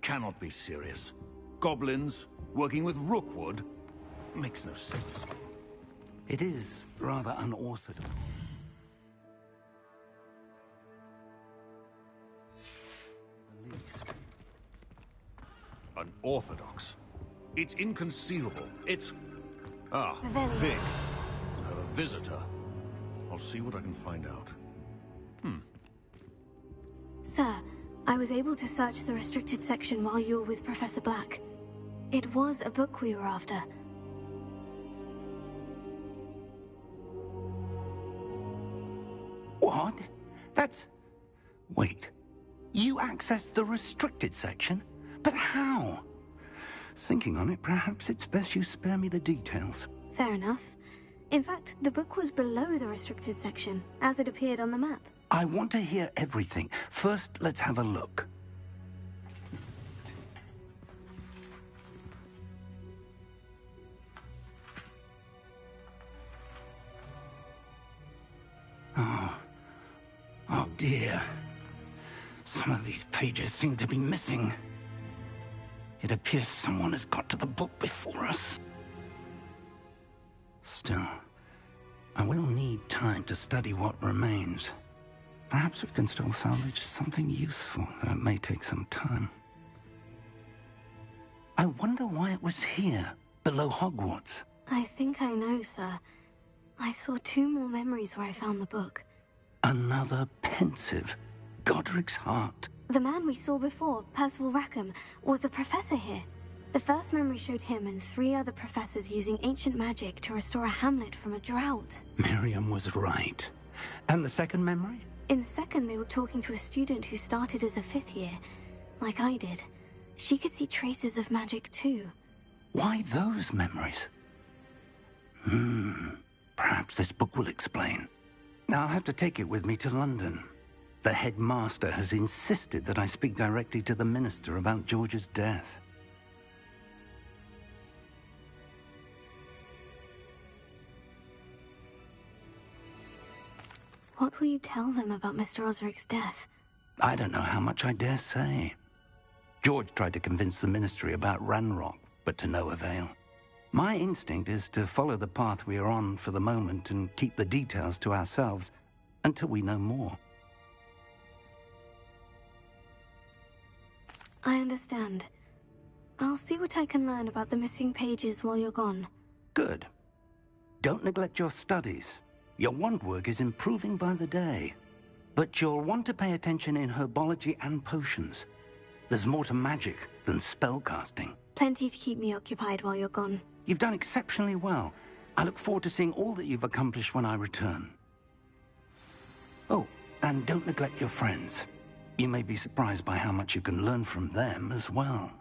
cannot be serious. Goblins working with Rookwood makes no sense. It is rather unorthodox. At least. Unorthodox? It's inconceivable. It's... Ah, Revelio. Vic. You have a visitor. I'll see what I can find out. Sir, I was able to search the restricted section while you were with Professor Black. It was a book we were after. What? That's... Wait. You accessed the restricted section? But how? Thinking on it, perhaps it's best you spare me the details. Fair enough. In fact, the book was below the restricted section, as it appeared on the map. I want to hear everything. First, let's have a look. Oh dear. Some of these pages seem to be missing. It appears someone has got to the book before us. Still, I will need time to study what remains. Perhaps we can still salvage something useful, though it may take some time. I wonder why it was here, below Hogwarts. I think I know, sir. I saw 2 more memories where I found the book. Another pensive. Godric's heart. The man we saw before, Percival Rackham, was a professor here. The first memory showed him and 3 other professors using ancient magic to restore a hamlet from a drought. Miriam was right. And the second memory? In the second, they were talking to a student who started as a 5th year, like I did. She could see traces of magic too. Why those memories? Perhaps this book will explain. Now I'll have to take it with me to London. The headmaster has insisted that I speak directly to the minister about George's death. What will you tell them about Mr. Osric's death? I don't know how much I dare say. George tried to convince the ministry about Ranrock, but to no avail. My instinct is to follow the path we are on for the moment and keep the details to ourselves until we know more. I understand. I'll see what I can learn about the missing pages while you're gone. Good. Don't neglect your studies. Your wand work is improving by the day. But you'll want to pay attention in herbology and potions. There's more to magic than spellcasting. Plenty to keep me occupied while you're gone. You've done exceptionally well. I look forward to seeing all that you've accomplished when I return. Oh, and don't neglect your friends. You may be surprised by how much you can learn from them as well.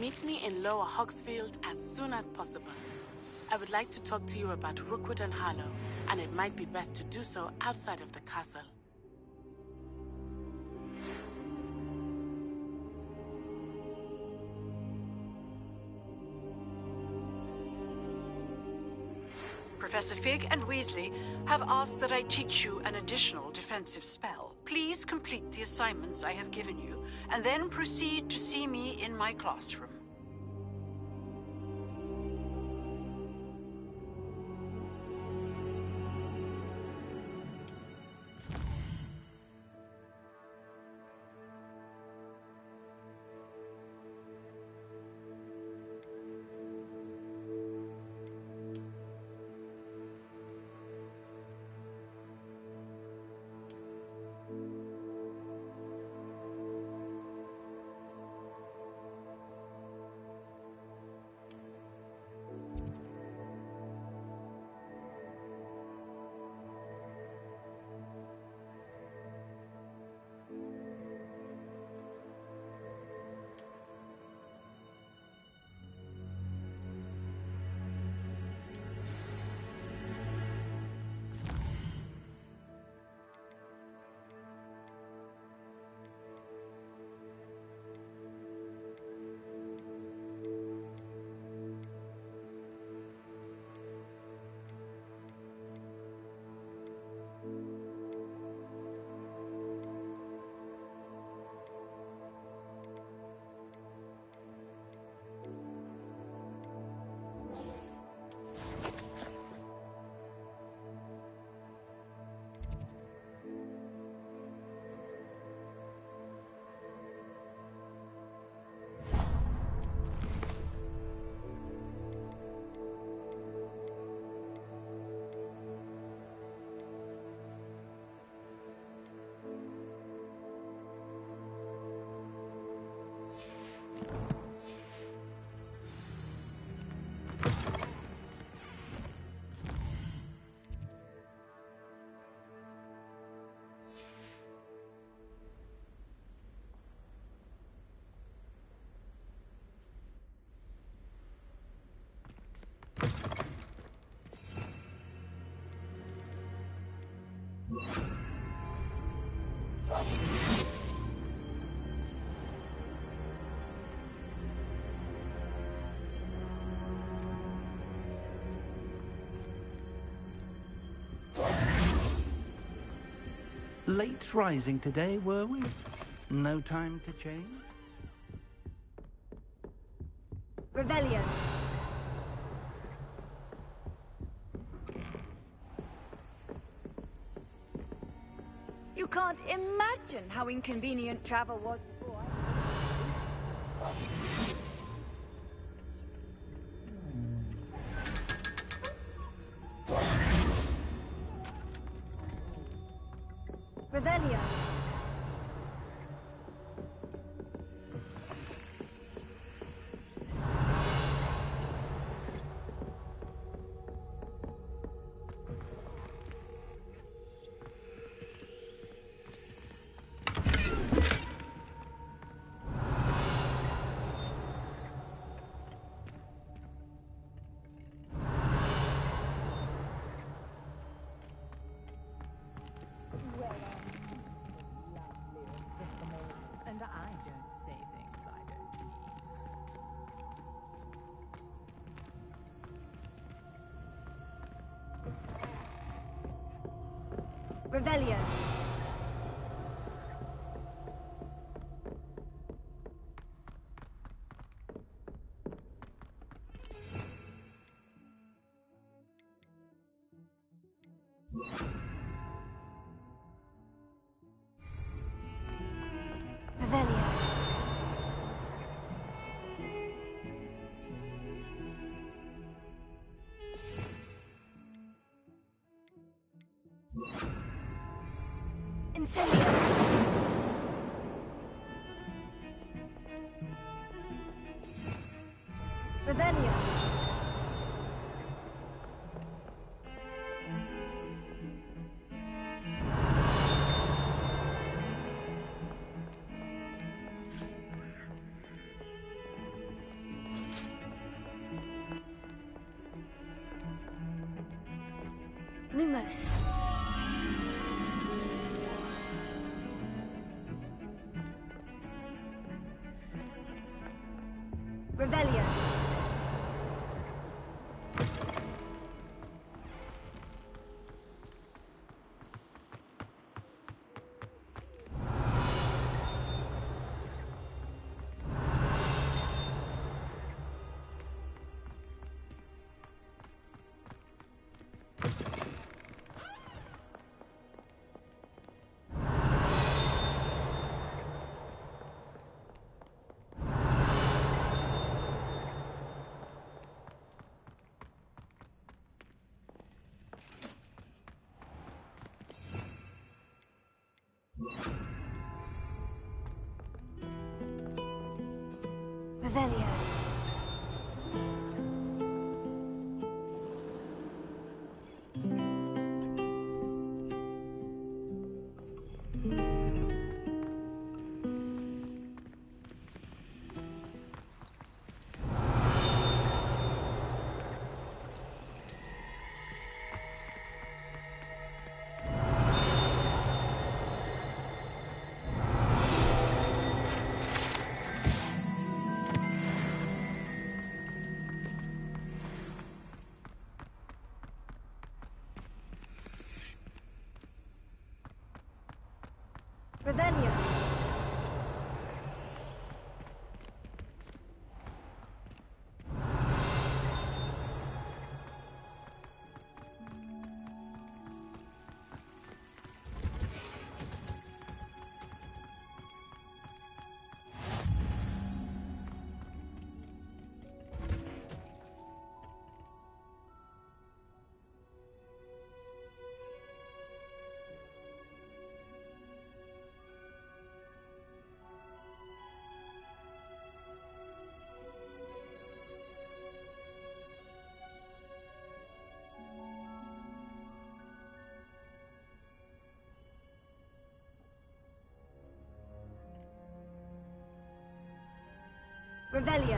Meet me in Lower Hogsfield as soon as possible. I would like to talk to you about Rookwood and Harlow, and it might be best to do so outside of the castle. Professor Fig and Weasley have asked that I teach you an additional defensive spell. Please complete the assignments I have given you, and then proceed to see me in my classroom. Late rising today, were we? No time to change? Revelio. You can't imagine how inconvenient travel was before. Revelio. And I don't say things I don't mean. Revelio. Revelio. Incendio. Revelio. Lumos. Revelio. Revelio. Revelio. Revelio.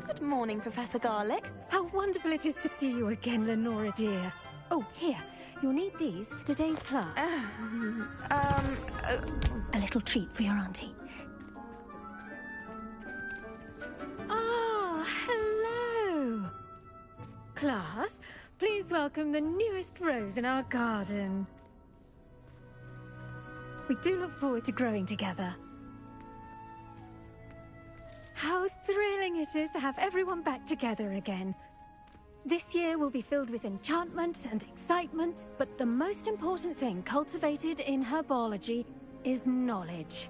Good morning, Professor Garlick. How wonderful it is to see you again, Lenora dear. Oh, here. You'll need these for today's class. A little treat for your auntie. Ah, hello. Class, please welcome the newest rose in our garden. We do look forward to growing together. How thrilling it is to have everyone back together again. This year will be filled with enchantment and excitement, but the most important thing cultivated in herbology is knowledge.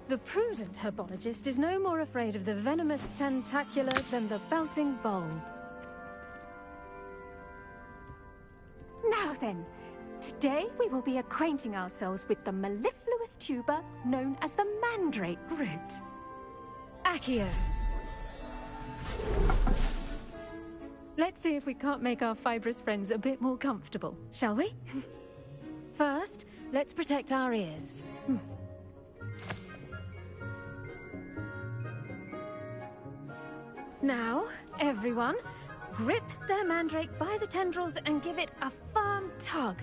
The prudent herbologist is no more afraid of the venomous tentacula than the bouncing bowl. Now then, today we will be acquainting ourselves with the mellifluous tuber known as the mandrake root. Accio. Let's see if we can't make our fibrous friends a bit more comfortable, shall we? First, let's protect our ears. Now, everyone, grip their mandrake by the tendrils and give it a firm tug.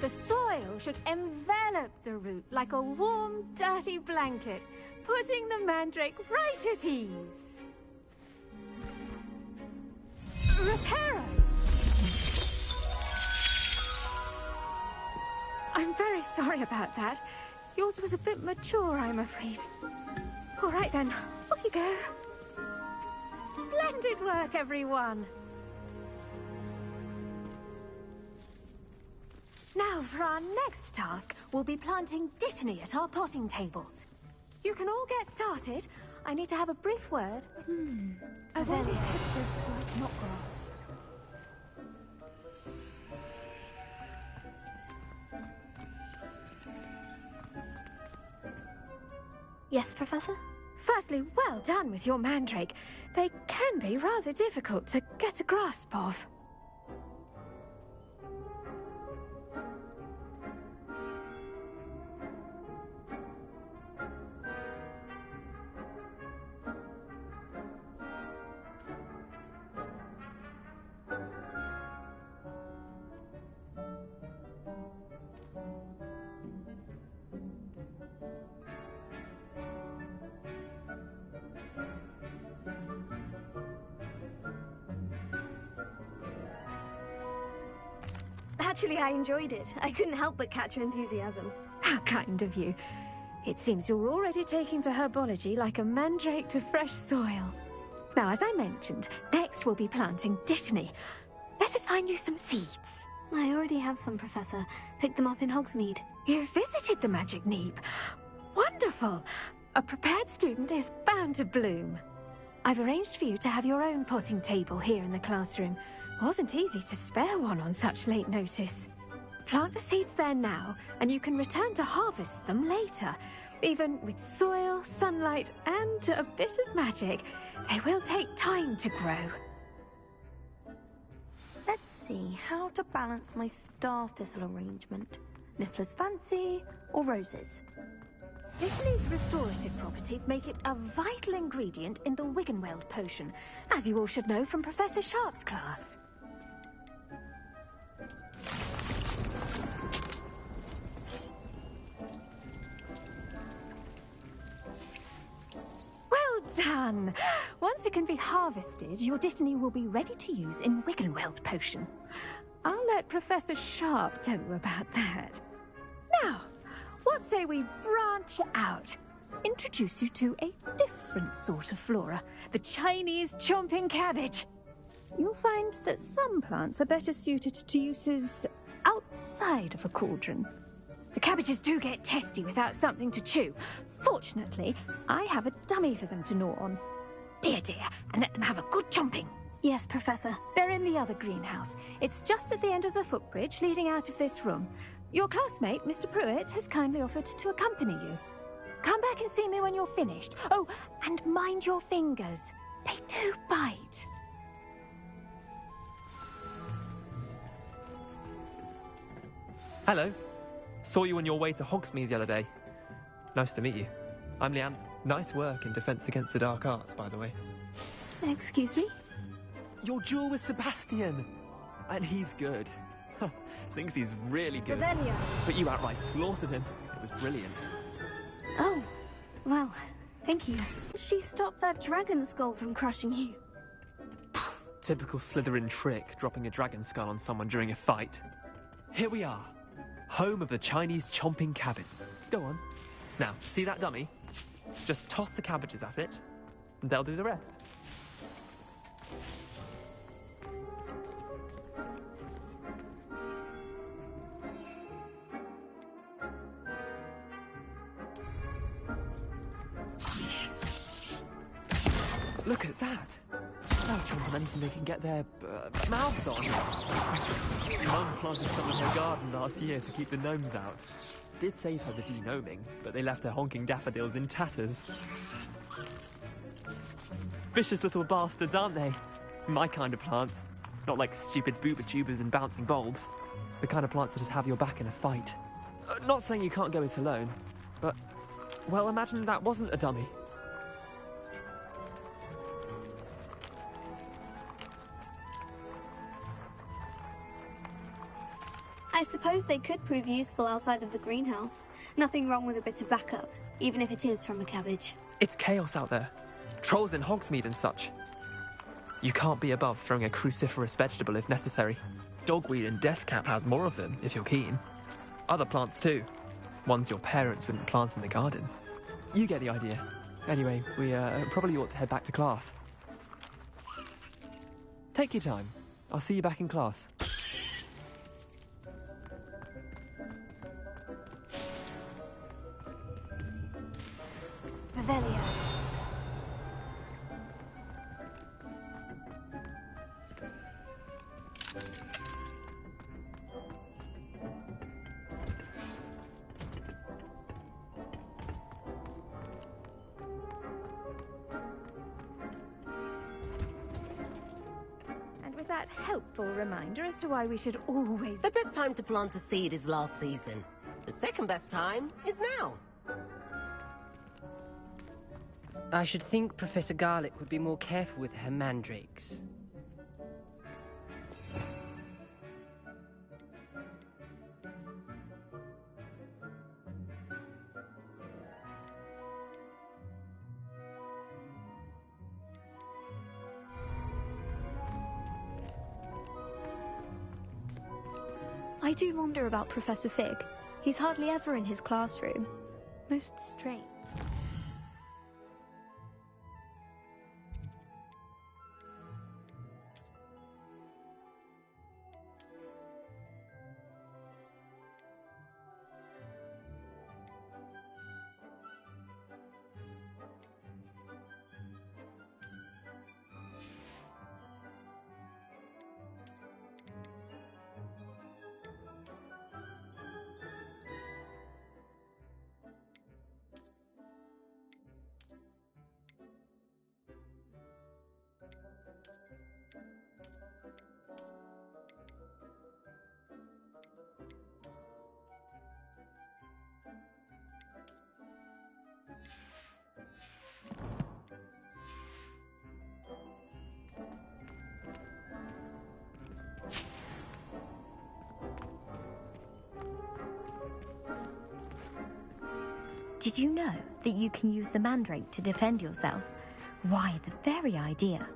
The soil should envelop the root like a warm, dirty blanket, putting the mandrake right at ease. Reparo! I'm very sorry about that. Yours was a bit mature, I'm afraid. All right then, off you go. Splendid work, everyone. Now, for our next task, we'll be planting dittany at our potting tables. You can all get started. I need to have a brief word. I wonder if hippogriffs like not grass. Yes, Professor? Firstly, well done with your mandrake. They can be rather difficult to get a grasp of. Actually, I enjoyed it. I couldn't help but catch your enthusiasm. How kind of you. It seems you're already taking to herbology like a mandrake to fresh soil. Now, as I mentioned, next we'll be planting dittany. Let us find you some seeds. I already have some, Professor. Picked them up in Hogsmeade. You visited the Magic Neep. Wonderful. A prepared student is bound to bloom. I've arranged for you to have your own potting table here in the classroom. Wasn't easy to spare one on such late notice. Plant the seeds there now, and you can return to harvest them later. Even with soil, sunlight, and a bit of magic, they will take time to grow. Let's see how to balance my star thistle arrangement. Niffler's fancy or roses? Dittany's restorative properties make it a vital ingredient in the Wiggenweld potion, as you all should know from Professor Sharp's class. Well done! Once it can be harvested, your dittany will be ready to use in Wiggenweld potion. I'll let Professor Sharp tell you about that. Now, what say we branch out? Introduce you to a different sort of flora, the Chinese chomping cabbage. You'll find that some plants are better suited to uses outside of a cauldron. The cabbages do get testy without something to chew. Fortunately, I have a dummy for them to gnaw on. Be a dear and let them have a good chomping. Yes, Professor. They're in the other greenhouse. It's just at the end of the footbridge leading out of this room. Your classmate, Mr. Pruitt, has kindly offered to accompany you. Come back and see me when you're finished. Oh, and mind your fingers. They do bite. Hello. Saw you on your way to Hogsmeade the other day. Nice to meet you. I'm Leanne. Nice work in Defense Against the Dark Arts, by the way. Excuse me? Your duel with Sebastian. And he's good. Thinks he's really good. Revelia. But you outright slaughtered him. It was brilliant. Oh, well, thank you. She stopped that dragon skull from crushing you. Typical Slytherin trick, dropping a dragon skull on someone during a fight. Here we are. Home of the Chinese chomping cabbage. Go on. Now, see that dummy? Just toss the cabbages at it, and they'll do the rest. Look at that! They'll chomp on anything they can get their mouths on. Mum planted some in her garden last year to keep the gnomes out. Did save her the denoming, but they left her honking daffodils in tatters. Vicious little bastards, aren't they? My kind of plants. Not like stupid booba tubers and bouncing bulbs. The kind of plants that just have your back in a fight. Not saying you can't go it alone, but, well, imagine that wasn't a dummy. I suppose they could prove useful outside of the greenhouse. Nothing wrong with a bit of backup, even if it is from a cabbage. It's chaos out there. Trolls in Hogsmeade and such. You can't be above throwing a cruciferous vegetable if necessary. Dogweed and deathcap has more of them, if you're keen. Other plants too. Ones your parents wouldn't plant in the garden. You get the idea. Anyway, we probably ought to head back to class. Take your time. I'll see you back in class. Revelio. And with that helpful reminder as to why we should always... The best time to plant a seed is last season. The second best time is now. I should think Professor Garlick would be more careful with her mandrakes. I do wonder about Professor Fig. He's hardly ever in his classroom. Most strange. Did you know that you can use the mandrake to defend yourself? Why, the very idea.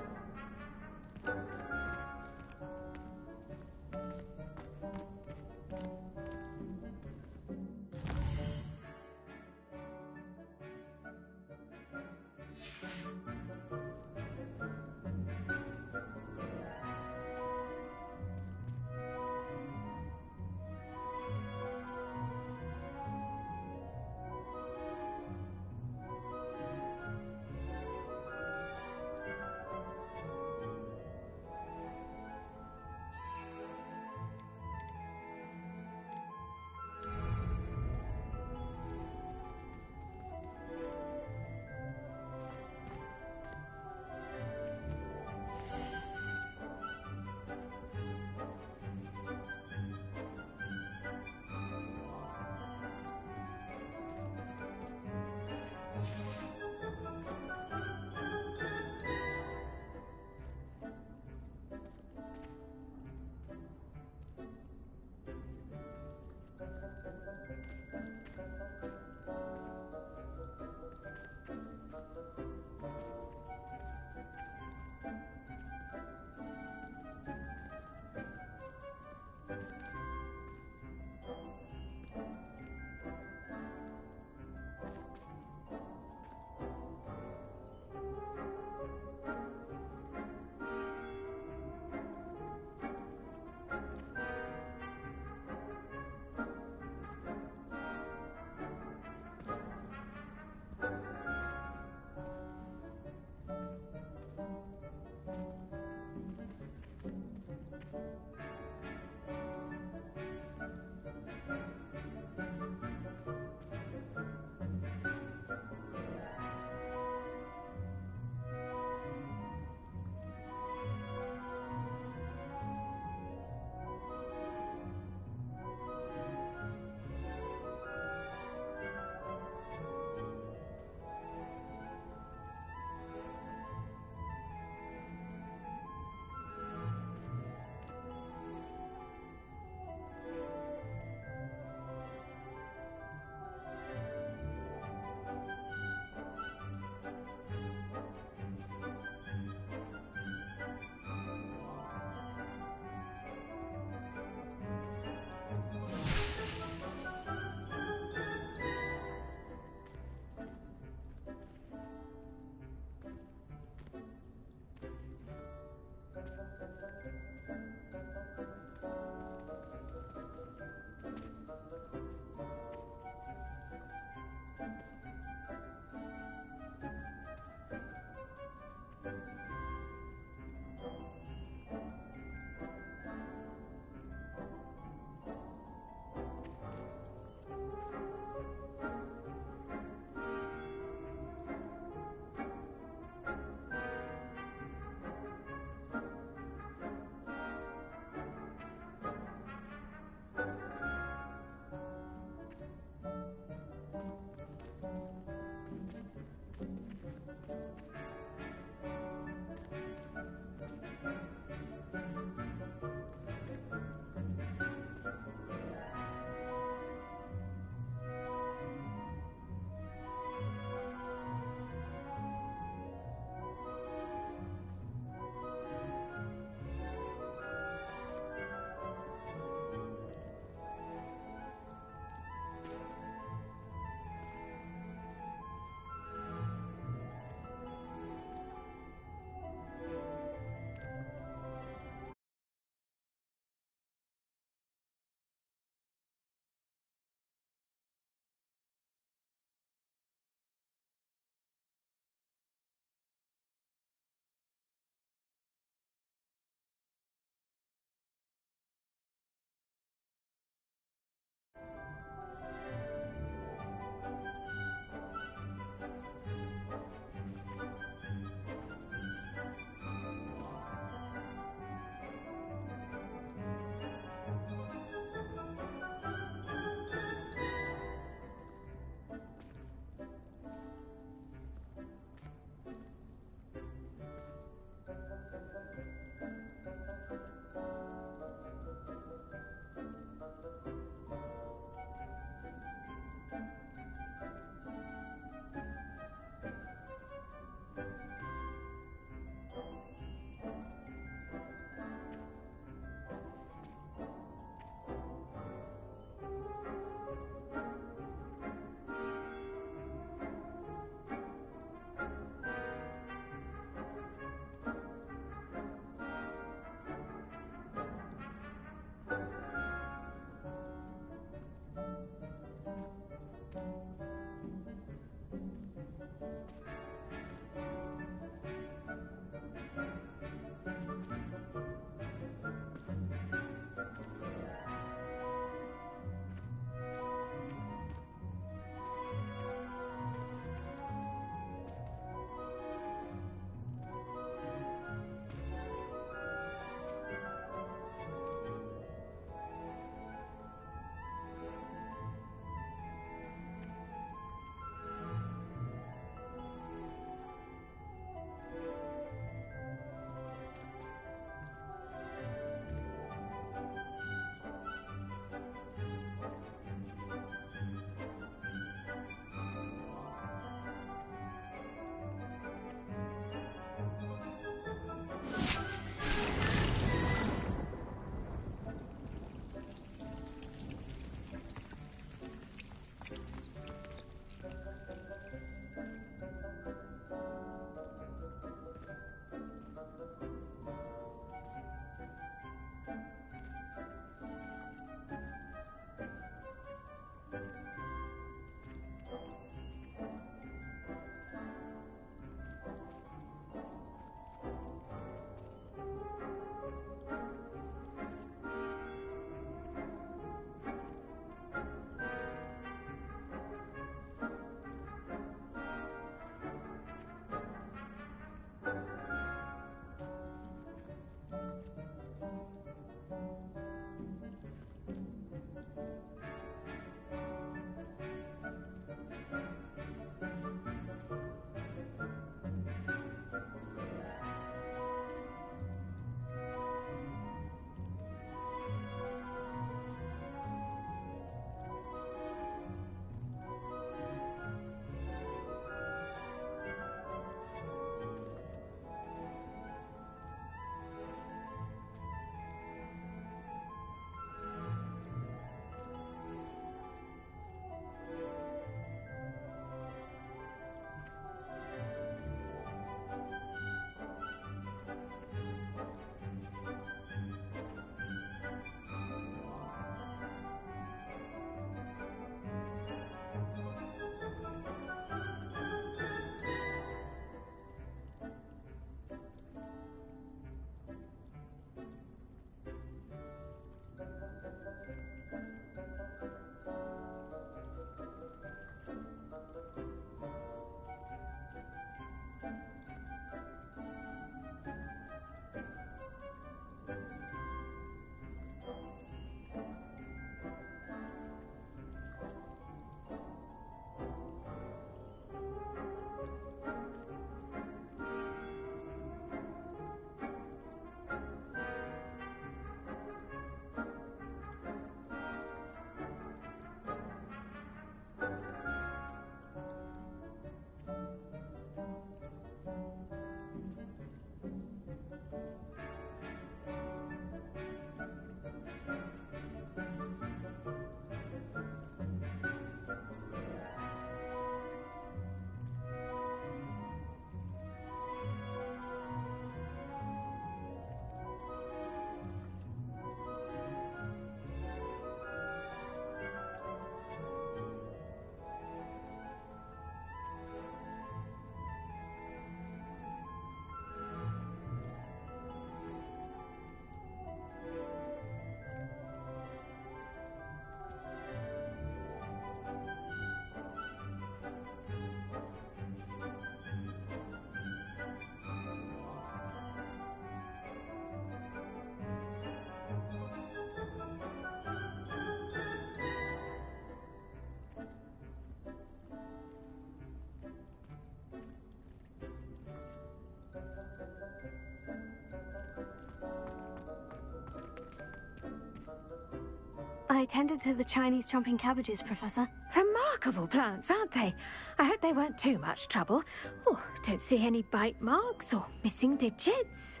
I tended to the Chinese chomping cabbages, Professor. Remarkable plants, aren't they? I hope they weren't too much trouble. Oh, don't see any bite marks or missing digits.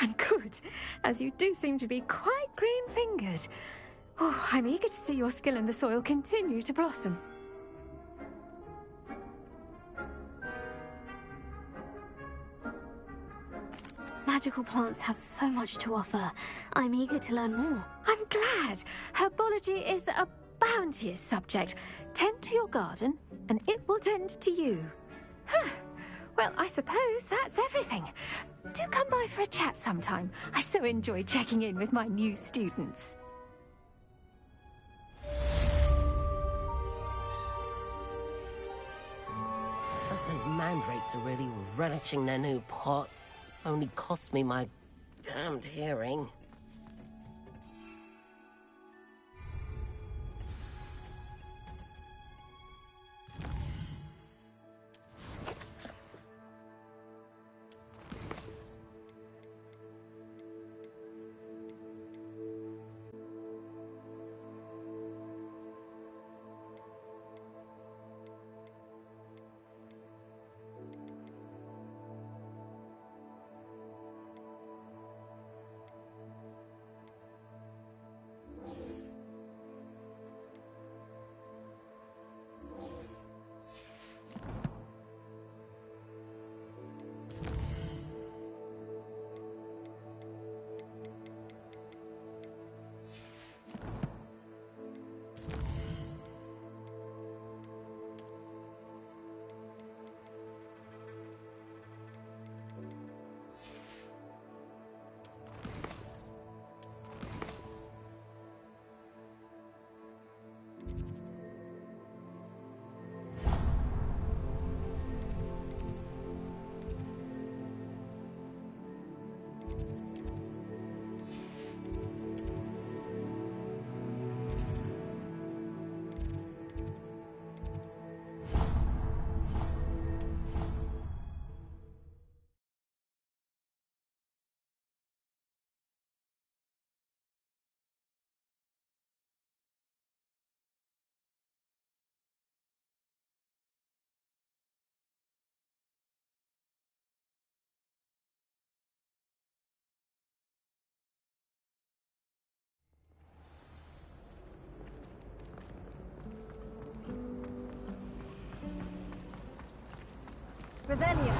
And good, as you do seem to be quite green-fingered. Oh, I'm eager to see your skill in the soil continue to blossom. Magical plants have so much to offer. I'm eager to learn more. I'm glad. Herbology is a bounteous subject. Tend to your garden, and it will tend to you. Well, I suppose that's everything. Do come by for a chat sometime. I so enjoy checking in with my new students. But those mandrakes are really relishing their new pots. Only cost me my damned hearing. Revelio.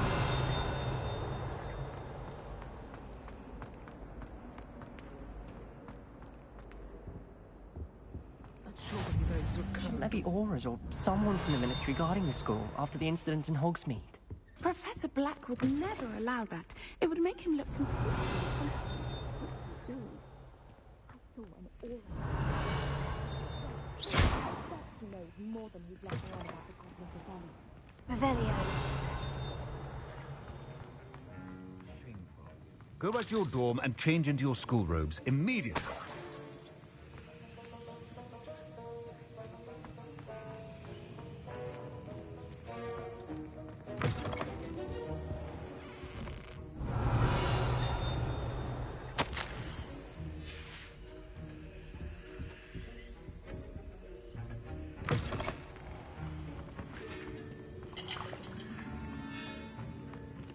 Shouldn't there be auras or someone from the Ministry guarding the school after the incident in Hogsmeade? Professor Black would never allow that. It would make him look completely... Revelio. Go back to your dorm and change into your school robes immediately.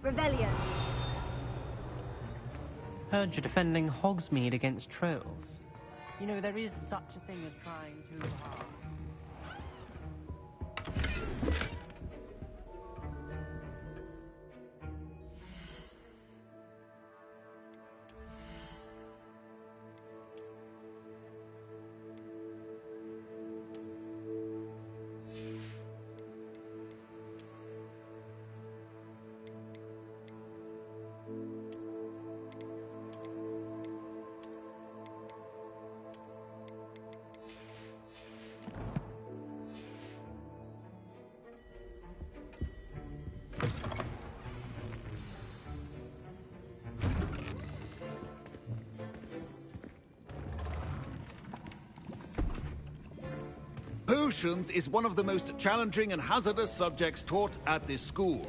Revelio. Heard you're defending Hogsmeade against trolls. You know, there is such a thing as trying too hard. Potions is one of the most challenging and hazardous subjects taught at this school.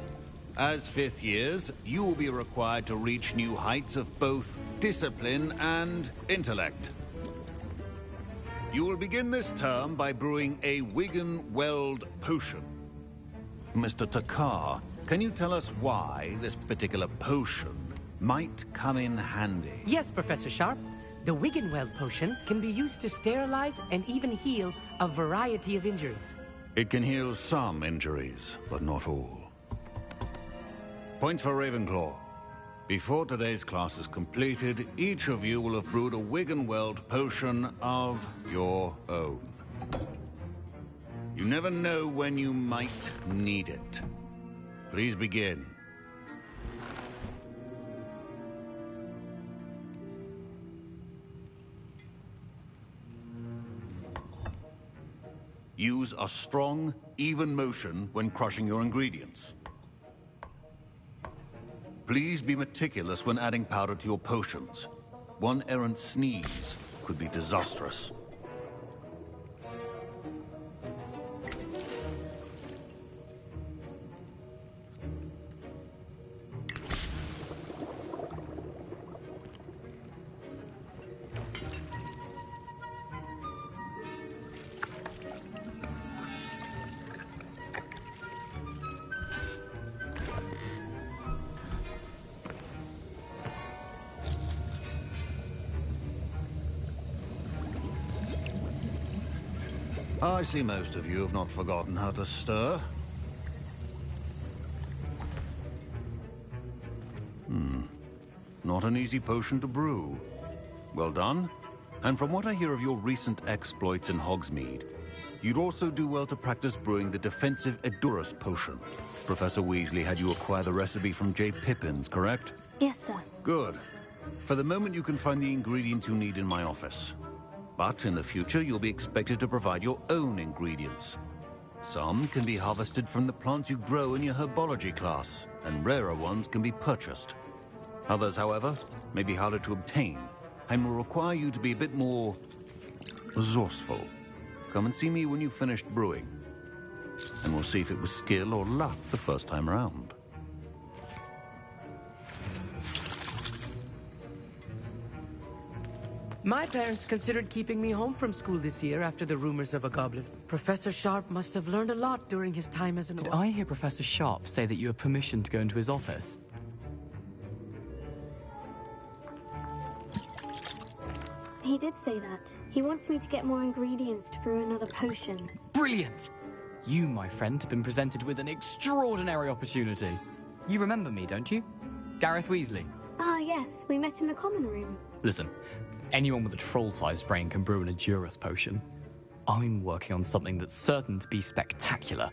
As fifth years, you will be required to reach new heights of both discipline and intellect. You will begin this term by brewing a Wiggenweld potion. Mr. Takar, can you tell us why this particular potion might come in handy? Yes, Professor Sharp. The Wiggenweld potion can be used to sterilize and even heal a variety of injuries. It can heal some injuries, but not all. Points for Ravenclaw. Before today's class is completed, each of you will have brewed a Wiggenweld potion of your own. You never know when you might need it. Please begin. Use a strong, even motion when crushing your ingredients. Please be meticulous when adding powder to your potions. One errant sneeze could be disastrous. I see most of you have not forgotten how to stir. Not an easy potion to brew. Well done. And from what I hear of your recent exploits in Hogsmeade, you'd also do well to practice brewing the defensive Edurus potion. Professor Weasley had you acquire the recipe from J. Pippins, correct? Yes, sir. Good. For the moment, you can find the ingredients you need in my office. But in the future, you'll be expected to provide your own ingredients. Some can be harvested from the plants you grow in your herbology class, and rarer ones can be purchased. Others, however, may be harder to obtain, and will require you to be a bit more resourceful. Come and see me when you've finished brewing, and we'll see if it was skill or luck the first time around. My parents considered keeping me home from school this year after the rumors of a goblin. Professor Sharp must have learned a lot during his time as an Did orc. I hear Professor Sharp say that you have permission to go into his office? He did say that. He wants me to get more ingredients to brew another potion. Brilliant! You, my friend, have been presented with an extraordinary opportunity. You remember me, don't you? Gareth Weasley. Ah, yes. We met in the common room. Listen, anyone with a troll-sized brain can brew an Edurus potion. I'm working on something that's certain to be spectacular.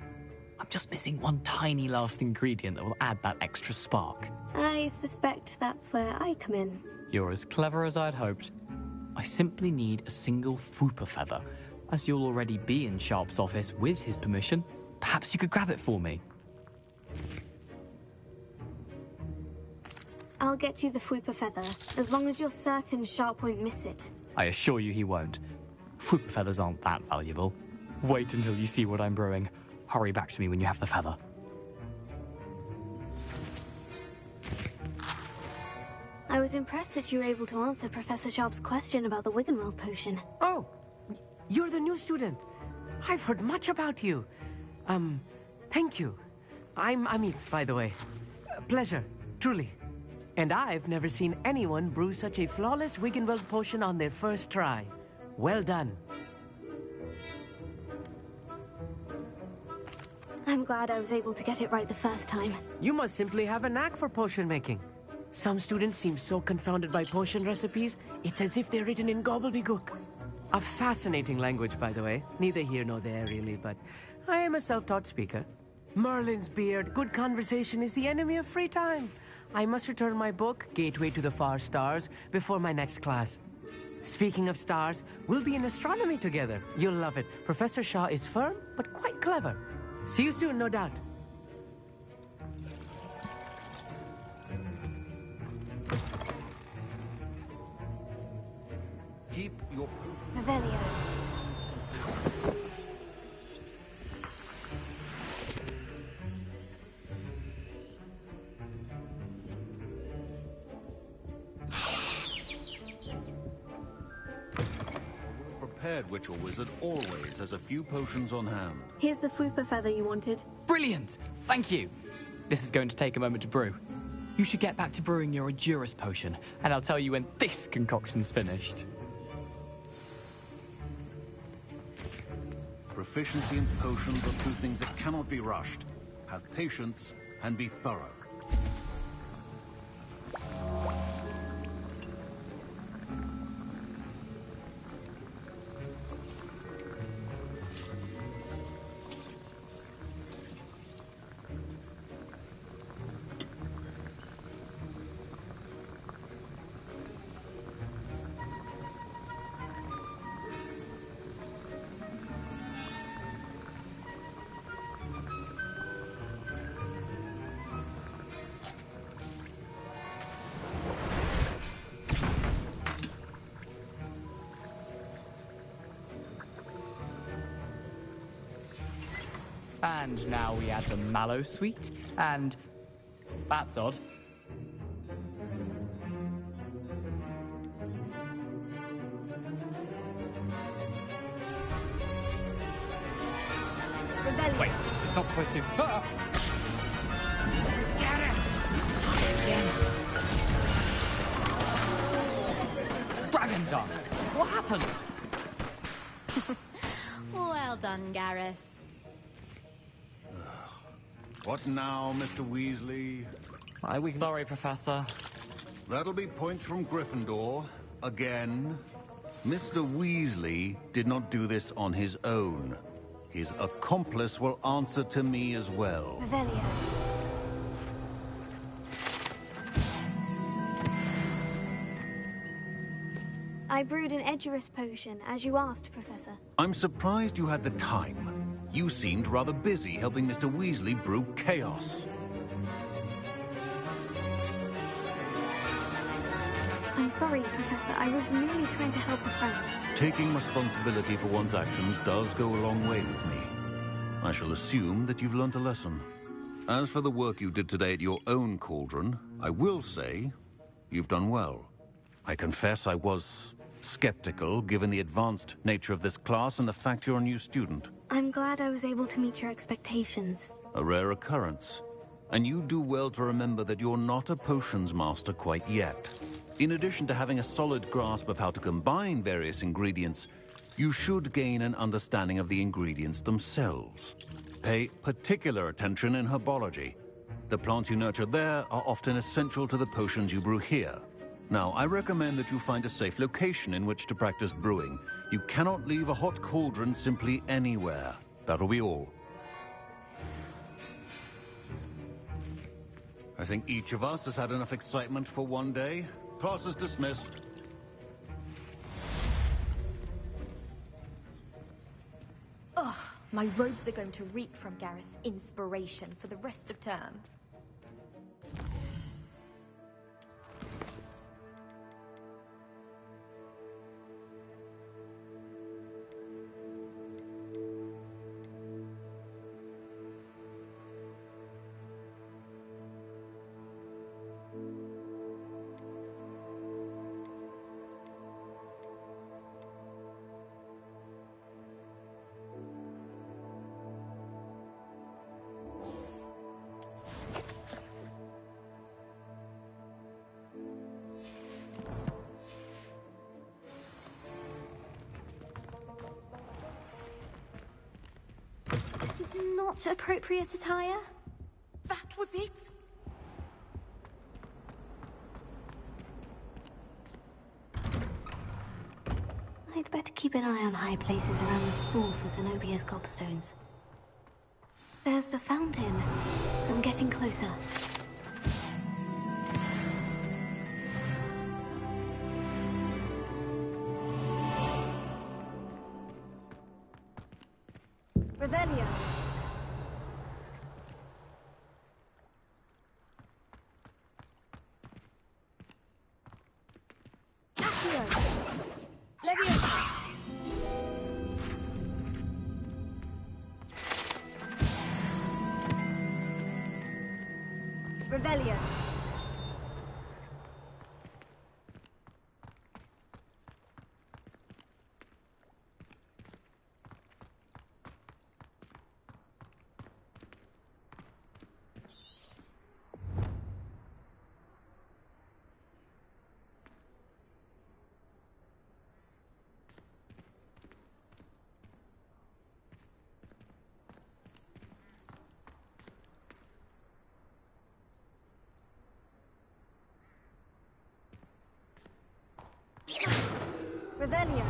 I'm just missing one tiny last ingredient that will add that extra spark. I suspect that's where I come in. You're as clever as I'd hoped. I simply need a single Fwooper feather. As you'll already be in Sharp's office with his permission, perhaps you could grab it for me. I'll get you the Fwooper feather, as long as you're certain Sharp won't miss it. I assure you he won't. Fwooper feathers aren't that valuable. Wait until you see what I'm brewing. Hurry back to me when you have the feather. I was impressed that you were able to answer Professor Sharp's question about the Wiggenweld potion. Oh, you're the new student. I've heard much about you. Thank you. I'm Amit, by the way. Pleasure, truly. And I've never seen anyone brew such a flawless Wiggenweld potion on their first try. Well done. I'm glad I was able to get it right the first time. You must simply have a knack for potion making. Some students seem so confounded by potion recipes, it's as if they're written in gobbledygook. A fascinating language, by the way. Neither here nor there, really, but I am a self-taught speaker. Merlin's beard, good conversation is the enemy of free time. I must return my book, Gateway to the Far Stars, before my next class. Speaking of stars, we'll be in astronomy together. You'll love it. Professor Shaw is firm, but quite clever. See you soon, no doubt. Keep your... Revelio. Prepared witch or wizard always has a few potions on hand. Here's the Fupa feather you wanted. Brilliant! Thank you! This is going to take a moment to brew. You should get back to brewing your Adurus potion, and I'll tell you when this concoction's finished. Proficiency in potions are two things that cannot be rushed. Have patience and be thorough. And now we add the mallow sweet, and that's odd. Revelio. Wait, it's not supposed to. Ah! Get it! Dragon Dunk! What happened? Well done, Gareth. What now, Mr. Weasley? Sorry, Professor. That'll be points from Gryffindor. Again. Mr. Weasley did not do this on his own. His accomplice will answer to me as well. Revelio. I brewed an Edurus potion, as you asked, Professor. I'm surprised you had the time. You seemed rather busy helping Mr. Weasley brew chaos. I'm sorry, Professor. I was merely trying to help a friend. Taking responsibility for one's actions does go a long way with me. I shall assume that you've learnt a lesson. As for the work you did today at your own cauldron, I will say you've done well. I confess I was skeptical, given the advanced nature of this class and the fact you're a new student. I'm glad I was able to meet your expectations. A rare occurrence. And you do well to remember that you're not a potions master quite yet. In addition to having a solid grasp of how to combine various ingredients, you should gain an understanding of the ingredients themselves. Pay particular attention in herbology. The plants you nurture there are often essential to the potions you brew here. Now, I recommend that you find a safe location in which to practice brewing. You cannot leave a hot cauldron simply anywhere. That'll be all. I think each of us has had enough excitement for one day. Class is dismissed. Ugh, my robes are going to reek from Gareth's inspiration for the rest of term. not appropriate attire? That was it? I'd better keep an eye on high places around the school for Zenobia's gobstones. There's the fountain. I'm getting closer. Revelio. Accio. Leviosa. Revelio. Revelio.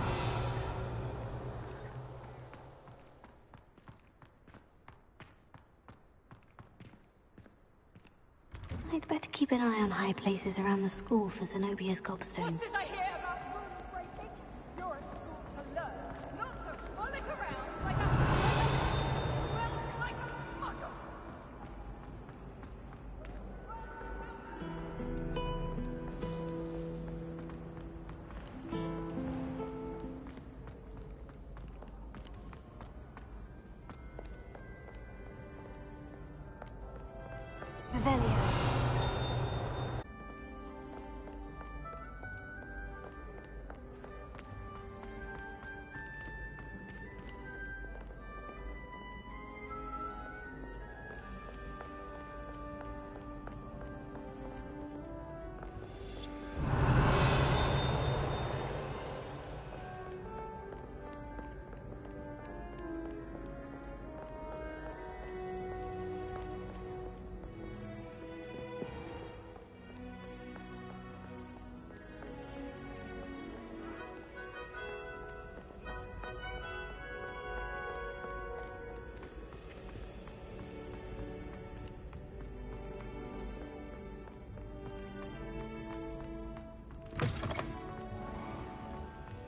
I'd better keep an eye on high places around the school for Zenobia's gobstones. What did I hear about rules breaking? You're at school to learn, not to frolic around like a... well, like a muggle. Revelio.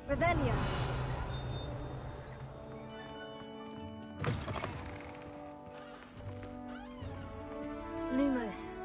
Revelio. Lumos.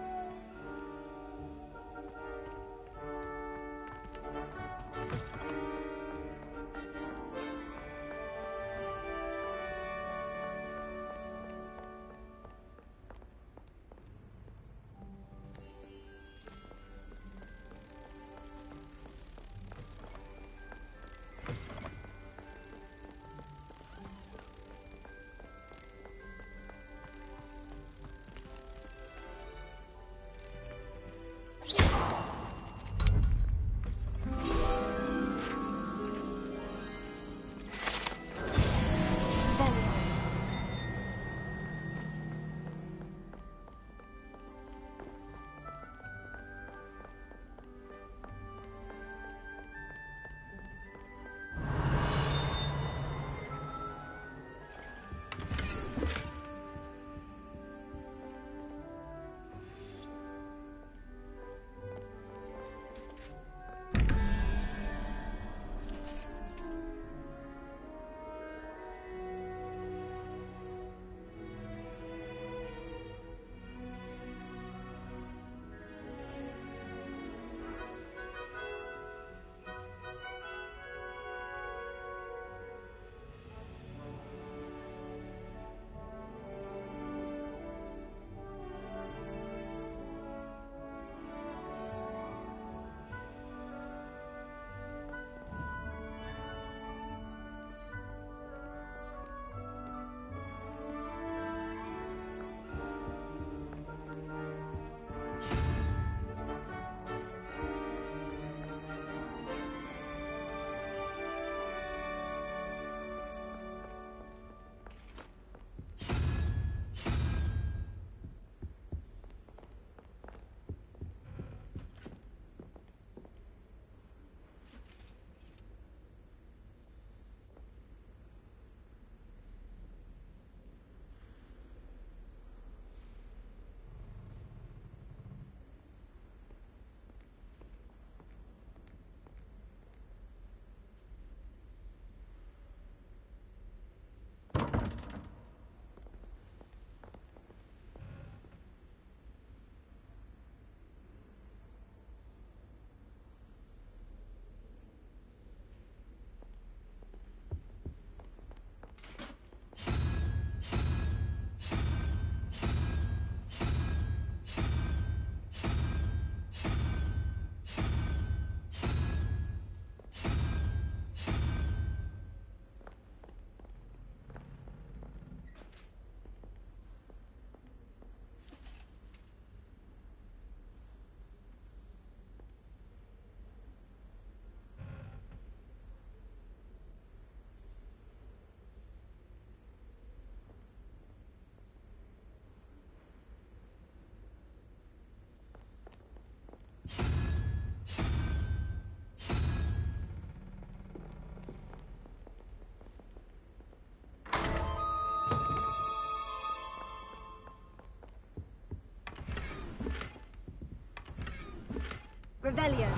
Revelio.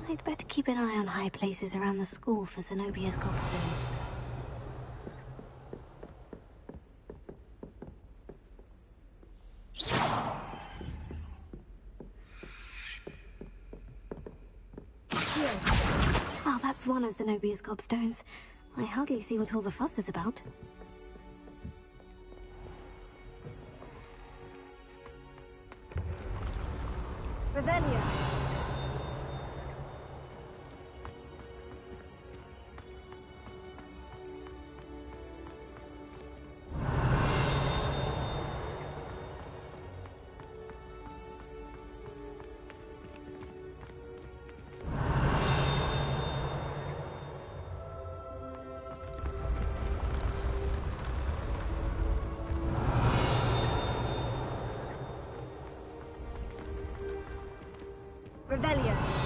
I'd better keep an eye on high places around the school for Zenobia's gobstones. Well, that's one of Zenobia's gobstones. I hardly see what all the fuss is about. Revelio. Revelio.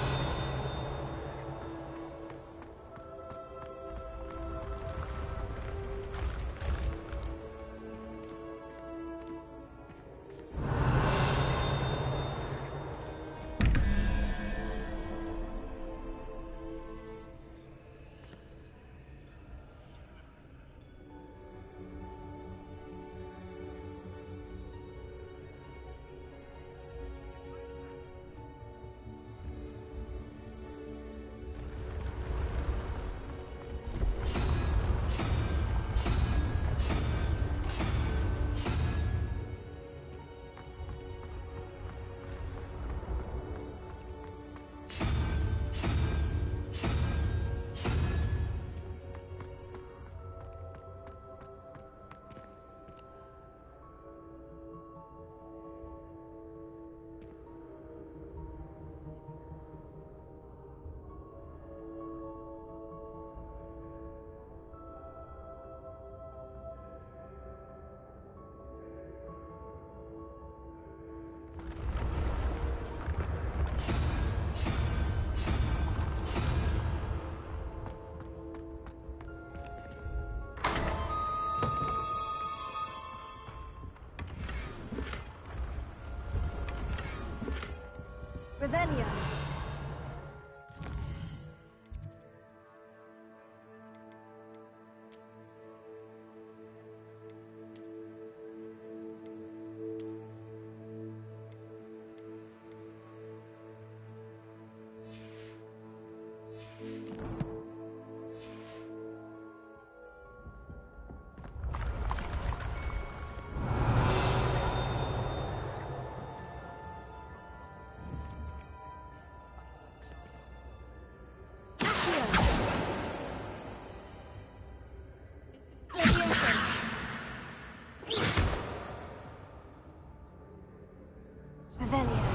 Revelio. Revelio.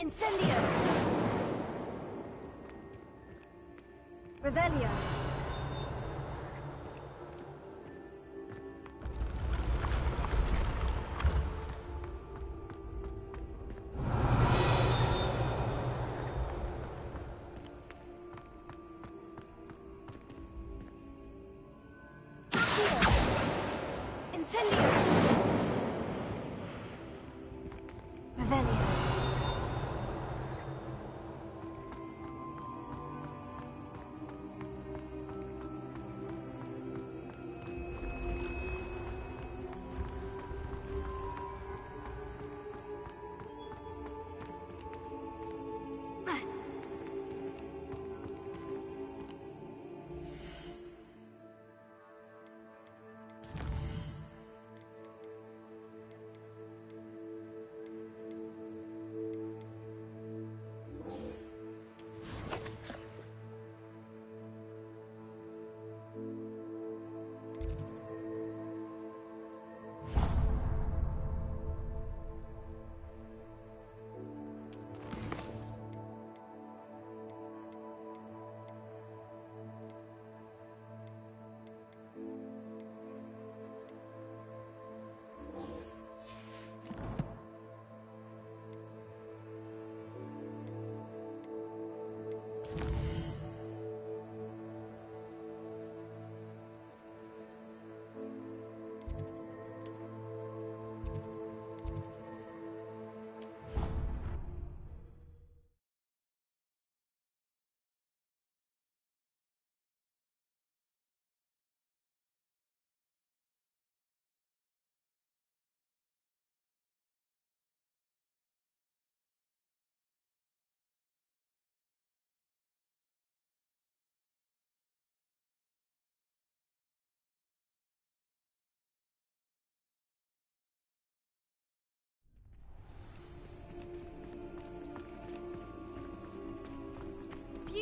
Incendio. Revelio. Incendio. Revelio.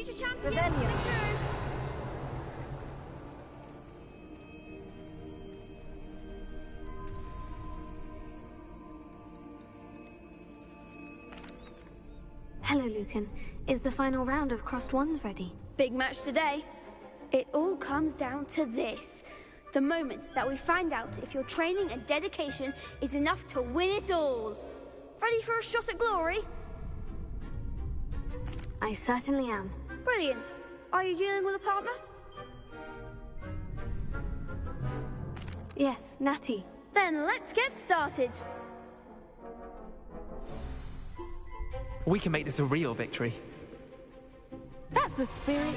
Future champion, Revelio. Hello, Lucan. Is the final round of Crossed Wands ready? Big match today. It all comes down to this. The moment that we find out if your training and dedication is enough to win it all. Ready for a shot at glory? I certainly am. Brilliant. Are you dealing with a partner? Yes, Natty. Then let's get started. We can make this a real victory. That's the spirit.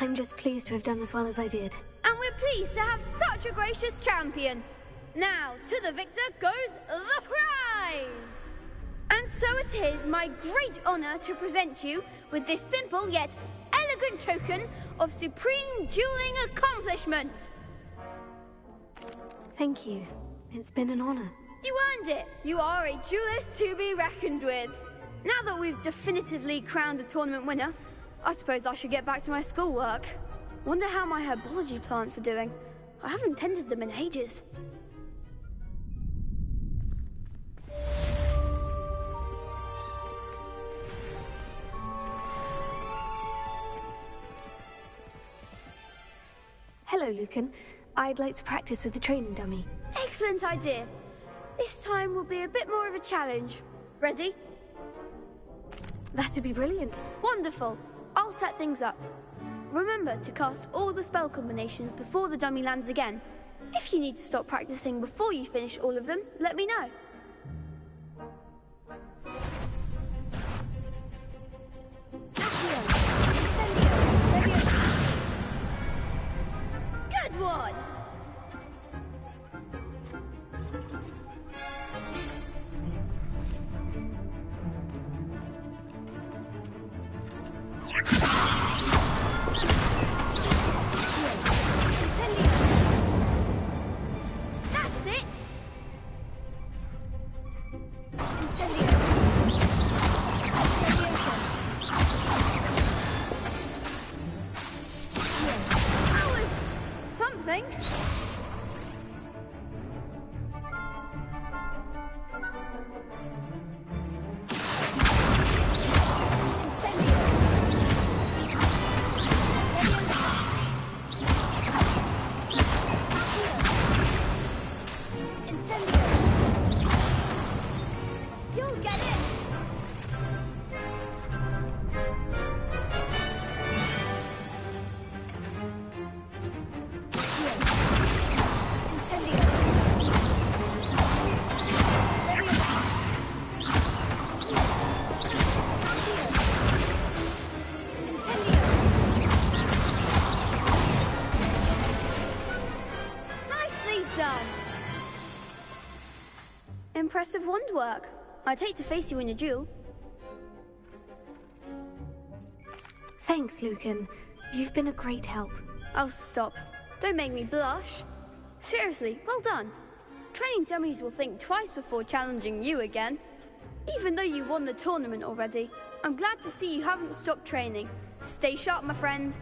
I'm just pleased to have done as well as I did. And we're pleased to have such a gracious champion. Now, to the victor goes the prize! And so it is my great honor to present you with this simple yet elegant token of supreme dueling accomplishment. Thank you. It's been an honor. You earned it. You are a duelist to be reckoned with. Now that we've definitively crowned the tournament winner, I suppose I should get back to my schoolwork. Wonder how my herbology plants are doing. I haven't tended them in ages. Hello, Lucan. I'd like to practice with the training dummy. Excellent idea. This time will be a bit more of a challenge. Ready? That'd be brilliant. Wonderful. I'll set things up. Remember to cast all the spell combinations before the dummy lands again. If you need to stop practicing before you finish all of them, let me know. Good one! That's it! That was something. impressive wand work. I'd hate to face you in a duel. Thanks, Lucan. You've been a great help. Oh, stop. Don't make me blush. Seriously, well done. Training dummies will think twice before challenging you again. Even though you won the tournament already, I'm glad to see you haven't stopped training. Stay sharp, my friend.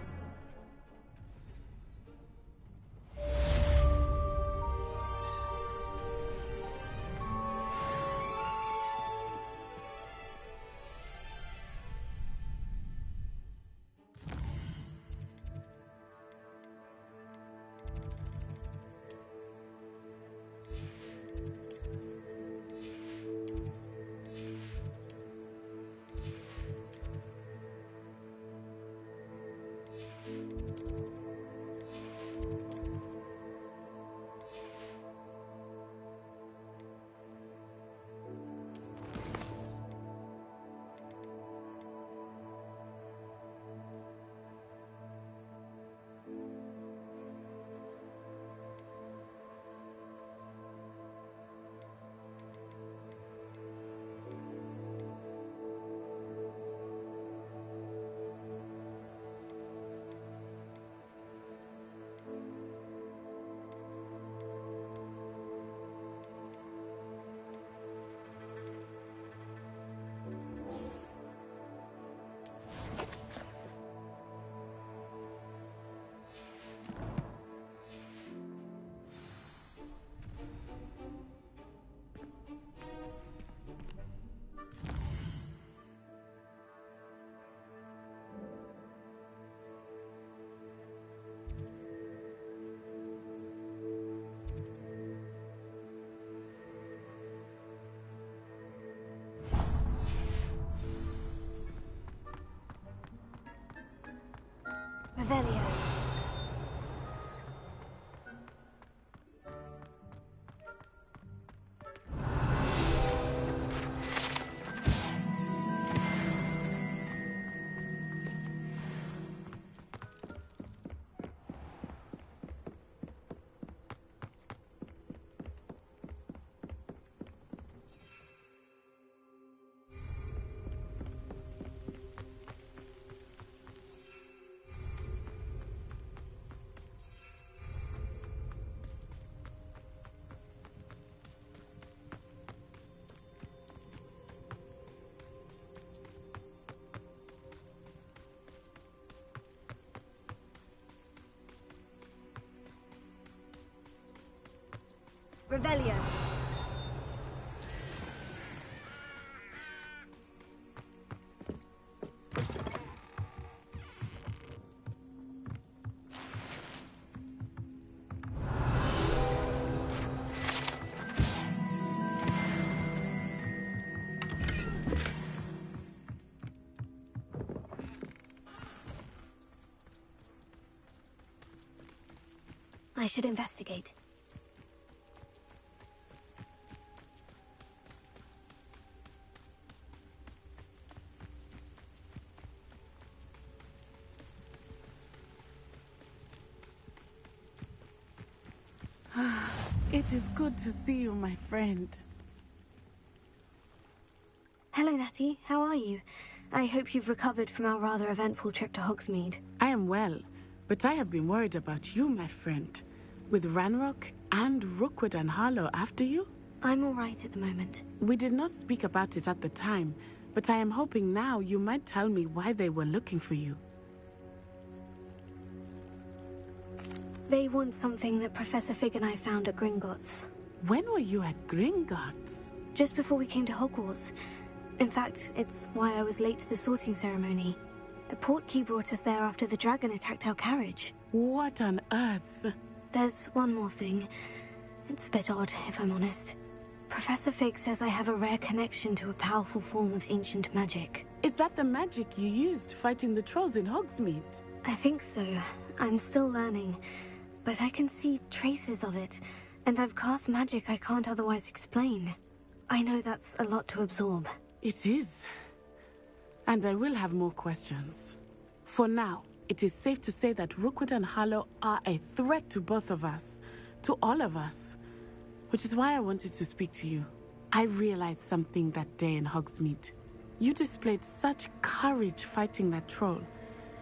Revelio. Revelio. I should investigate. It is good to see you, my friend. Hello, Natty. How are you? I hope you've recovered from our rather eventful trip to Hogsmeade. I am well, but I have been worried about you, my friend. With Ranrock and Rookwood and Harlow after you? I'm all right at the moment. We did not speak about it at the time, but I am hoping now you might tell me why they were looking for you. They want something that Professor Fig and I found at Gringotts. When were you at Gringotts? Just before we came to Hogwarts. In fact, it's why I was late to the sorting ceremony. A portkey brought us there after the dragon attacked our carriage. What on earth? There's one more thing. It's a bit odd, if I'm honest. Professor Fig says I have a rare connection to a powerful form of ancient magic. Is that the magic you used fighting the trolls in Hogsmeade? I think so. I'm still learning. But I can see traces of it, and I've cast magic I can't otherwise explain. I know that's a lot to absorb. It is. And I will have more questions. For now, it is safe to say that Rookwood and Harlow are a threat to both of us. To all of us. Which is why I wanted to speak to you. I realized something that day in Hogsmeade. You displayed such courage fighting that troll,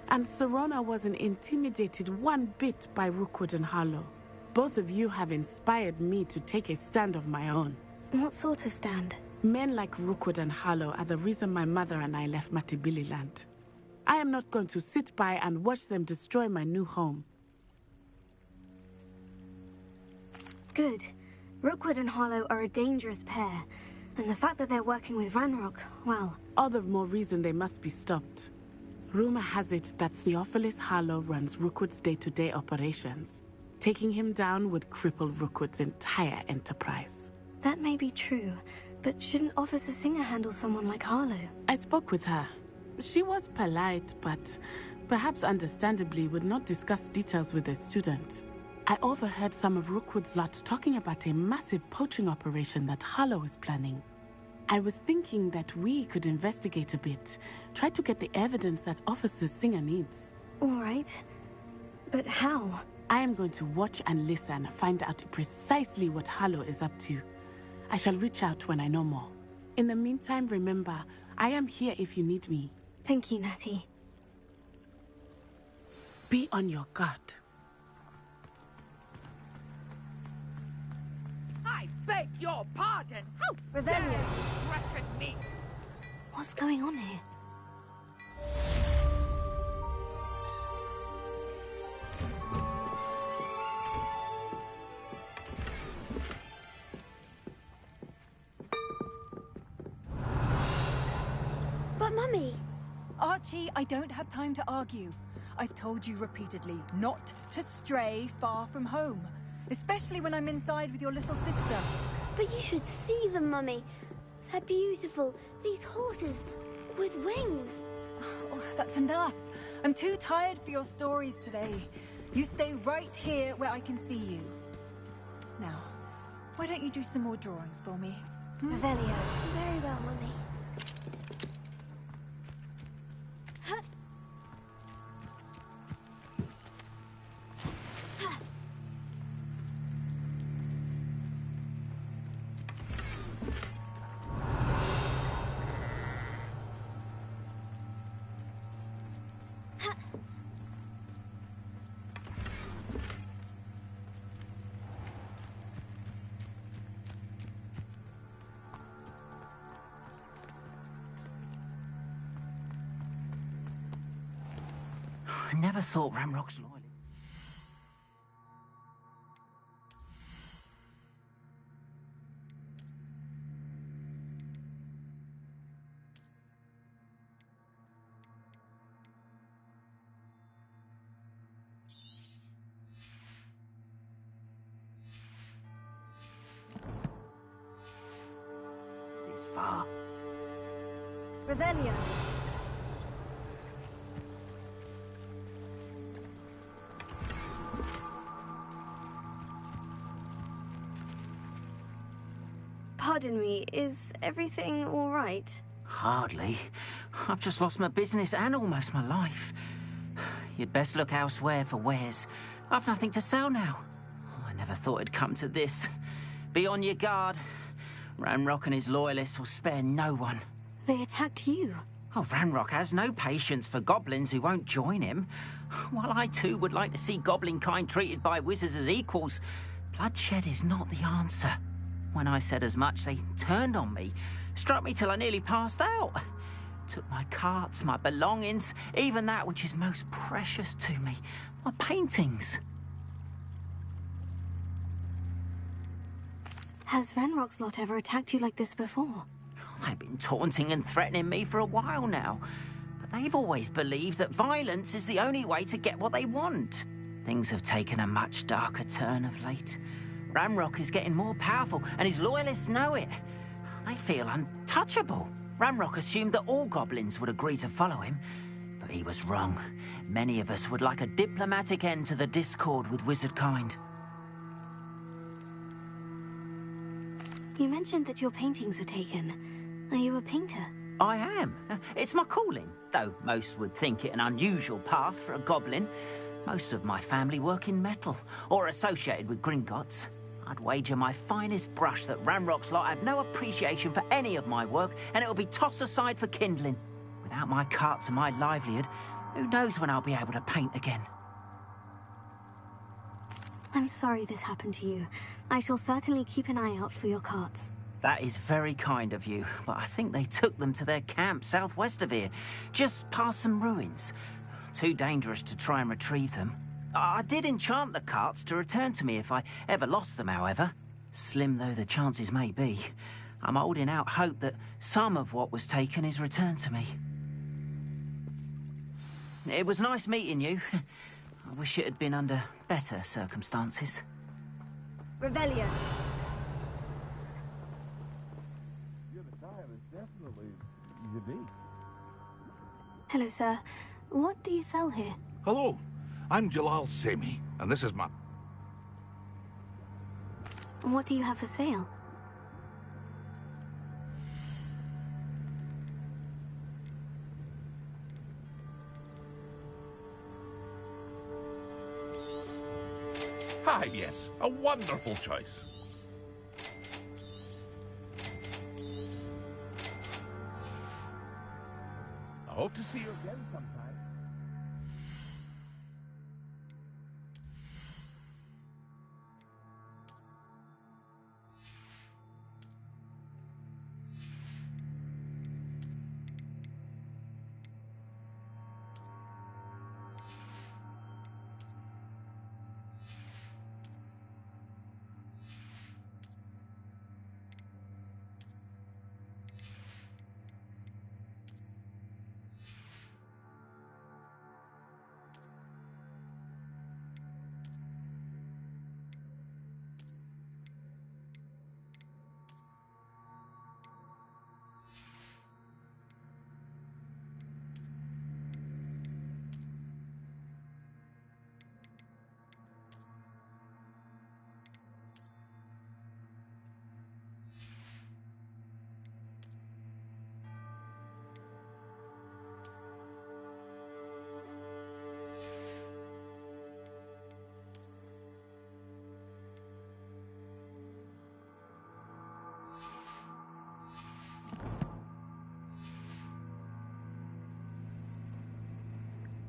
and Serona wasn't intimidated one bit by Rookwood and Harlow. Both of you have inspired me to take a stand of my own. What sort of stand? Men like Rookwood and Harlow are the reason my mother and I left Matibili land. I am not going to sit by and watch them destroy my new home. Good. Rookwood and Harlow are a dangerous pair, and the fact that they're working with Ranrock, well... All the more reason they must be stopped. Rumor has it that Theophilus Harlow runs Rookwood's day-to-day operations. Taking him down would cripple Rookwood's entire enterprise. That may be true, but shouldn't Officer Singer handle someone like Harlow? I spoke with her. She was polite, but perhaps understandably would not discuss details with a student. I overheard some of Rookwood's lot talking about a massive poaching operation that Harlow is planning. I was thinking that we could investigate a bit, try to get the evidence that Officer Singer needs. All right. But how? I am going to watch and listen, find out precisely what Harlow is up to. I shall reach out when I know more. In the meantime, remember, I am here if you need me. Thank you, Natty. Be on your guard. I beg your pardon. How Revelio. dare you threaten me? What's going on here? But Mummy... Archie, I don't have time to argue. I've told you repeatedly not to stray far from home, especially when I'm inside with your little sister. But you should see them, Mummy. They're beautiful. These horses with wings. Oh, that's enough. I'm too tired for your stories today. You stay right here where I can see you. Now, why don't you do some more drawings for me? Revelio. Very well, Mummy. I never thought Ranrock's loyal. This far. Revelio. Pardon me, is everything all right? Hardly. I've just lost my business and almost my life. You'd best look elsewhere for wares. I've nothing to sell now. I never thought it'd come to this. Be on your guard. Ranrock and his loyalists will spare no one. They attacked you. Oh, Ranrock has no patience for goblins who won't join him. While I too would like to see goblin kind treated by wizards as equals, bloodshed is not the answer. When I said as much, they turned on me, struck me till I nearly passed out. Took my carts, my belongings, even that which is most precious to me, my paintings. Has Ranrock's lot ever attacked you like this before? They've been taunting and threatening me for a while now, but they've always believed that violence is the only way to get what they want. Things have taken a much darker turn of late. Ranrock is getting more powerful, and his loyalists know it. They feel untouchable. Ranrock assumed that all goblins would agree to follow him, but he was wrong. Many of us would like a diplomatic end to the discord with wizard kind. You mentioned that your paintings were taken. Are you a painter? I am. It's my calling, though most would think it an unusual path for a goblin. Most of my family work in metal, or associated with Gringotts. I'd wager my finest brush that Ranrock's lot have no appreciation for any of my work, and it'll be tossed aside for kindling. Without my carts and my livelihood, who knows when I'll be able to paint again. I'm sorry this happened to you. I shall certainly keep an eye out for your carts. That is very kind of you, but I think they took them to their camp southwest of here, just past some ruins. Too dangerous to try and retrieve them. I did enchant the carts to return to me if I ever lost them, however. Slim though the chances may be, I'm holding out hope that some of what was taken is returned to me. It was nice meeting you. I wish it had been under better circumstances. Revelio. Your attire is definitely unique. Hello, sir. What do you sell here? Hello, I'm Jalal Semi, and this is my... What do you have for sale? Ah, yes, a wonderful choice. I hope to see you again sometime.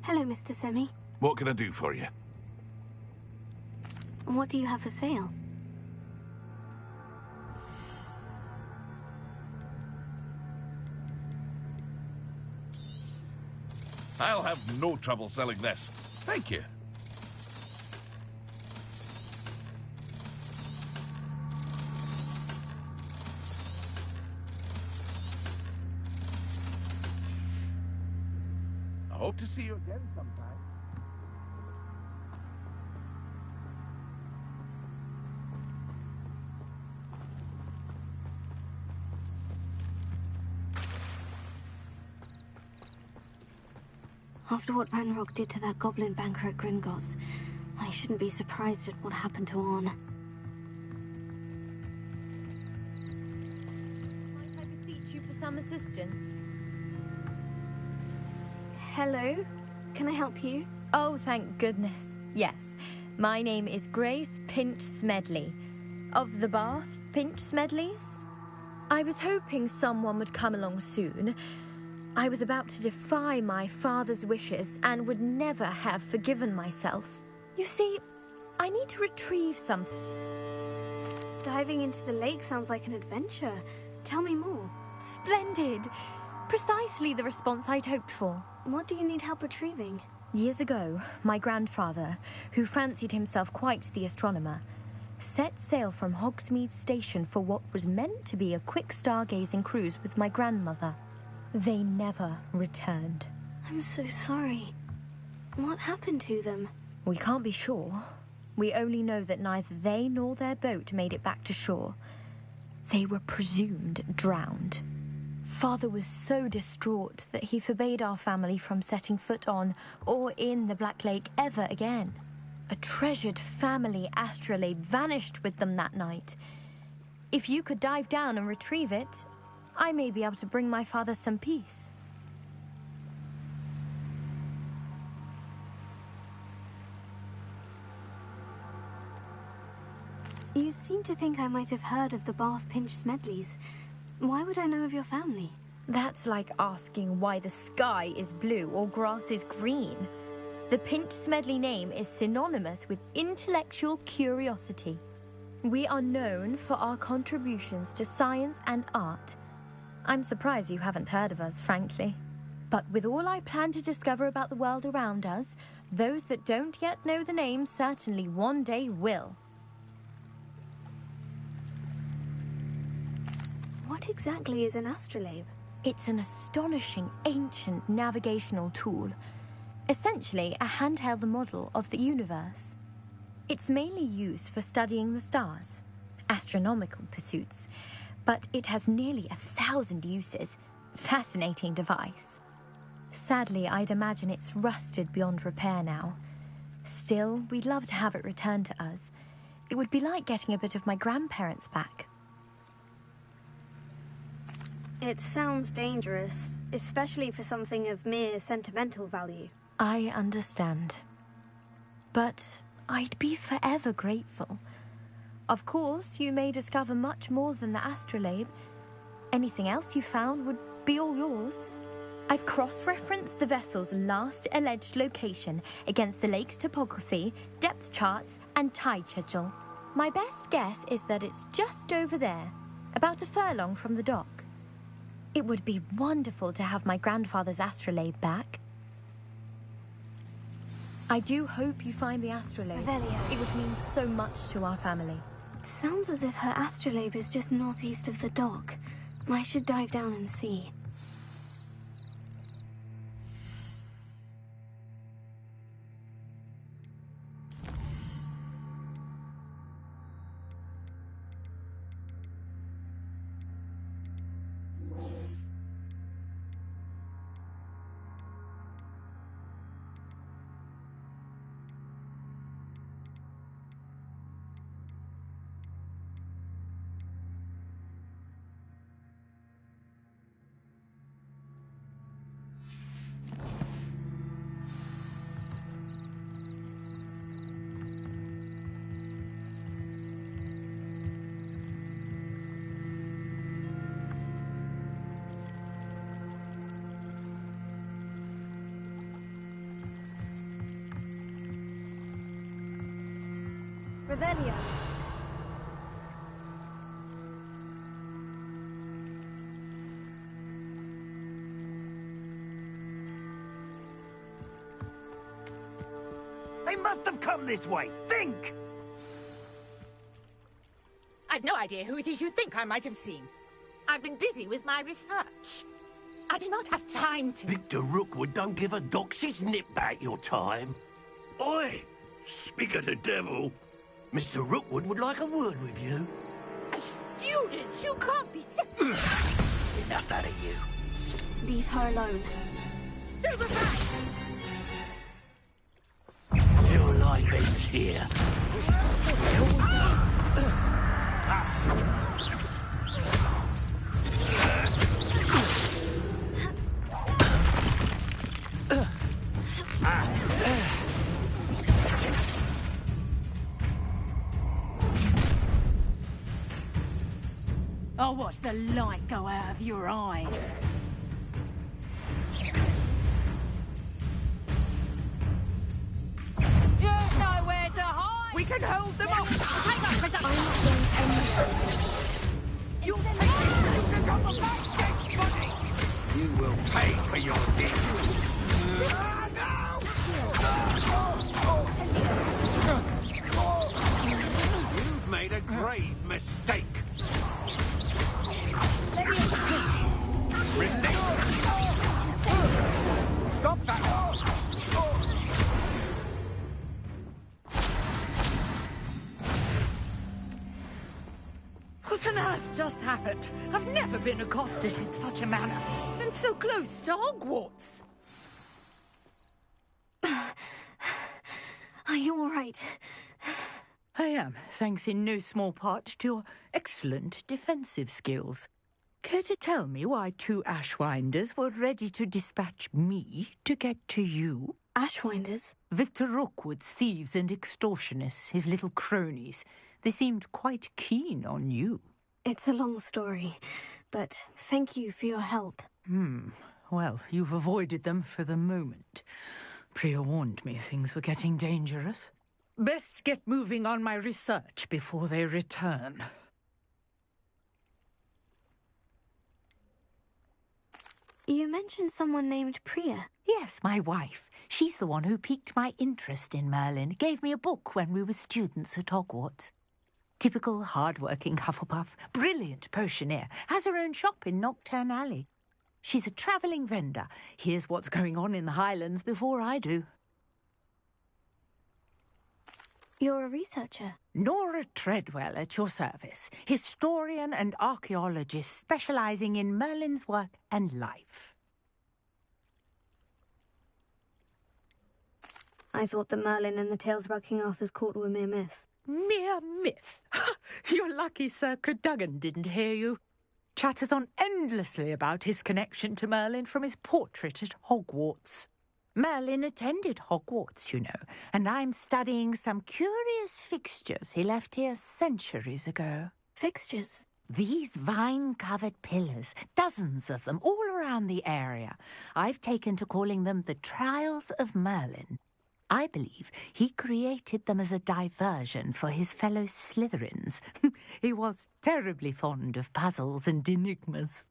Hello, Mr. Semi. What can I do for you? What do you have for sale? I'll have no trouble selling this. Thank you. I hope to see you again sometime. After what Ranrock did to that goblin banker at Gringotts, I shouldn't be surprised at what happened to Orn. Might I beseech you for some assistance? Hello? Can I help you? Oh, thank goodness. Yes. My name is Grace Pinch Smedley. Of the Bath Pinch Smedleys? I was hoping someone would come along soon. I was about to defy my father's wishes and would never have forgiven myself. You see, I need to retrieve something. Diving into the lake sounds like an adventure. Tell me more. Splendid! Precisely the response I'd hoped for. What do you need help retrieving? Years ago, my grandfather, who fancied himself quite the astronomer, set sail from Hogsmeade Station for what was meant to be a quick stargazing cruise with my grandmother. They never returned. I'm so sorry. What happened to them? We can't be sure. We only know that neither they nor their boat made it back to shore. They were presumed drowned. Father was so distraught that he forbade our family from setting foot on or in the Black Lake ever again. A treasured family astrolabe vanished with them that night. If you could dive down and retrieve it, I may be able to bring my father some peace. You seem to think I might have heard of the Bath Pinch Smedleys. Why would I know of your family? That's like asking why the sky is blue or grass is green. The Pinch Smedley name is synonymous with intellectual curiosity. We are known for our contributions to science and art. I'm surprised you haven't heard of us, frankly. But with all I plan to discover about the world around us, those that don't yet know the name certainly one day will. What exactly is an astrolabe? It's an astonishing ancient navigational tool. Essentially, a handheld model of the universe. It's mainly used for studying the stars, astronomical pursuits, but it has nearly 1,000 uses. Fascinating device. Sadly, I'd imagine it's rusted beyond repair now. Still, we'd love to have it returned to us. It would be like getting a bit of my grandparents back. It sounds dangerous, especially for something of mere sentimental value. I understand. But I'd be forever grateful. Of course, you may discover much more than the astrolabe. Anything else you found would be all yours. I've cross-referenced the vessel's last alleged location against the lake's topography, depth charts, and tide schedule. My best guess is that it's just over there, about a furlong from the dock. It would be wonderful to have my grandfather's astrolabe back. I do hope you find the astrolabe. Revelia. It would mean so much to our family. It sounds as if her astrolabe is just northeast of the dock. I should dive down and see. Revelia. They must have come this way. Think! I've no idea who it is you think I might have seen. I've been busy with my research. I do not have time to... Victor Rookwood don't give a doxy's nip back your time. Oi! Speak of the devil. Mr. Rookwood would like a word with you. A student? You can't be Enough out of you. Leave her alone. Stupefy! Your life ends here. I'll watch the light go out of your eyes. There's nowhere to hide! We can hold them off! Take up production! I'm not going anywhere. You'll take this to come back, dead body! You will pay for your deeds. You've made a grave mistake. Stop that! What on earth just happened? I've never been accosted in such a manner, and so close to Hogwarts. Are you all right? I am, thanks in no small part to your excellent defensive skills. Care to tell me why two Ashwinders were ready to dispatch me to get to you? Ashwinders? Victor Rookwood's thieves and extortionists, his little cronies. They seemed quite keen on you. It's a long story, but thank you for your help. Well, you've avoided them for the moment. Priya warned me things were getting dangerous. Best get moving on my research before they return. You mentioned someone named Priya. Yes, my wife. She's the one who piqued my interest in Merlin. Gave me a book when we were students at Hogwarts. Typical hard-working Hufflepuff, brilliant potioneer, has her own shop in Nocturne Alley. She's a travelling vendor. Hears what's going on in the Highlands before I do. You're a researcher? Nora Treadwell at your service. Historian and archaeologist specialising in Merlin's work and life. I thought that Merlin and the tales about King Arthur's court were mere myth. Mere myth? You're lucky Sir Cadogan didn't hear you. Chatters on endlessly about his connection to Merlin from his portrait at Hogwarts. Merlin attended Hogwarts, you know, and I'm studying some curious fixtures he left here centuries ago. Fixtures? These vine-covered pillars, dozens of them, all around the area. I've taken to calling them the Trials of Merlin. I believe he created them as a diversion for his fellow Slytherins. He was terribly fond of puzzles and enigmas.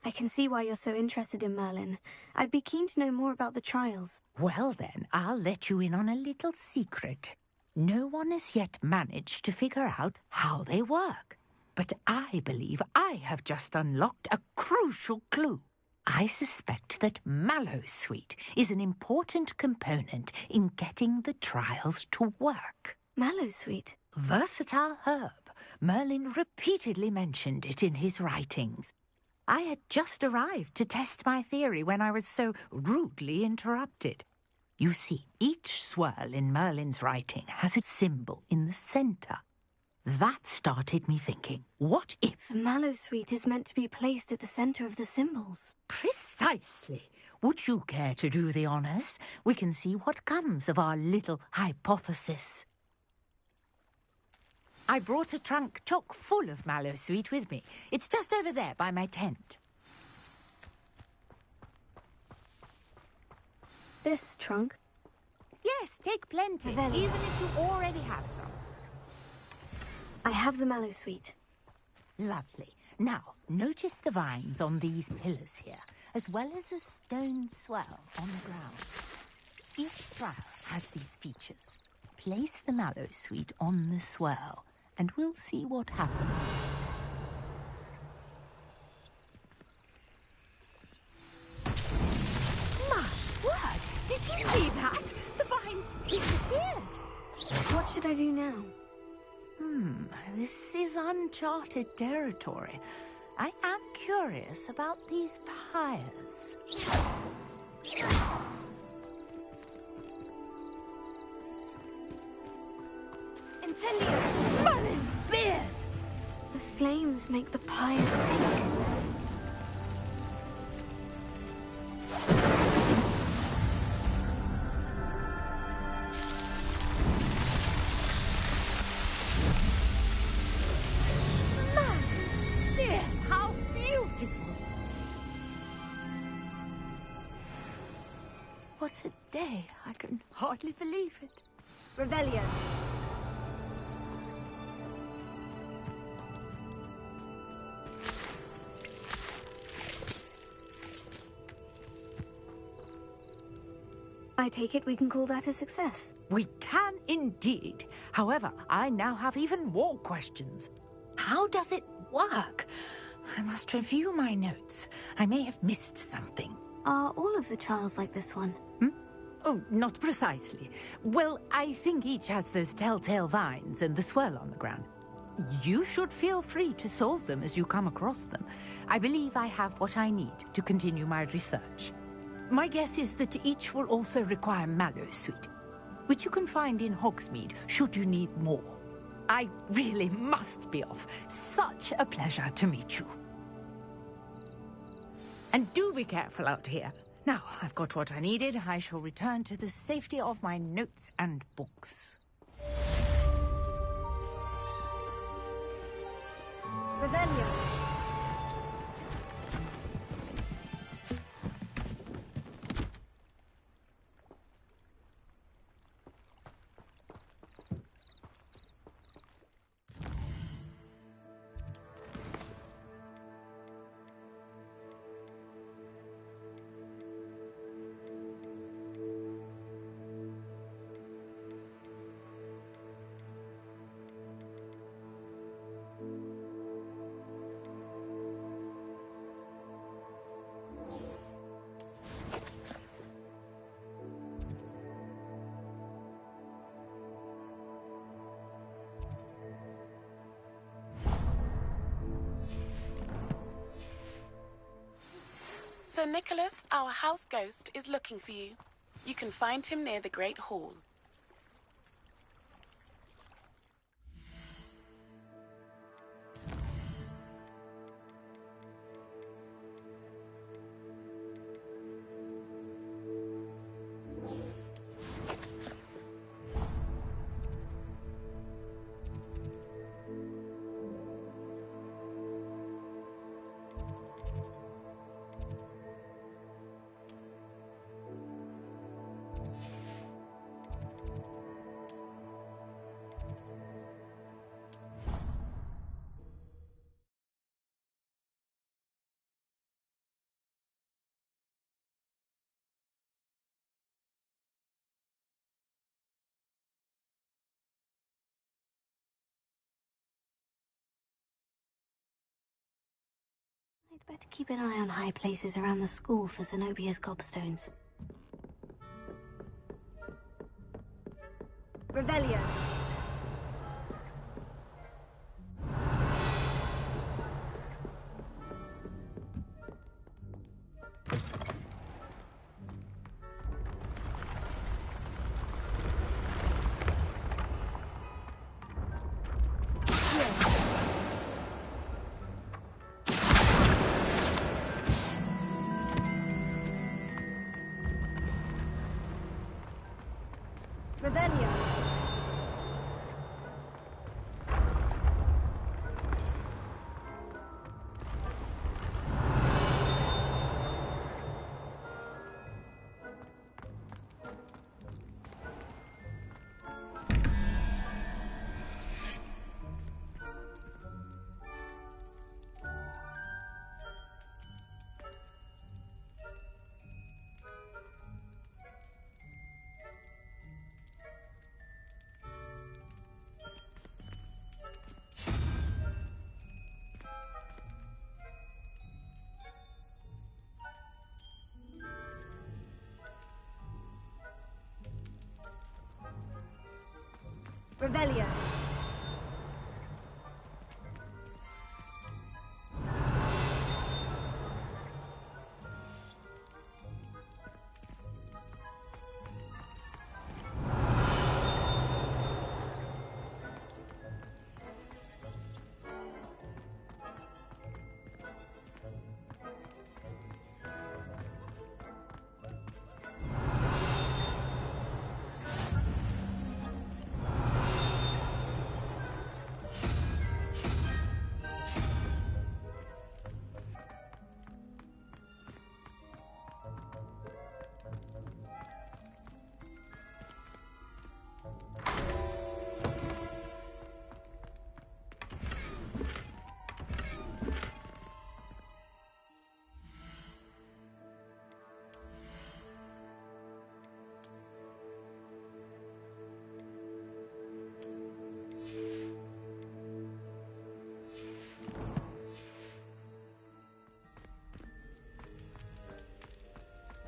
I can see why you're so interested in Merlin. I'd be keen to know more about the trials. Well then, I'll let you in on a little secret. No one has yet managed to figure out how they work. But I believe I have just unlocked a crucial clue. I suspect that Mallowsweet is an important component in getting the trials to work. Mallowsweet? Versatile herb. Merlin repeatedly mentioned it in his writings. I had just arrived to test my theory when I was so rudely interrupted. You see, each swirl in Merlin's writing has a symbol in the centre. That started me thinking, what if... The Mallowsweet is meant to be placed at the centre of the symbols. Precisely. Would you care to do the honours? We can see what comes of our little hypothesis. I brought a trunk chock full of Mallowsweet with me. It's just over there by my tent. This trunk? Yes, take plenty, even if you already have some. I have the Mallowsweet. Lovely. Now, notice the vines on these pillars here, as well as a stone swell on the ground. Each trial has these features. Place the Mallowsweet on the swell, and we'll see what happens. My word! Did you see that? The vines disappeared! What should I do now? This is uncharted territory. I am curious about these pyres. Incendio! Merlin's beard! The flames make the pyres sink. What a day. I can hardly believe it. Revelio. I take it we can call that a success. We can indeed. However, I now have even more questions. How does it work? I must review my notes. I may have missed something. Are all of the trials like this one? Oh, not precisely. Well, I think each has those telltale vines and the swirl on the ground. You should feel free to solve them as you come across them. I believe I have what I need to continue my research. My guess is that each will also require Mallowsweet, which you can find in Hogsmeade should you need more. I really must be off. Such a pleasure to meet you. And do be careful out here. Now, I've got what I needed. I shall return to the safety of my notes and books. Revelio. Sir Nicholas, our house ghost, is looking for you. You can find him near the Great Hall. I'd better keep an eye on high places around the school for Zenobia's gobstones. Revelio. Revelio. Revelio.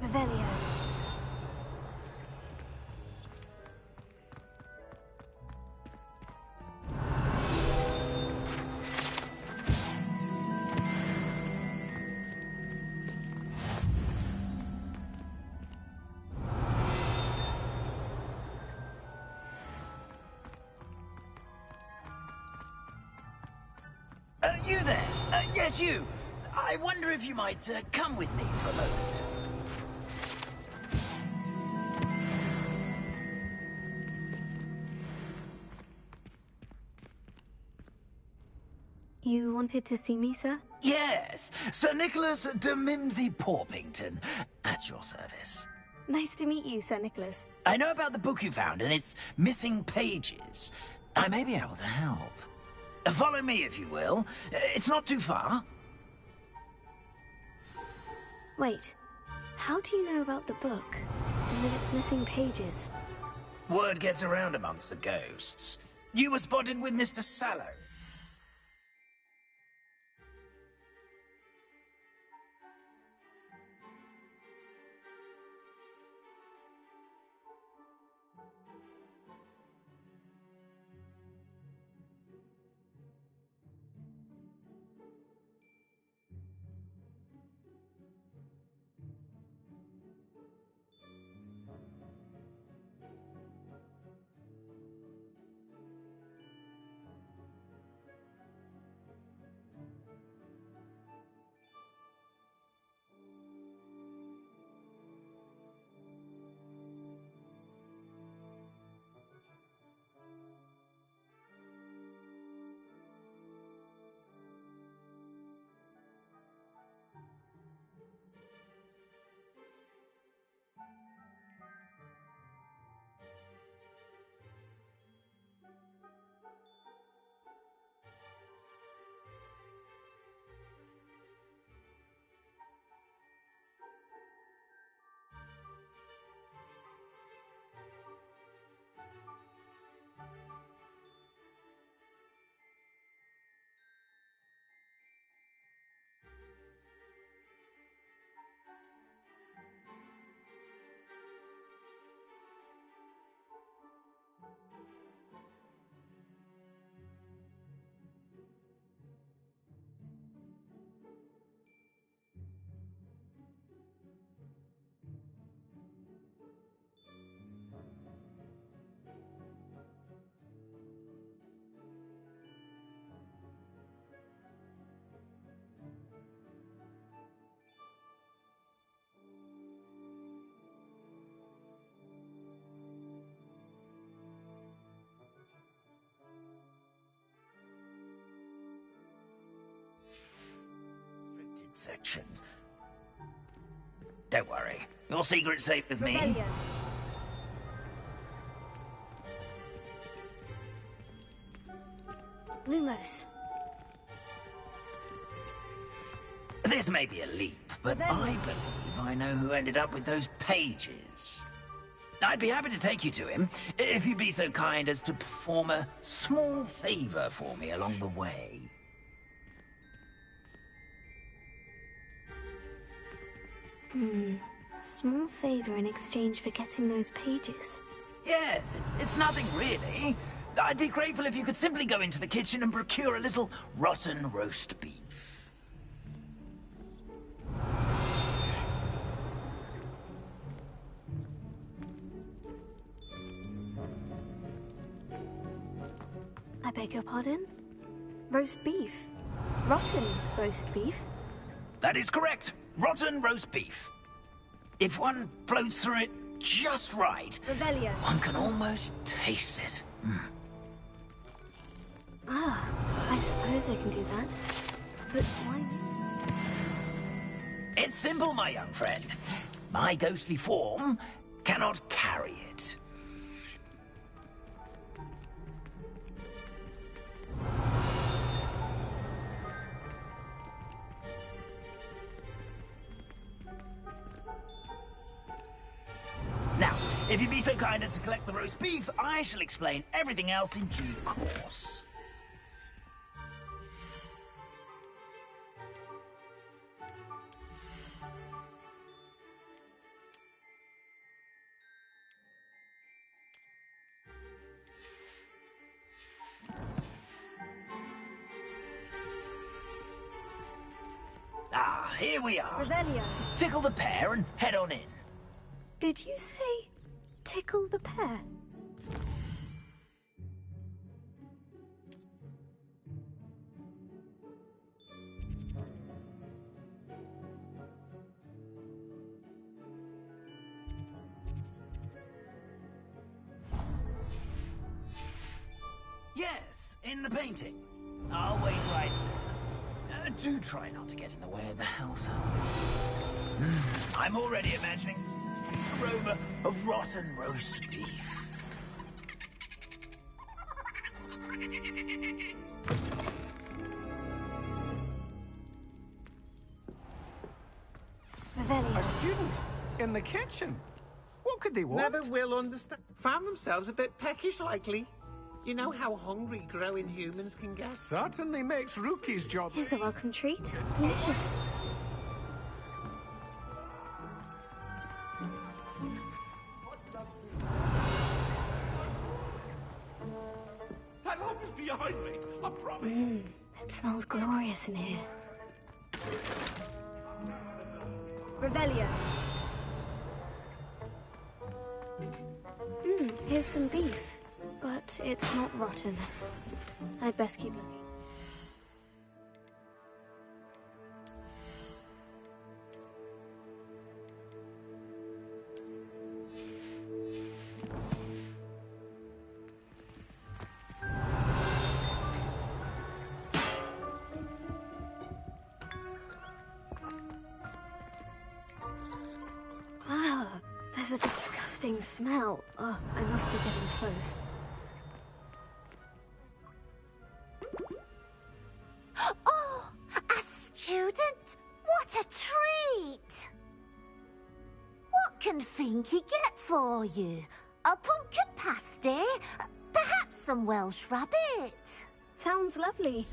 Revelio. You there? Yes, you. I wonder if you might come with me for a moment. You wanted to see me, sir? Yes, Sir Nicholas de Mimsy Porpington, at your service. Nice to meet you, Sir Nicholas. I know about the book you found and its missing pages. I may be able to help. Follow me, if you will. It's not too far. Wait, how do you know about the book? And that it's missing pages? Word gets around amongst the ghosts. You were spotted with Mr. Sallow. Section. Don't worry. Your secret's safe with me. Rebellion. Lumos. This may be a leap, but I believe I know who ended up with those pages. I'd be happy to take you to him, if you'd be so kind as to perform a small favor for me along the way. A small favor in exchange for getting those pages. Yes, it's nothing really. I'd be grateful if you could simply go into the kitchen and procure a little rotten roast beef. I beg your pardon? Roast beef? Rotten roast beef? That is correct. Rotten roast beef. If one floats through it just right, Rebellion. one can almost taste it. Ah, I suppose I can do that. But why? It's simple, my young friend. My ghostly form cannot carry it. Now, if you'd be so kind as to collect the roast beef, I shall explain everything else in due course. Ah, here we are. Rebellion. Tickle the pear and head on in. Did you say tickle the pear? Yes, in the painting. I'll wait right there. do try not to get in the way of the household. I'm already imagining the aroma of rotten roast beef. Revelio. A student in the kitchen. What could they want? Never will understand. Found themselves a bit peckish, likely. You know how hungry growing humans can get? Certainly makes Rookie's job. Here's a welcome treat. Delicious. That lamp is behind me, I promise. It smells glorious in here. Revelio. Here's some beef, but it's not rotten. I'd best keep looking. There's a disgusting smell. Oh, I must be getting close. Oh, a student? What a treat! What can Finky get for you? A pumpkin pasty? Perhaps some Welsh rabbit? Sounds lovely.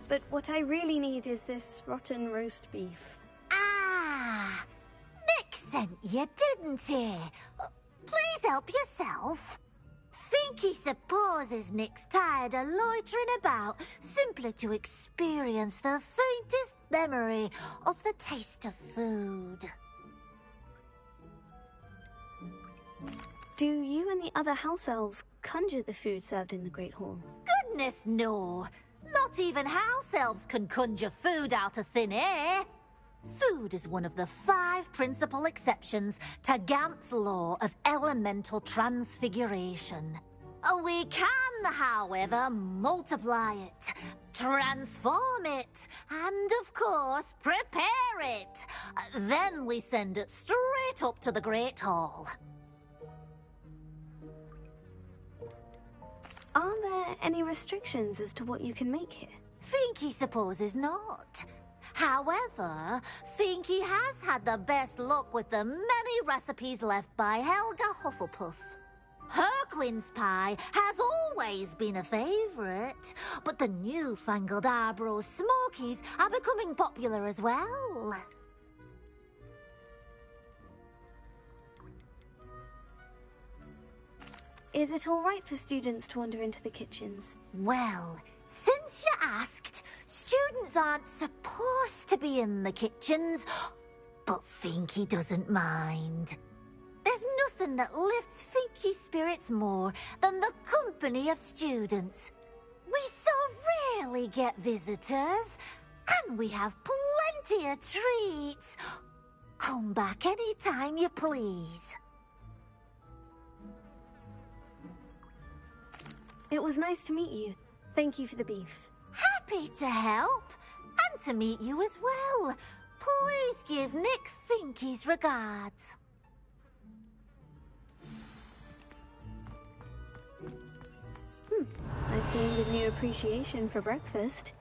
But what I really need is this rotten roast beef. Ah! Nick sent you, didn't he? Please help yourself. Finky supposes Nick's tired of loitering about simply to experience the faintest memory of the taste of food. Do you and the other house elves conjure the food served in the Great Hall? Goodness, no. Not even house elves can conjure food out of thin air. Food is one of the 5 principal exceptions to Gamp's law of elemental transfiguration. We can, however, multiply it, transform it, and, of course, prepare it. Then we send it straight up to the Great Hall. Are there any restrictions as to what you can make here? Finky supposes not. However, Finky has had the best luck with the many recipes left by Helga Hufflepuff. Her quince pie has always been a favourite, but the newfangled Arborough Smokies are becoming popular as well. Is it all right for students to wander into the kitchens? Well, since you asked, students aren't supposed to be in the kitchens, but Finky doesn't mind. There's nothing that lifts Finky's spirits more than the company of students. We so rarely get visitors, and we have plenty of treats. Come back any time you please. It was nice to meet you. Thank you for the beef. Happy to help, and to meet you as well. Please give Nick Finky's regards. I've gained a new appreciation for breakfast.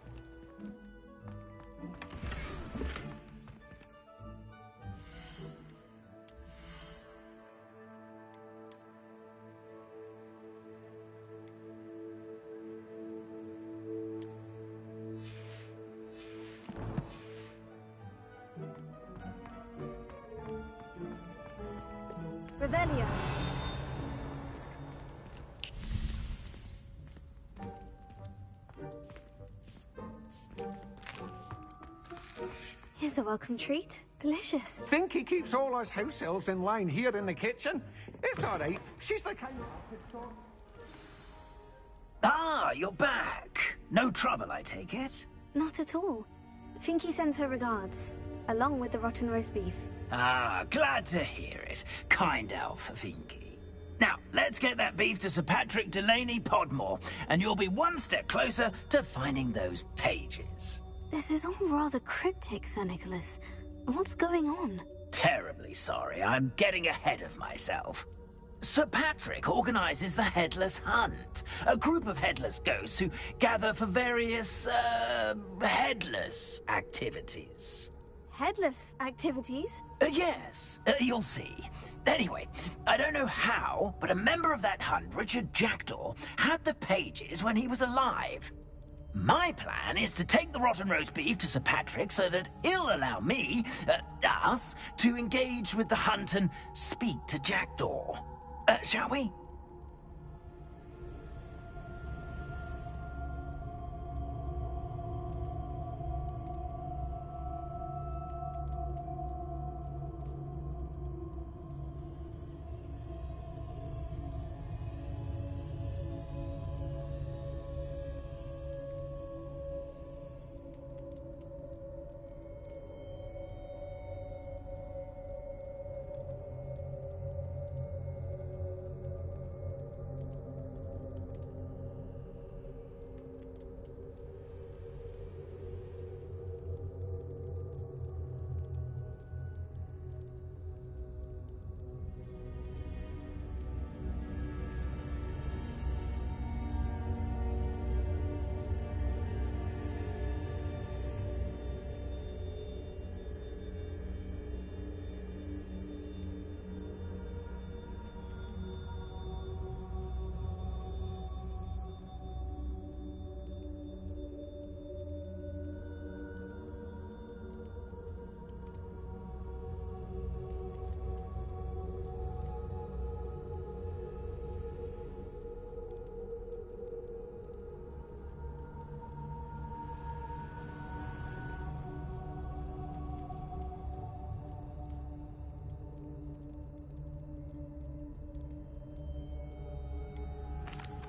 Revelio. Here's a welcome treat. Delicious. Finky keeps all us house elves in line here in the kitchen. It's all right. She's the kind of... Ah, you're back. No trouble, I take it? Not at all. Finky sends her regards, along with the rotten roast beef. Ah, glad to hear it. Kind elf, Finky. Now, let's get that beef to Sir Patrick Delaney Podmore, and you'll be one step closer to finding those pages. This is all rather cryptic, Sir Nicholas. What's going on? Terribly sorry, I'm getting ahead of myself. Sir Patrick organizes the Headless Hunt, a group of headless ghosts who gather for various, headless activities. Headless activities? Yes, you'll see. Anyway, I don't know how, but a member of that hunt, Richard Jackdaw, had the pages when he was alive. My plan is to take the rotten roast beef to Sir Patrick so that he'll allow me, us, to engage with the hunt and speak to Jackdaw. Shall we?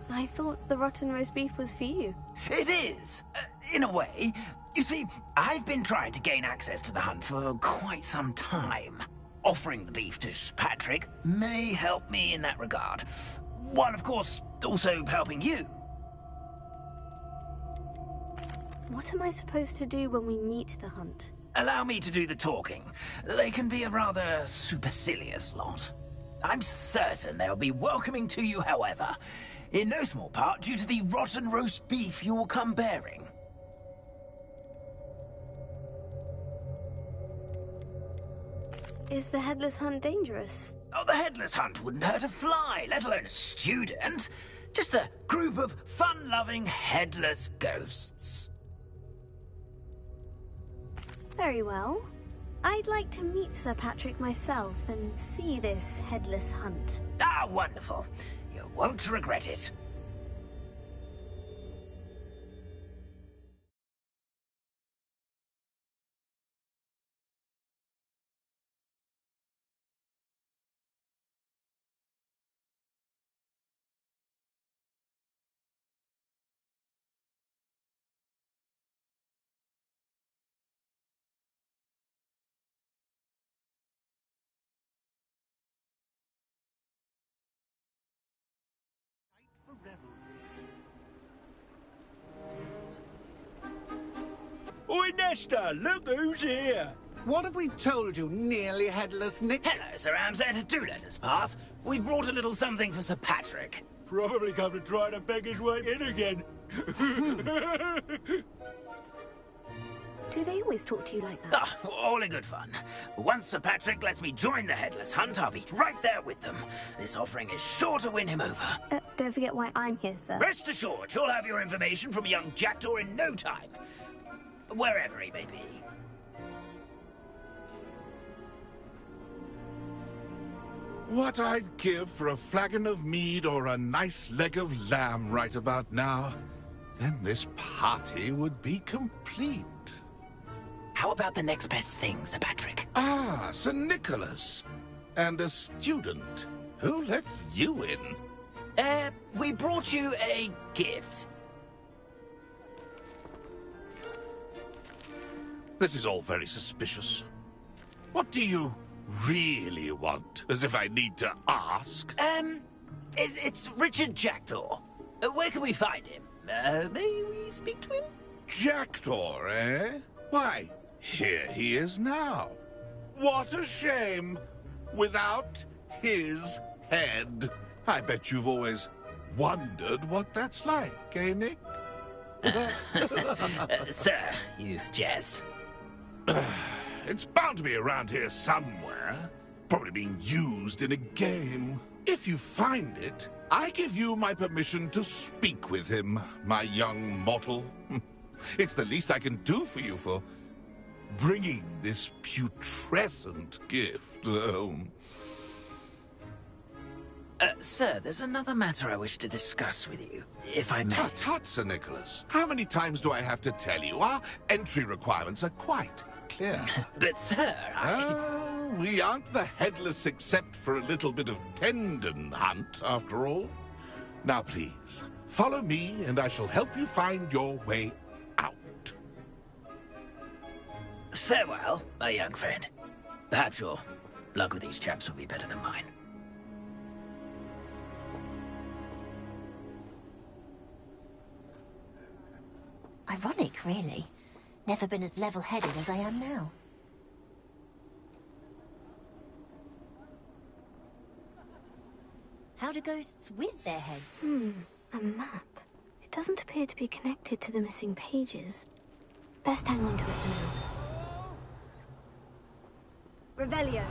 I thought the rotten roast beef was for you. It is, in a way. You see, I've been trying to gain access to the hunt for quite some time. Offering the beef to Sir Patrick may help me in that regard. While, of course, also helping you. What am I supposed to do when we meet the hunt? Allow me to do the talking. They can be a rather supercilious lot. I'm certain they'll be welcoming to you, however. In no small part due to the rotten roast beef you will come bearing. Is the headless hunt dangerous? Oh, the headless hunt wouldn't hurt a fly, let alone a student. Just a group of fun-loving headless ghosts. Very well. I'd like to meet Sir Patrick myself and see this headless hunt. Ah, wonderful. You won't regret it. Oi, Nesta, look who's here. What have we told you, nearly headless Nick? Hello, Sir Ramsay. Do let us pass. We brought a little something for Sir Patrick. Probably come to try to beg his way in again. Do they always talk to you like that? Ah, all in good fun. Once Sir Patrick lets me join the Headless Hunt, I'll be right there with them. This offering is sure to win him over. Don't forget why I'm here, sir. Rest assured, you'll have your information from a young Jackdaw in no time. Wherever he may be. What I'd give for a flagon of mead or a nice leg of lamb right about now. Then this party would be complete. How about the next best thing, Sir Patrick? Ah, Sir Nicholas. And a student. Who let you in? We brought you a gift. This is all very suspicious. What do you really want? As if I need to ask. It's Richard Jackdaw. Where can we find him? May we speak to him? Jackdaw, eh? Why, here he is now. What a shame! Without his head. I bet you've always wondered what that's like, eh, Nick? Sir, you jest. It's bound to be around here somewhere. Probably being used in a game. If you find it, I give you my permission to speak with him, my young mortal. It's the least I can do for you for bringing this putrescent gift home. Sir, there's another matter I wish to discuss with you, if I may. Tut, tut, Sir Nicholas. How many times do I have to tell you? Our entry requirements are quite clear. But, sir, we aren't the headless except for a little bit of tendon hunt, after all. Now, please, follow me, and I shall help you find your way out. Farewell, my young friend. Perhaps your luck with these chaps will be better than mine. Ironic, really. Never been as level-headed as I am now. How do ghosts with their heads? A map. It doesn't appear to be connected to the missing pages. Best hang on to it for now. Revelio.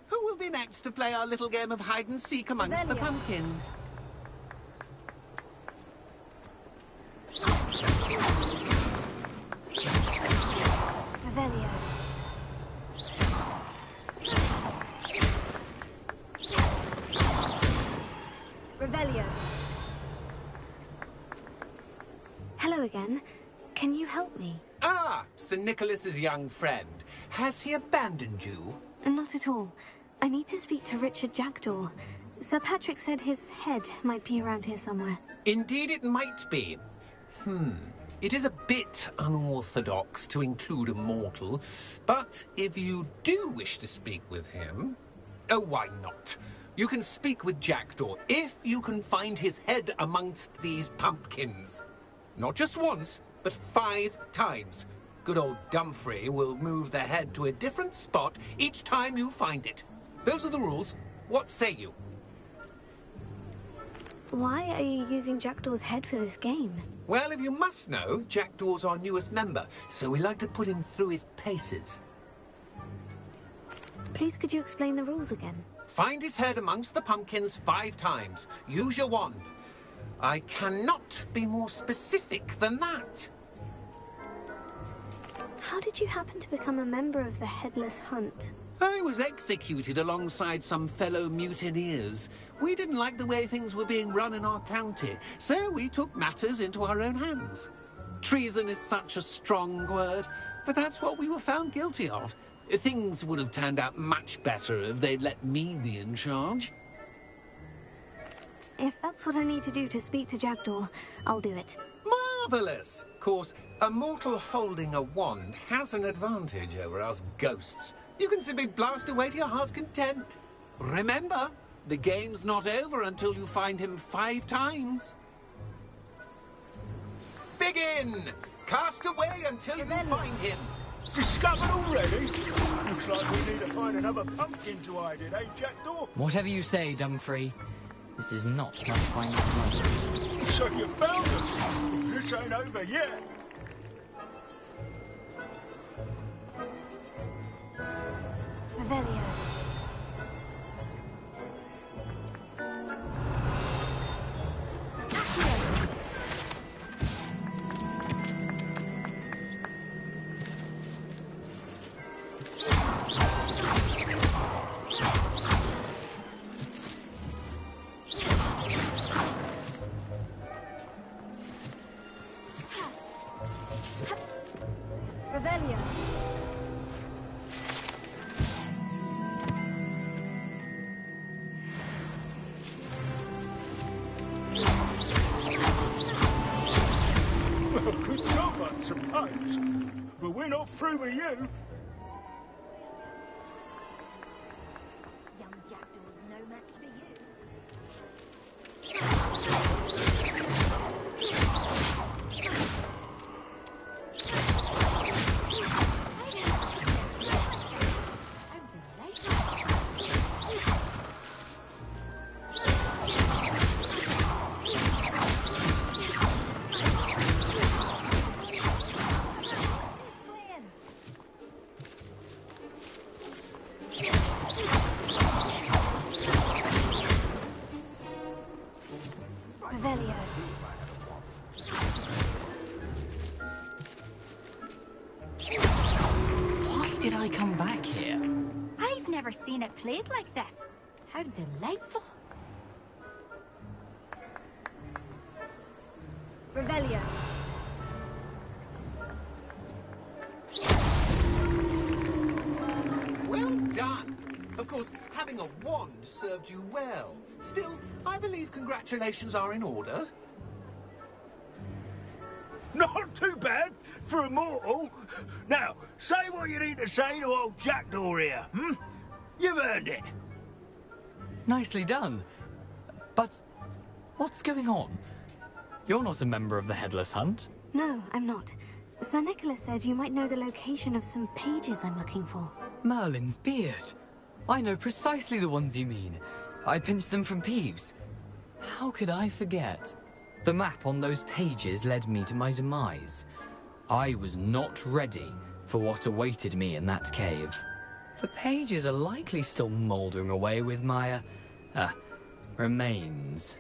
Who will be next to play our little game of hide-and-seek amongst the pumpkins? Revelio. Revelio. Hello again. Can you help me? Ah, Sir Nicholas's young friend. Has he abandoned you? Not at all. I need to speak to Richard Jackdaw. Sir Patrick said his head might be around here somewhere. Indeed it might be. It is a bit unorthodox to include a mortal, but if you do wish to speak with him... Oh, why not? You can speak with Jackdaw if you can find his head amongst these pumpkins. Not just once, but 5 times. Good old Dumfrey will move the head to a different spot each time you find it. Those are the rules. What say you? Why are you using Jackdaw's head for this game? Well, if you must know, Jackdaw's our newest member, so we like to put him through his paces. Please, could you explain the rules again? Find his head amongst the pumpkins 5 times. Use your wand. I cannot be more specific than that. How did you happen to become a member of the Headless Hunt? I was executed alongside some fellow mutineers. We didn't like the way things were being run in our county, so we took matters into our own hands. Treason is such a strong word, but that's what we were found guilty of. Things would have turned out much better if they'd let me be in charge. If that's what I need to do to speak to Jackdaw, I'll do it. Marvellous! Of course, a mortal holding a wand has an advantage over us ghosts. You can simply blast away to your heart's content. Remember, the game's not over until you find him 5 times. Begin! Cast away until you find him. Discovered already? Looks like we need to find another pumpkin to hide in, eh, Jackdaw? Whatever you say, Dumfrey. This is not my final moment. So you found us. This ain't over yet. Revelio. times. But we're not through with you. Young Jackdaw's no match for you. Why did I come back here? I've never seen it played like this. How delightful. Revelio. Well done. Of course, having a wand served you well. Still, I believe congratulations are in order. Not too bad for a mortal. Now, say what you need to say to old Jackdaw here, hmm? You've earned it. Nicely done. But what's going on? You're not a member of the Headless Hunt. No, I'm not. Sir Nicholas said you might know the location of some pages I'm looking for. Merlin's beard. I know precisely the ones you mean. I pinched them from Peeves. How could I forget? The map on those pages led me to my demise. I was not ready for what awaited me in that cave. The pages are likely still mouldering away with my, remains.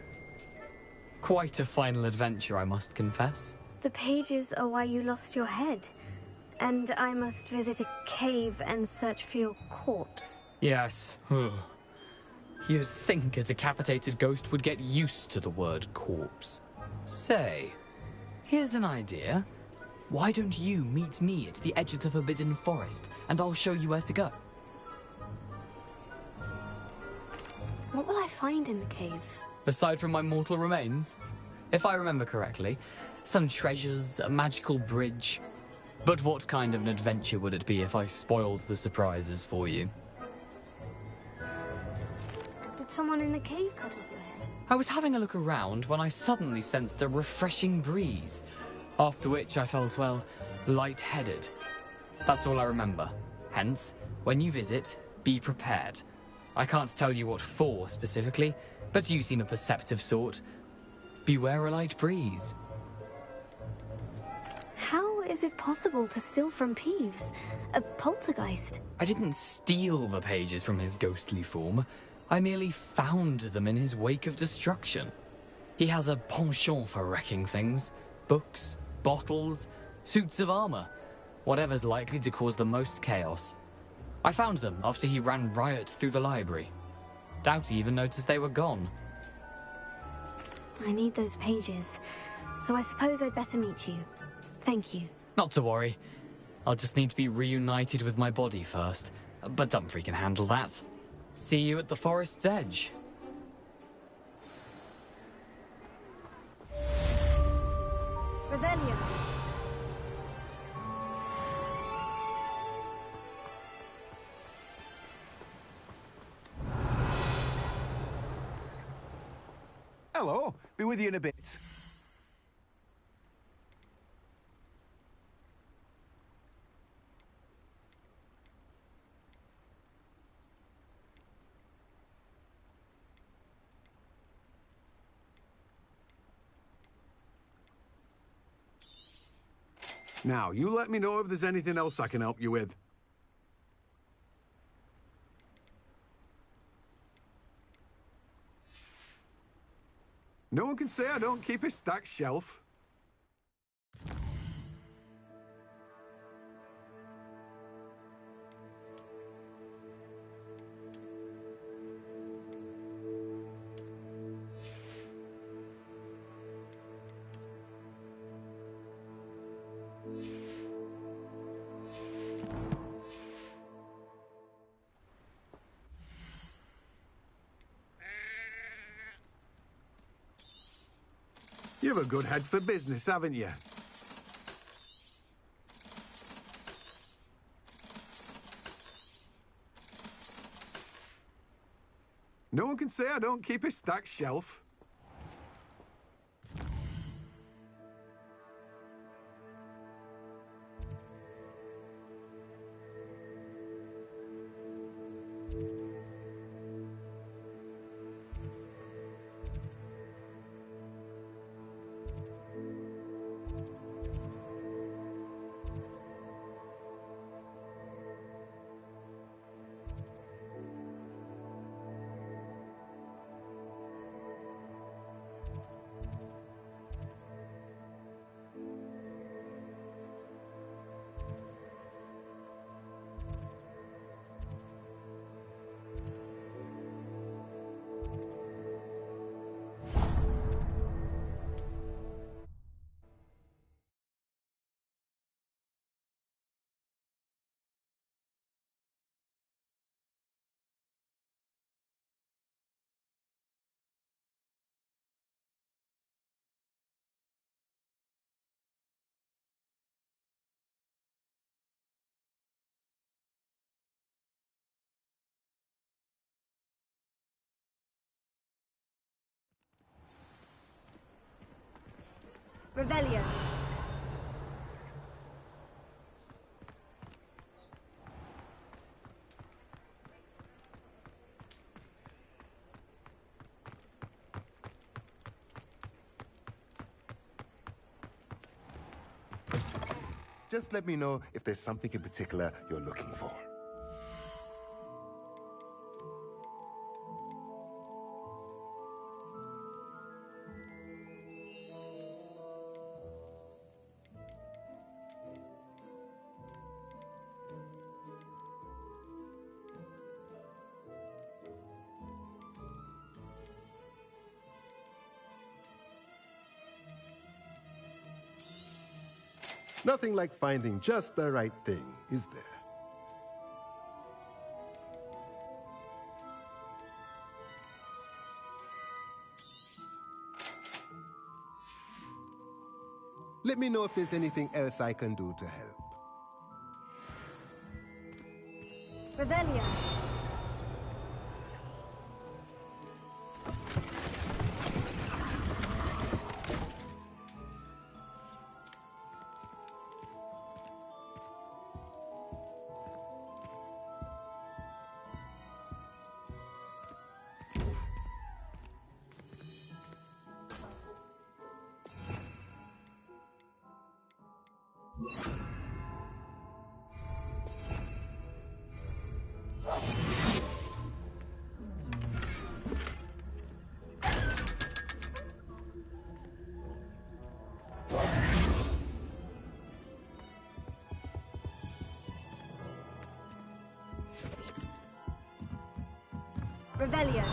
Quite a final adventure, I must confess. The pages are why you lost your head. And I must visit a cave and search for your corpse. Yes. You'd think a decapitated ghost would get used to the word corpse. Say, here's an idea. Why don't you meet me at the edge of the Forbidden Forest, and I'll show you where to go? What will I find in the cave? Aside from my mortal remains, if I remember correctly, some treasures, a magical bridge. But what kind of an adventure would it be if I spoiled the surprises for you? Did someone in the cave cut off your head? I was having a look around when I suddenly sensed a refreshing breeze, after which I felt, well, lightheaded. That's all I remember. Hence, when you visit, be prepared. I can't tell you what for specifically, but you seem a perceptive sort. Beware a light breeze. How is it possible to steal from Peeves? A poltergeist? I didn't steal the pages from his ghostly form. I merely found them in his wake of destruction. He has a penchant for wrecking things. Books, bottles, suits of armor. Whatever's likely to cause the most chaos. I found them after he ran riot through the library. Doubt he even noticed they were gone. I need those pages, so I suppose I'd better meet you. Thank you. Not to worry. I'll just need to be reunited with my body first. But Dumfries can handle that. See you at the forest's edge. Revelio. Hello. Be with you in a bit. Now, you let me know if there's anything else I can help you with. No one can say I don't keep a stacked shelf. You've a good head for business, haven't you? No one can say I don't keep a stacked shelf. Revelio. Just let me know if there's something in particular you're looking for. Nothing like finding just the right thing, is there? Let me know if there's anything else I can do to help. Revelio. Revelio.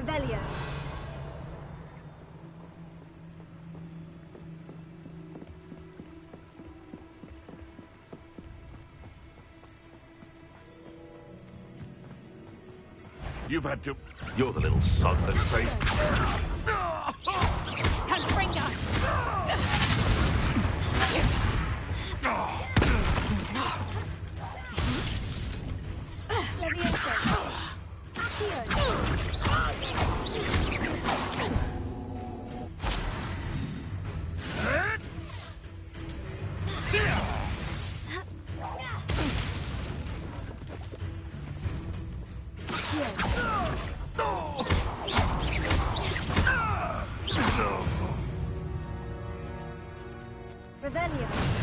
Revelio. You've had to... You're the little sod that saved... Confringo! Levioso. Revelio.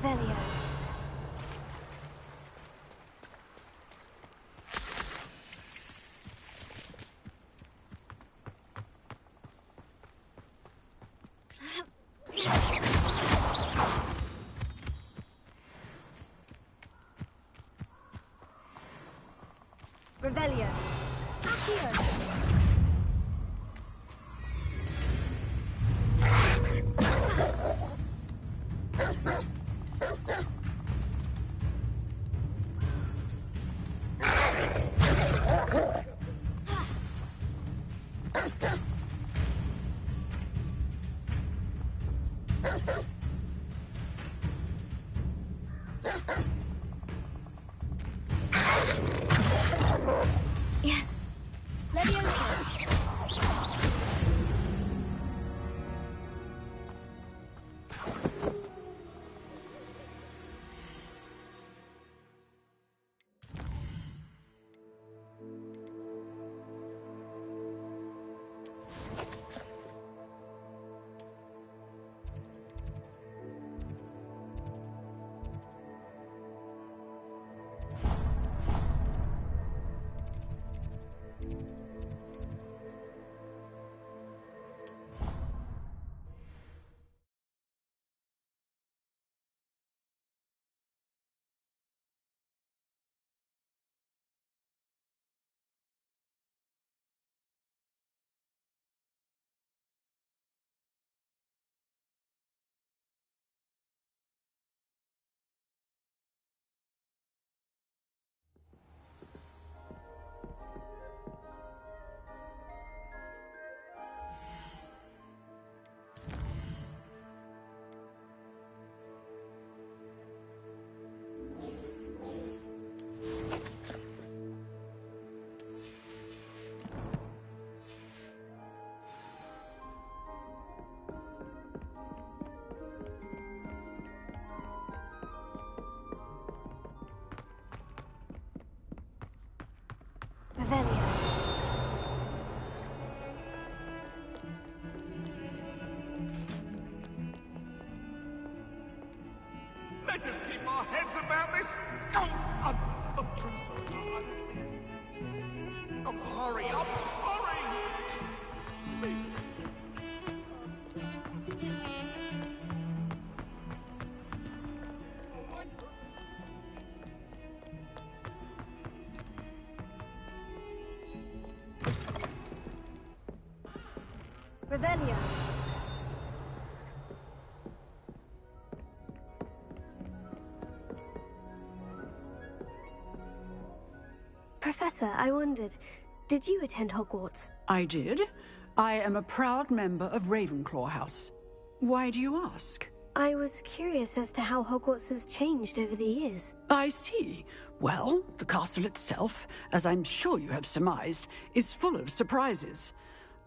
Revelio. Revelio. Accio. Yes. Levioso. fill our heads about this? Oh, I'm sorry. I'm sorry. Revelio. Professor, I wondered, did you attend Hogwarts? I did. I am a proud member of Ravenclaw House. Why do you ask? I was curious as to how Hogwarts has changed over the years. I see. Well, the castle itself, as I'm sure you have surmised, is full of surprises.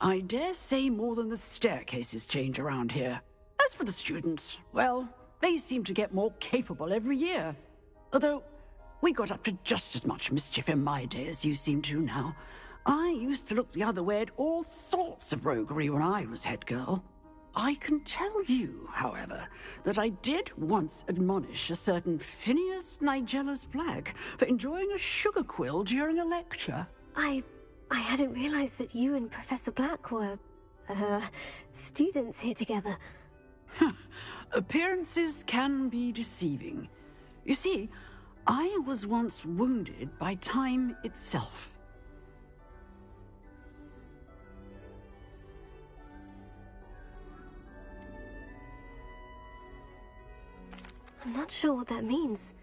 I dare say more than the staircases change around here. As for the students, well, they seem to get more capable every year. Although, we got up to just as much mischief in my day as you seem to now. I used to look the other way at all sorts of roguery when I was head girl. I can tell you, however, that I did once admonish a certain Phineas Nigellus Black for enjoying a sugar quill during a lecture. I hadn't realized that you and Professor Black were, students here together. Appearances can be deceiving. You see, I was once wounded by time itself. I'm not sure what that means,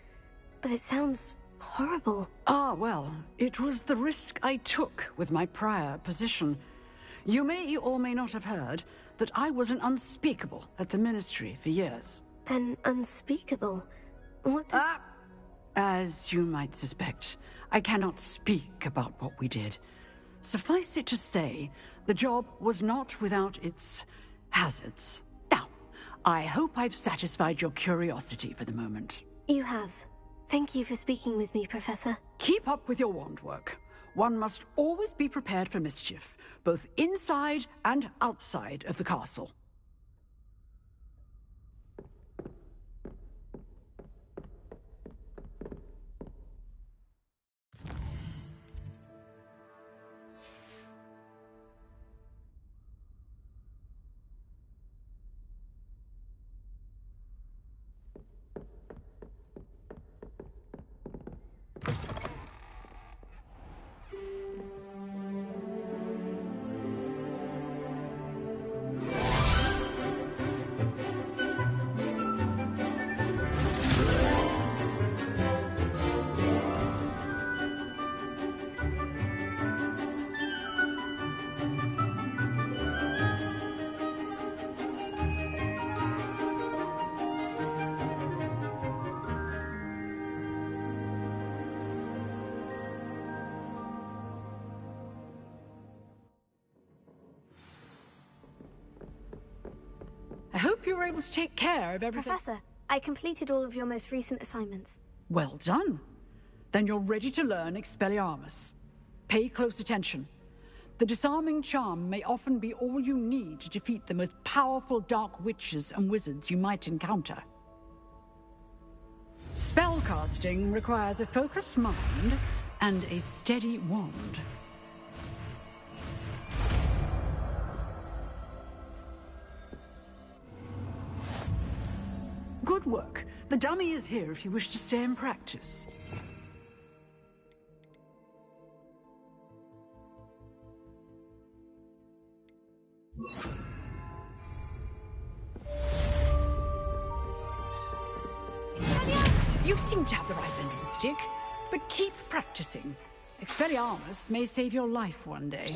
but it sounds horrible. Ah, well, it was the risk I took with my prior position. You may or may not have heard that I was an unspeakable at the Ministry for years. An unspeakable? What does... As you might suspect, I cannot speak about what we did. Suffice it to say, the job was not without its hazards. Now, I hope I've satisfied your curiosity for the moment. You have. Thank you for speaking with me, Professor. Keep up with your wand work. One must always be prepared for mischief, both inside and outside of the castle. I hope you were able to take care of everything. Professor, I completed all of your most recent assignments. Well done. Then you're ready to learn Expelliarmus. Pay close attention. The disarming charm may often be all you need to defeat the most powerful dark witches and wizards you might encounter. Spellcasting requires a focused mind and a steady wand. Good work. The dummy is here if you wish to stay and practice. You seem to have the right end of the stick, but keep practicing. Expelliarmus may save your life one day.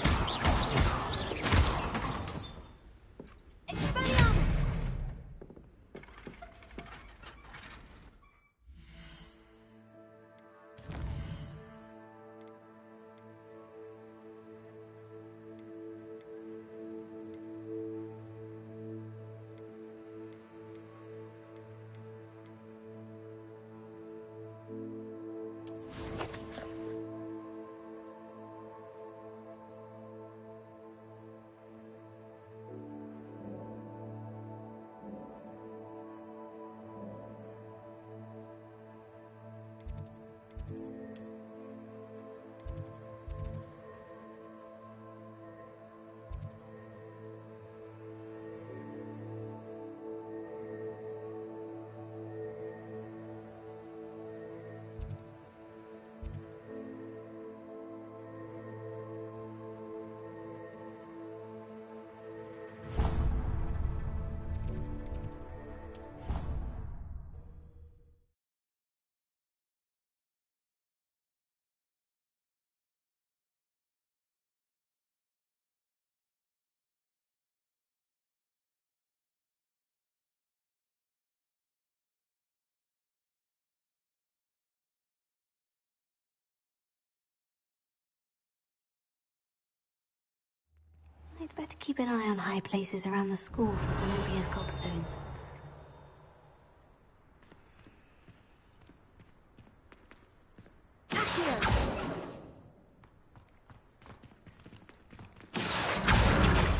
to keep an eye on high places around the school for Zenobia's gobstones.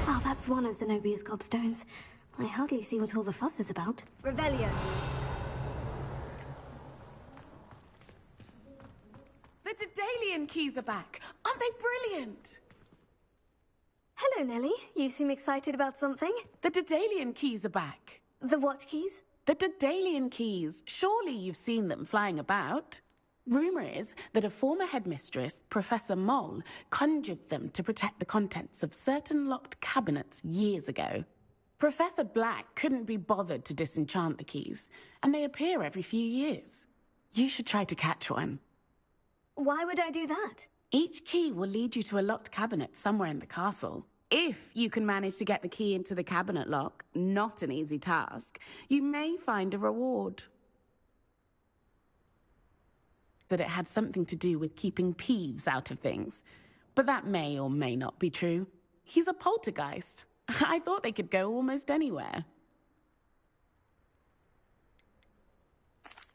Well, that's one of Zenobia's gobstones. I hardly see what all the fuss is about. Revelio. The Daedalian keys are back. Aren't they brilliant? Hello, Nellie. You seem excited about something. The Daedalian keys are back. The what keys? The Daedalian keys. Surely you've seen them flying about. Rumour is that a former headmistress, Professor Moll, conjured them to protect the contents of certain locked cabinets years ago. Professor Black couldn't be bothered to disenchant the keys, and they appear every few years. You should try to catch one. Why would I do that? Each key will lead you to a locked cabinet somewhere in the castle. If you can manage to get the key into the cabinet lock, not an easy task, you may find a reward. That it had something to do with keeping Peeves out of things. But that may or may not be true. He's a poltergeist. I thought they could go almost anywhere.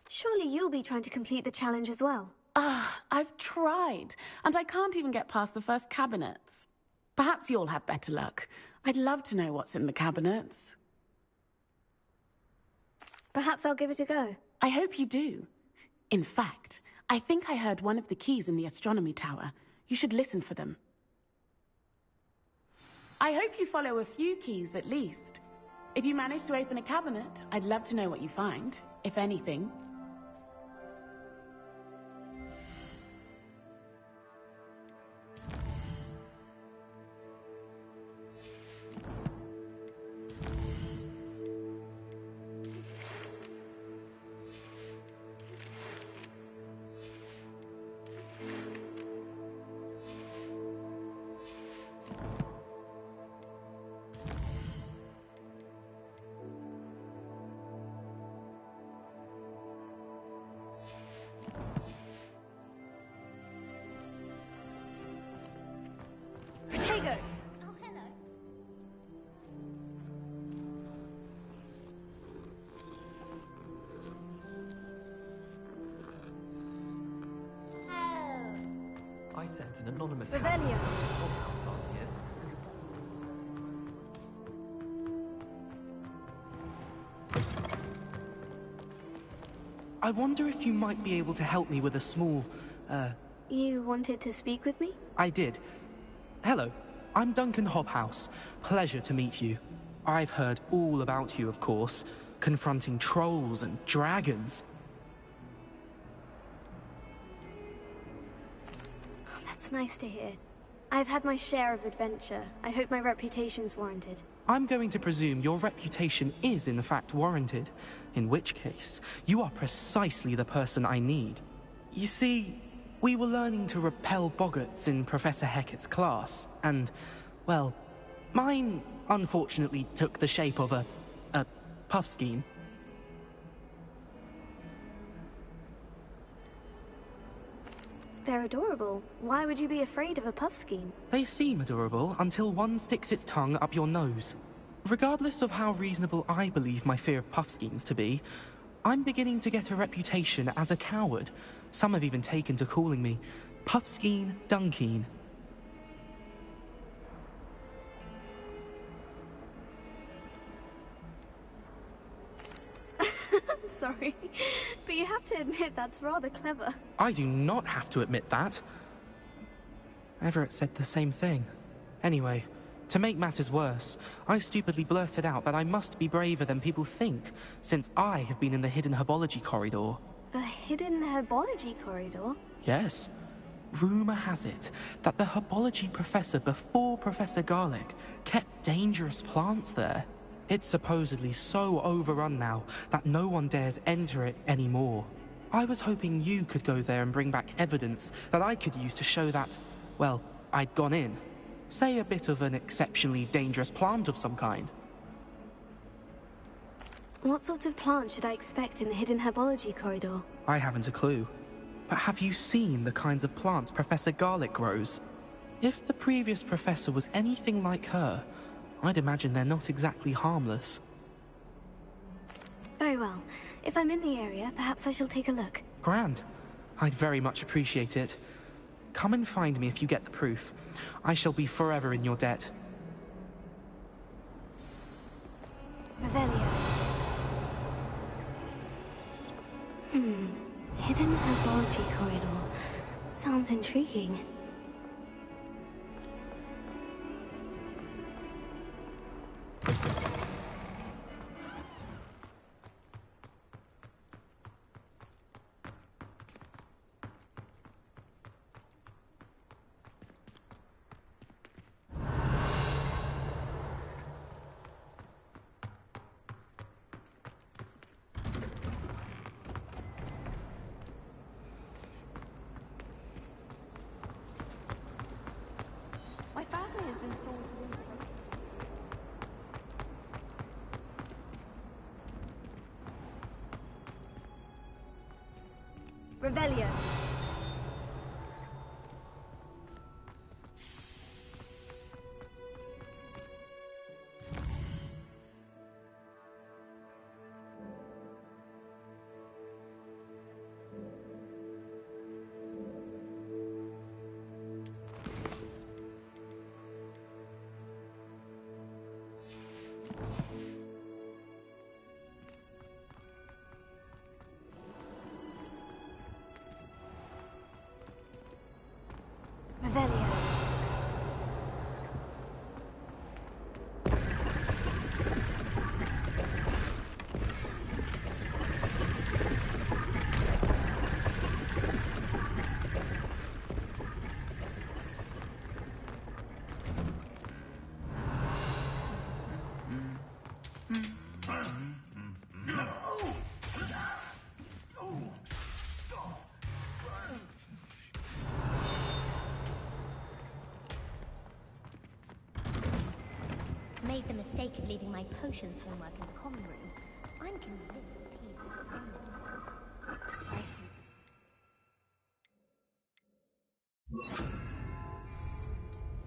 Surely you'll be trying to complete the challenge as well. I've tried, and I can't even get past the first cabinets. Perhaps you'll have better luck. I'd love to know what's in the cabinets. Perhaps I'll give it a go. I hope you do. In fact, I think I heard one of the keys in the astronomy tower. You should listen for them. I hope you follow a few keys at least. If you manage to open a cabinet, I'd love to know what you find, if anything. I sent an anonymous Revelio. Hogwarts last year. I wonder if you might be able to help me with a small, You wanted to speak with me? I did. Hello, I'm Duncan Hobhouse. Pleasure to meet you. I've heard all about you, of course, confronting trolls and dragons. That's nice to hear. I've had my share of adventure. I hope my reputation's warranted. I'm going to presume your reputation is in fact warranted, in which case, you are precisely the person I need. You see, we were learning to repel boggarts in Professor Hecat's class, and, well, mine unfortunately took the shape of a puffskein. They're adorable. Why would you be afraid of a puffskein? They seem adorable until one sticks its tongue up your nose. Regardless of how reasonable I believe my fear of puffskeins to be, I'm beginning to get a reputation as a coward. Some have even taken to calling me Puffskein Dunkeen. Sorry, but you have to admit that's rather clever. I do not have to admit that. Everett said the same thing. Anyway, to make matters worse, I stupidly blurted out that I must be braver than people think, since I have been in the hidden herbology corridor. The hidden herbology corridor? Yes. Rumor has it that the herbology professor before Professor Garlick kept dangerous plants there. It's supposedly so overrun now that no one dares enter it anymore. I was hoping you could go there and bring back evidence that I could use to show that, well, I'd gone in. Say a bit of an exceptionally dangerous plant of some kind. What sort of plant should I expect in the hidden herbology corridor? I haven't a clue. But have you seen the kinds of plants Professor Garlick grows? If the previous professor was anything like her, I'd imagine they're not exactly harmless. Very well. If I'm in the area, perhaps I shall take a look. Grand. I'd very much appreciate it. Come and find me if you get the proof. I shall be forever in your debt. Revelio. Hidden herbology corridor. Sounds intriguing. My family has been forced into Revelio. Revelio. Made the mistake of leaving my potions homework in the common room. I'm convinced he's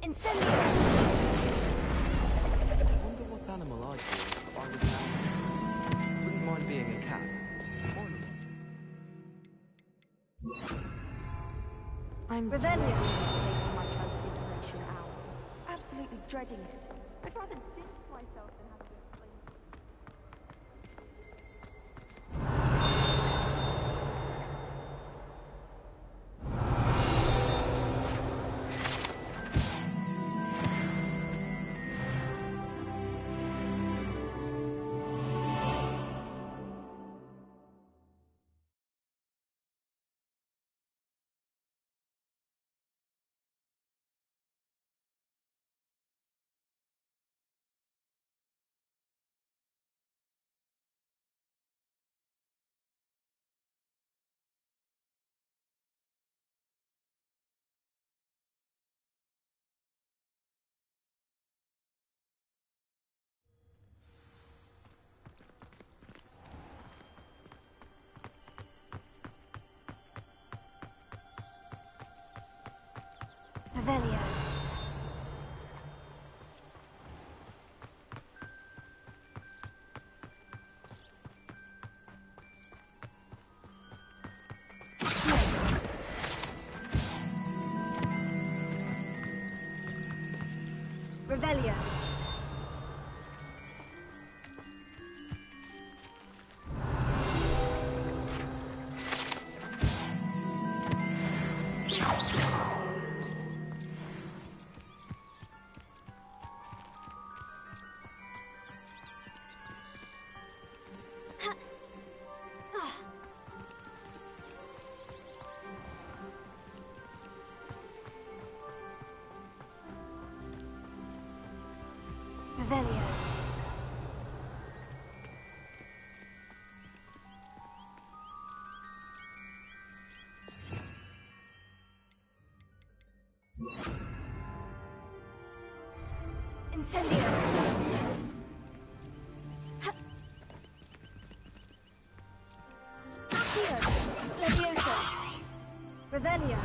Incendio! I wonder what animal I'd be if I was an animal. Wouldn't mind being a cat. I'm Revelio. taking my transfiguration hour. Absolutely dreading it. I'd rather jinx myself than have to explain. Revelio. Revelio. Revelio. Incendio. Accio. Levioso. Revelio.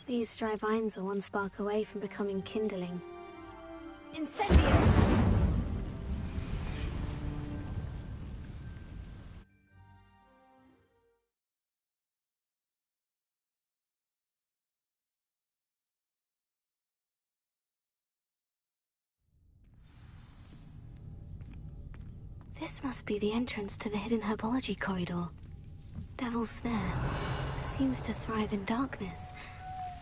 These dry vines are one spark away from becoming kindling. Incendio! This must be the entrance to the hidden herbology corridor. Devil's Snare seems to thrive in darkness.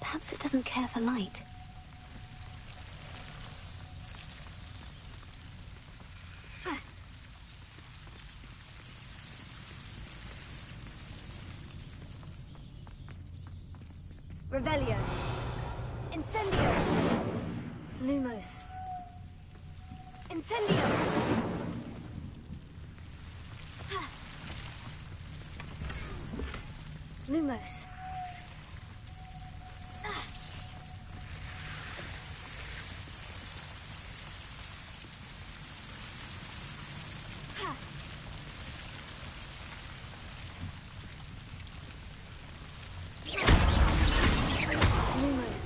Perhaps it doesn't care for light. Revelio. Incendio. Lumos. Incendio. Lumos. Lumos.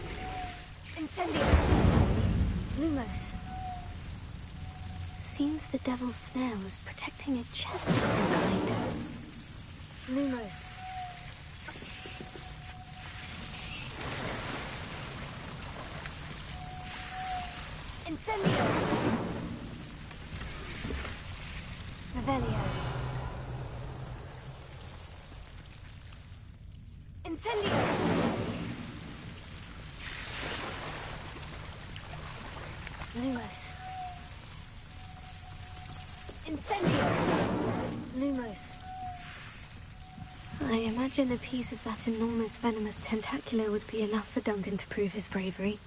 Incendio. Lumos. Seems the Devil's Snare was protecting a chest of some kind. Lumos. Incendio. Revelio. Incendio. Lumos. Incendio. Lumos. I imagine a piece of that enormous venomous tentacular would be enough for Duncan to prove his bravery.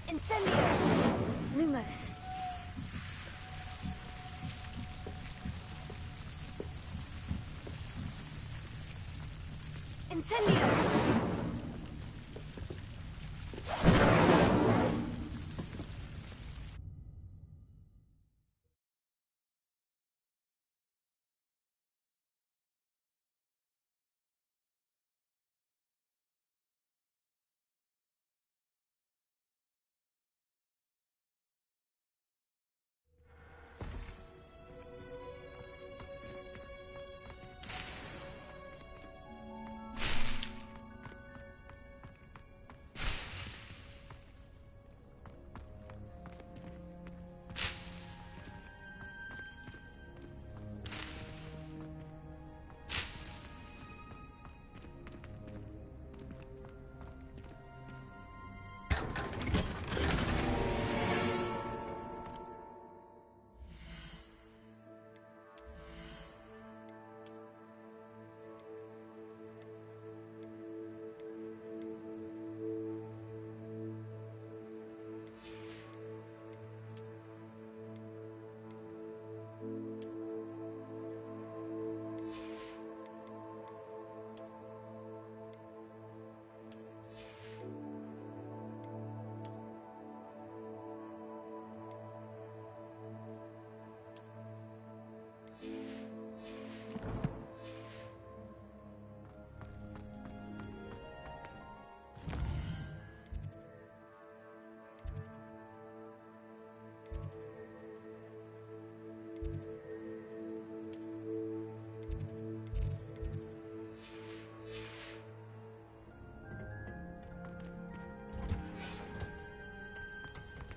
Incendio. Lumos. Incendio.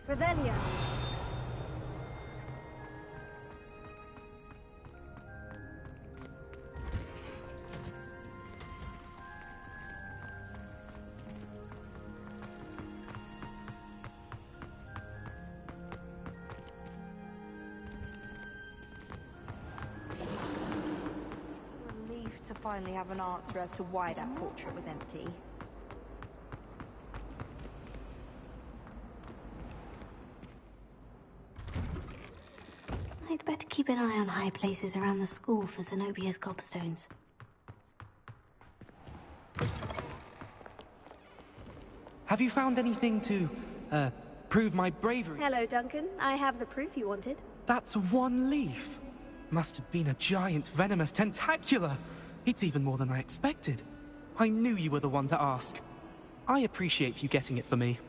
Revelio. Relieved to finally have an answer as to why that portrait was empty. I'd better keep an eye on high places around the school for Zenobia's gobstones. Have you found anything to, prove my bravery? Hello, Duncan. I have the proof you wanted. That's one leaf. Must have been a giant venomous tentacula. It's even more than I expected. I knew you were the one to ask. I appreciate you getting it for me.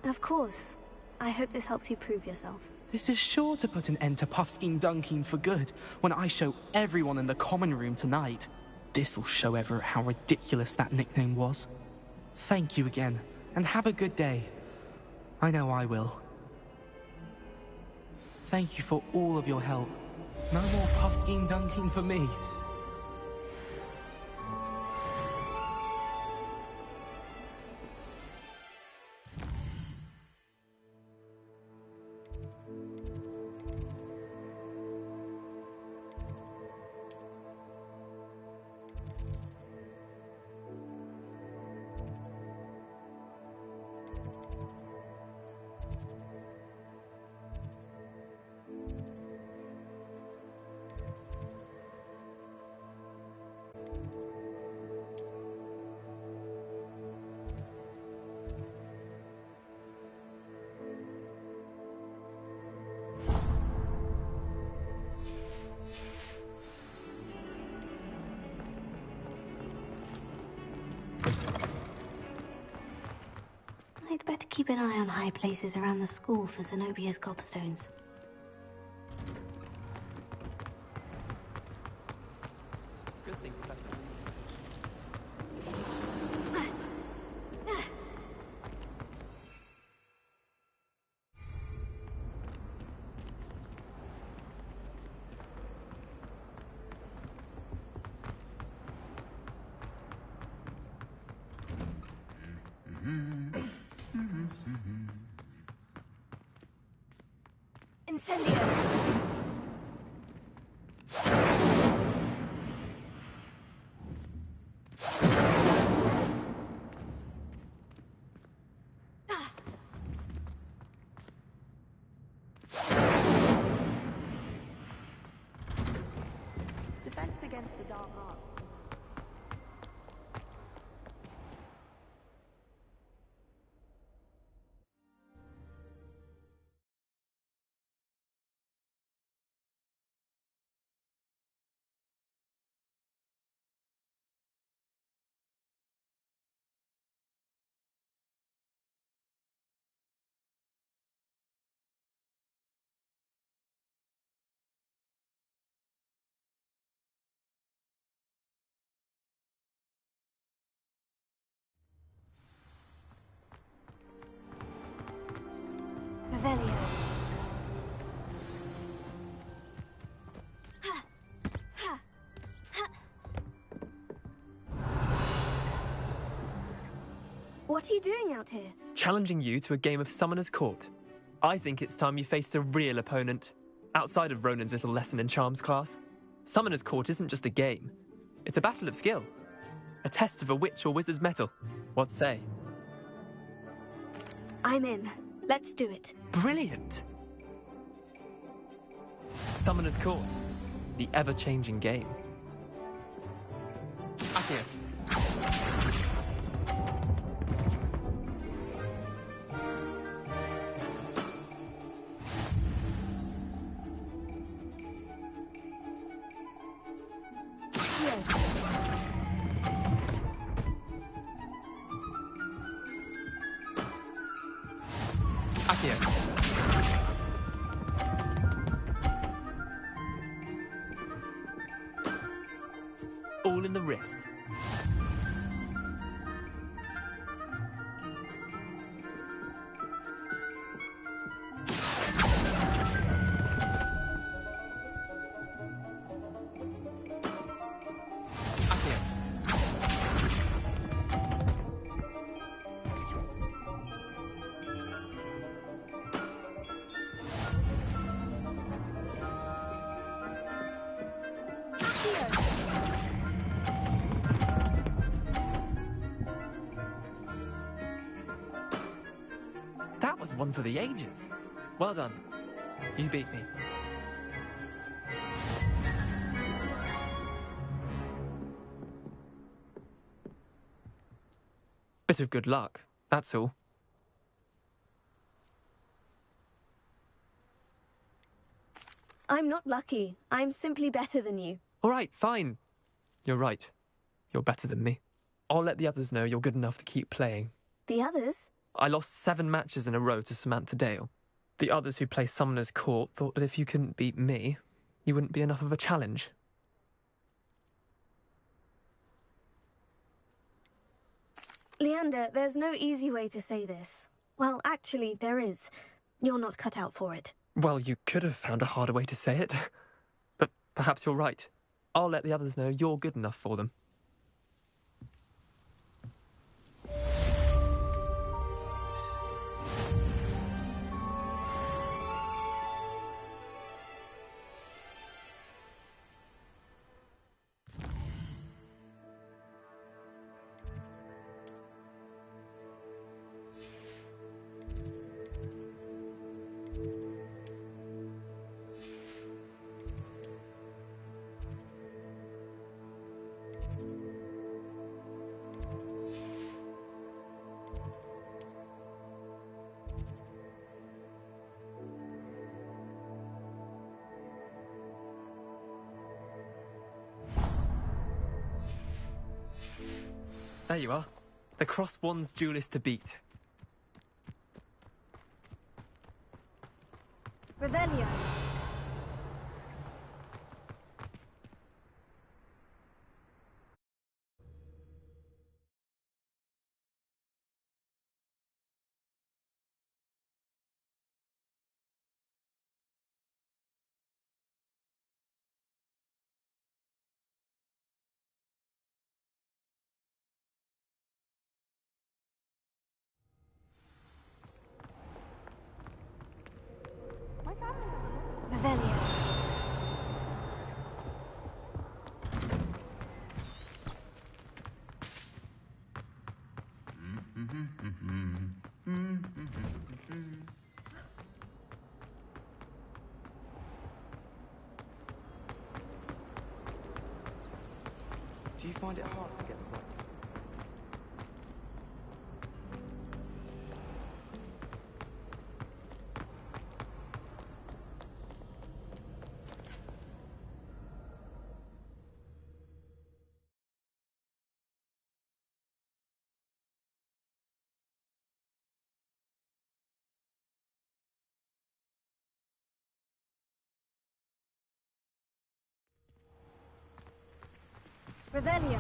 Of course. I hope this helps you prove yourself. This is sure to put an end to Puffskein Dunkeen for good when I show everyone in the common room tonight. This'll show Everett how ridiculous that nickname was. Thank you again, and have a good day. I know I will. Thank you for all of your help. No more Puffskein Dunkeen for me. I'd better keep an eye on high places around the school for Zenobia's gobstones. Good thing, Professor. Incendio! Defense against the dark arts. Revelio. What are you doing out here? Challenging you to a game of Summoner's Court. I think it's time you faced a real opponent, outside of Ronan's little lesson in charms class. Summoner's Court isn't just a game. It's a battle of skill. A test of a witch or wizard's mettle. What say? I'm in. Let's do it. Brilliant! Summoner's Court. The ever-changing game. Accio. Accio. All in the wrist. That was one for the ages. Well done. You beat me. Bit of good luck, that's all. I'm not lucky. I'm simply better than you. All right, fine. You're right. You're better than me. I'll let the others know you're good enough to keep playing. The others? I lost 7 matches in a row to Samantha Dale. The others who play Summoner's Court thought that if you couldn't beat me, you wouldn't be enough of a challenge. Leander, there's no easy way to say this. Well, actually, there is. You're not cut out for it. Well, you could have found a harder way to say it. But perhaps you're right. I'll let the others know you're good enough for them. There you are. The Cross Wands duelist to beat. Revelio. Revelio. Do you find it hard to get the right? Revelio.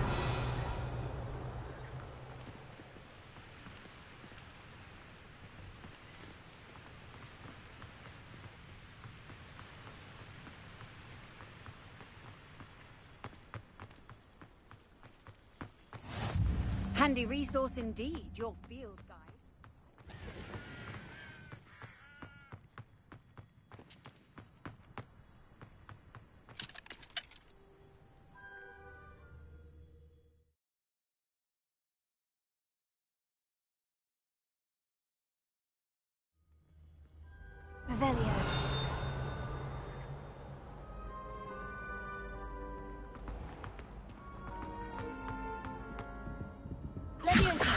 Handy resource indeed, your field guide. Revelio. Leviosa.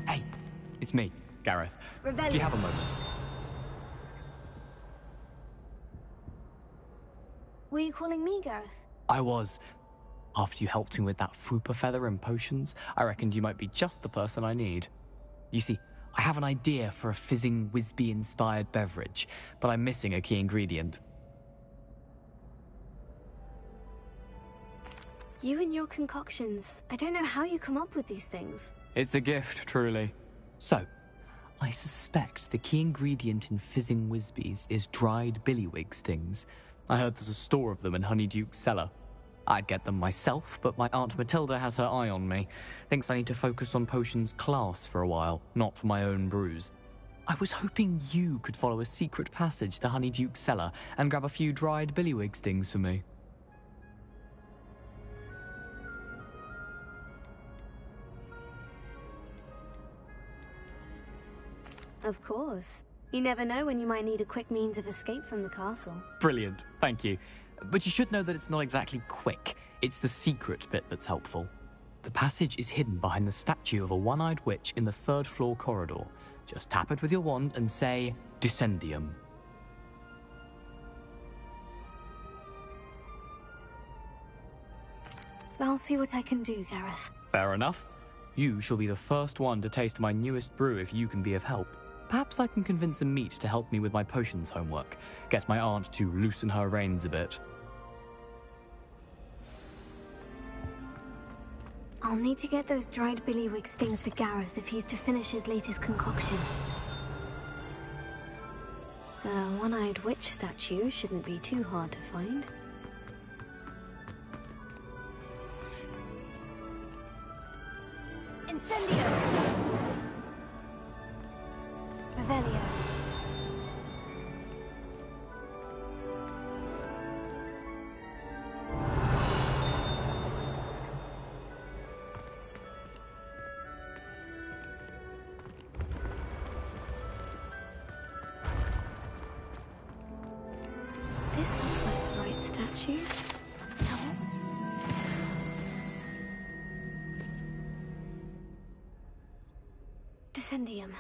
Hey, it's me, Gareth. Revelio. Do you have a moment? Were you calling me, Gareth? I was. After you helped me with that Fupa feather and potions, I reckoned you might be just the person I need. You see, I have an idea for a fizzing Whizbee-inspired beverage, but I'm missing a key ingredient. You and your concoctions. I don't know how you come up with these things. It's a gift, truly. So, I suspect the key ingredient in fizzing Whizbees is dried billywig stings. I heard there's a store of them in Honeyduke's cellar. I'd get them myself, but my Aunt Matilda has her eye on me. Thinks I need to focus on potions class for a while, not for my own brews. I was hoping you could follow a secret passage to Honeyduke's cellar and grab a few dried billywig stings for me. Of course. You never know when you might need a quick means of escape from the castle. Brilliant, thank you. But you should know that it's not exactly quick. It's the secret bit that's helpful. The passage is hidden behind the statue of a one-eyed witch in the third-floor corridor. Just tap it with your wand and say, Descendium. I'll see what I can do, Gareth. Fair enough. You shall be the first one to taste my newest brew if you can be of help. Perhaps I can convince a meat to help me with my potions homework. Get my aunt to loosen her reins a bit. I'll need to get those dried billywig stings for Gareth if he's to finish his latest concoction. A one-eyed witch statue shouldn't be too hard to find. Incendio! Revelio. This looks like the right statue. Descendium.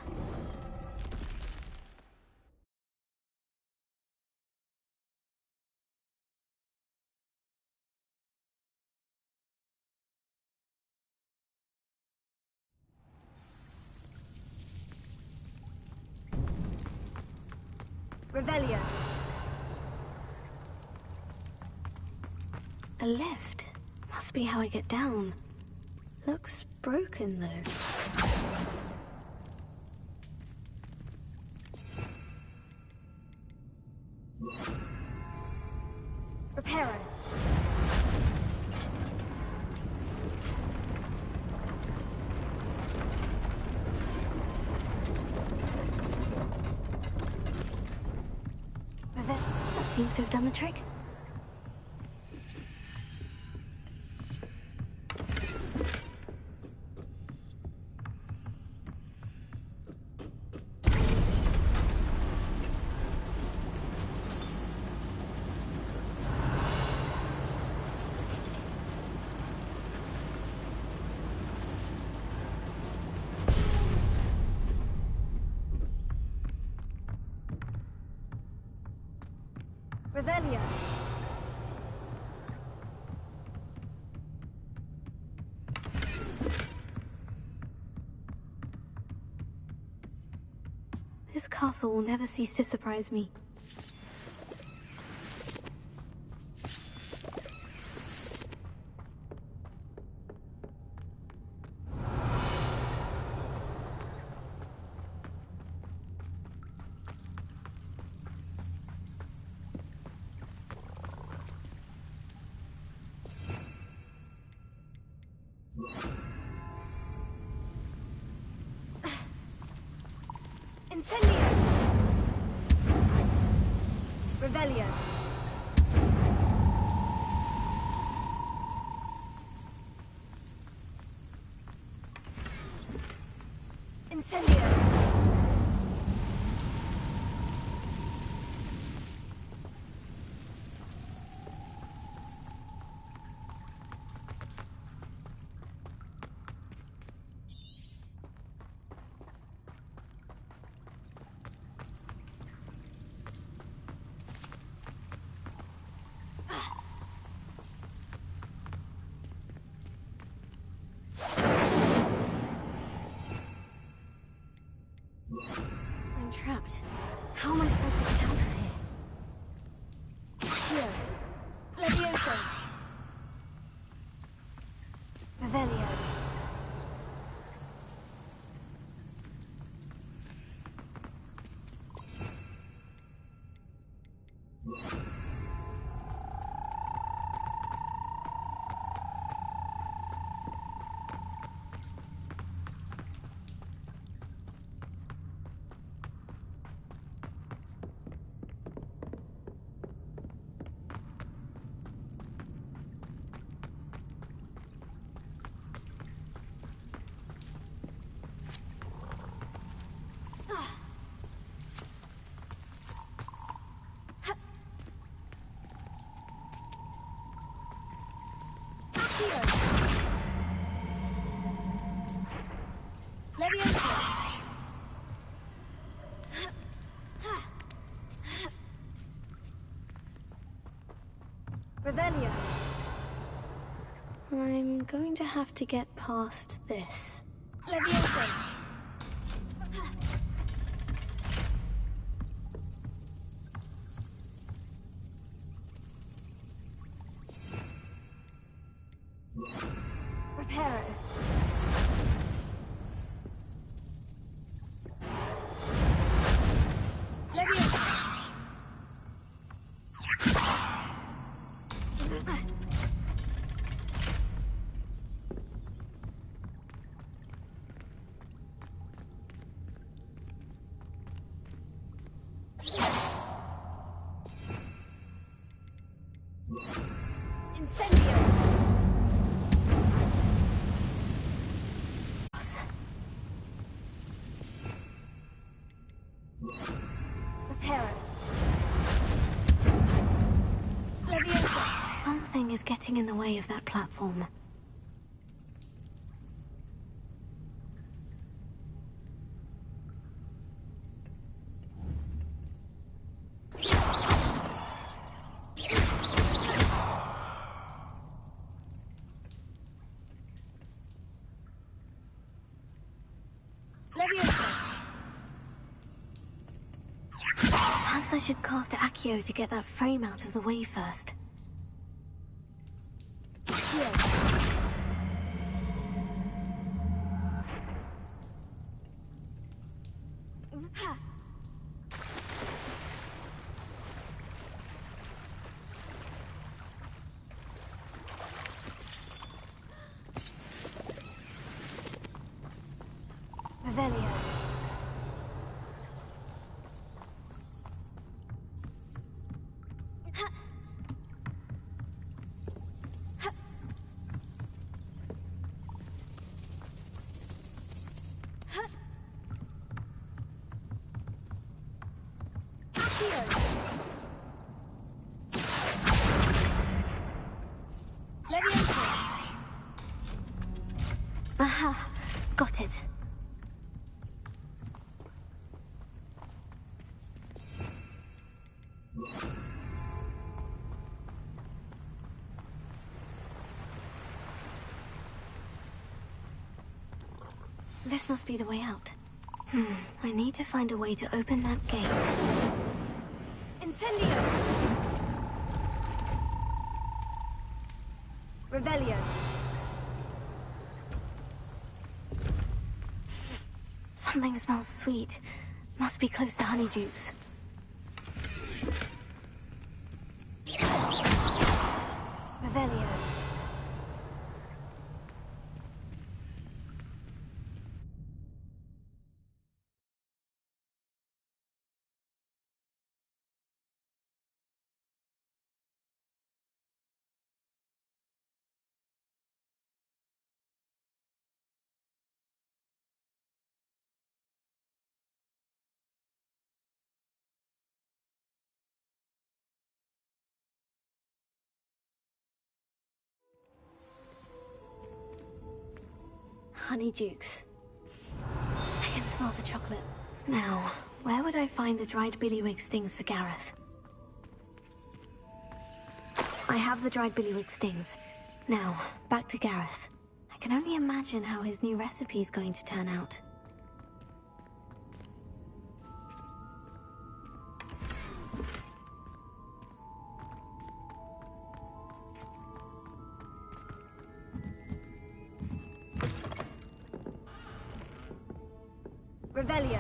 Revelio. A lift. Must be how I get down. Looks broken, though. Reparo. That seems to have done the trick. Revelio. This castle will never cease to surprise me. Incendio! Revelio. Incendio! I'm trapped. How am I supposed to get out of here? Here. Levioso. Revelio. Revelio. I'm going to have to get past this. Leviosa. Reparo. Leviosa. Incendio. Reparo. Leviosa. Something is getting in the way of that platform. Perhaps I should cast Accio to get that frame out of the way first. Revelio. Aha, got it. This must be the way out. I need to find a way to open that gate. Incendio! Revelio. Something smells sweet. Must be close to Honeydukes. Revelio. Honeydukes. I can smell the chocolate. Now, where would I find the dried billywig stings for Gareth? I have the dried billywig stings. Now, back to Gareth. I can only imagine how his new recipe is going to turn out. Revelio.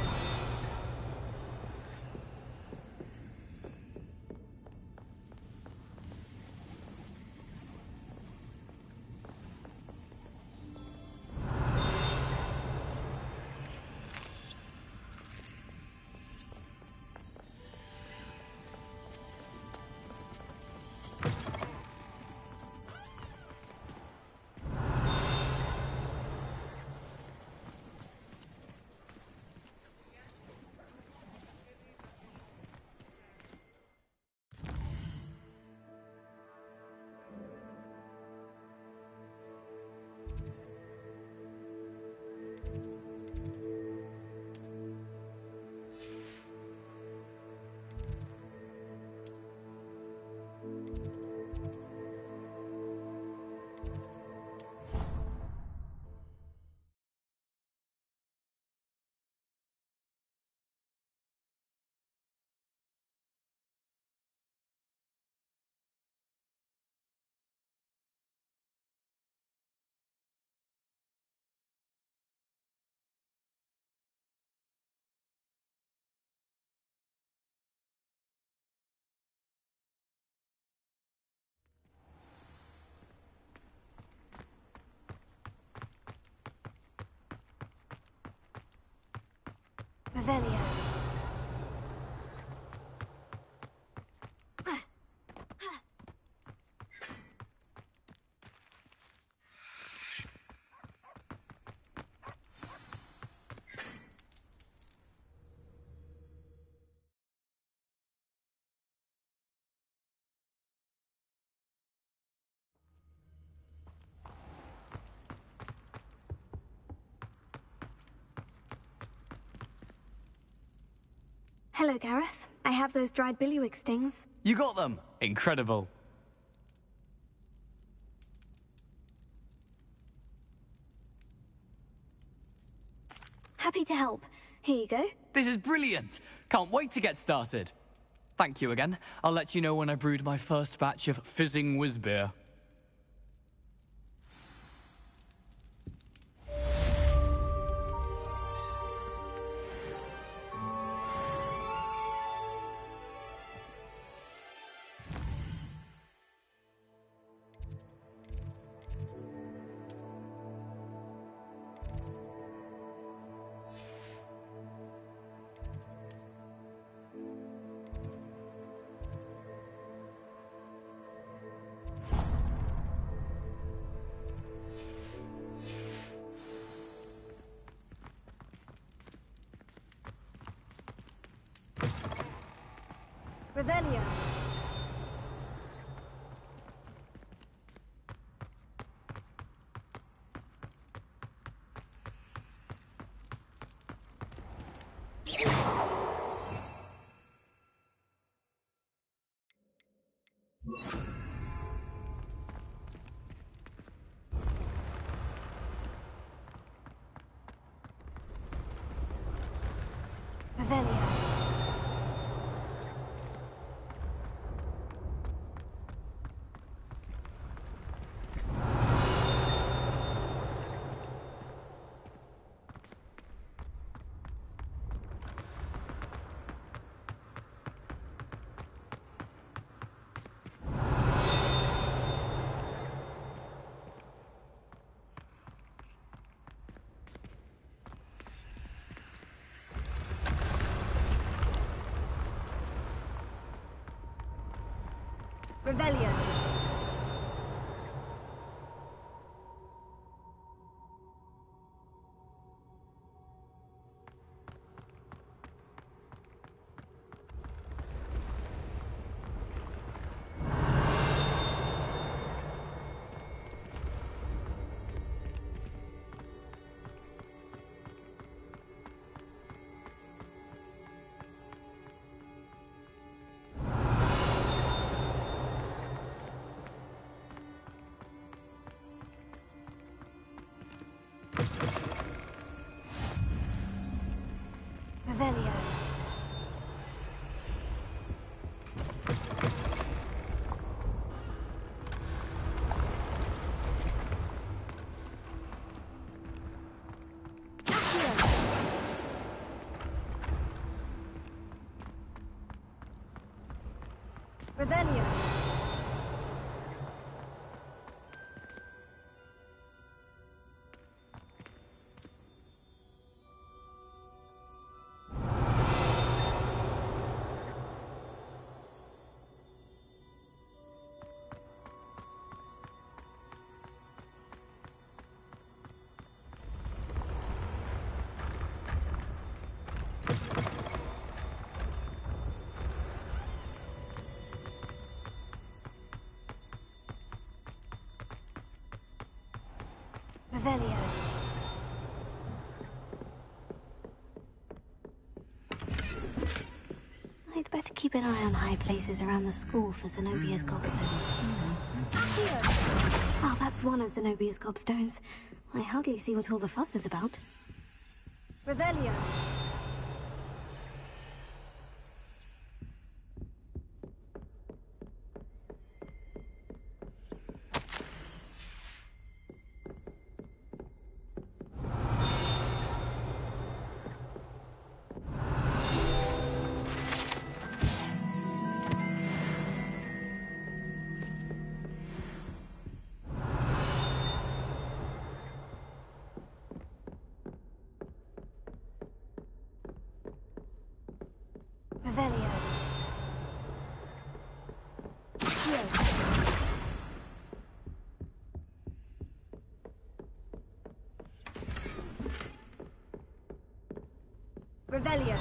Revelio. Hello, Gareth. I have those dried billywig stings. You got them! Incredible. Happy to help. Here you go. This is brilliant! Can't wait to get started. Thank you again. I'll let you know when I brewed my first batch of fizzing whiz beer. Revelio. Revelio. Revelio. Revelio. Revelio. Revelio. I'd better keep an eye on high places around the school for Zenobia's gobstones. Oh, that's one of Zenobia's gobstones. I hardly see what all the fuss is about. Revelio. Revelio. Revelio.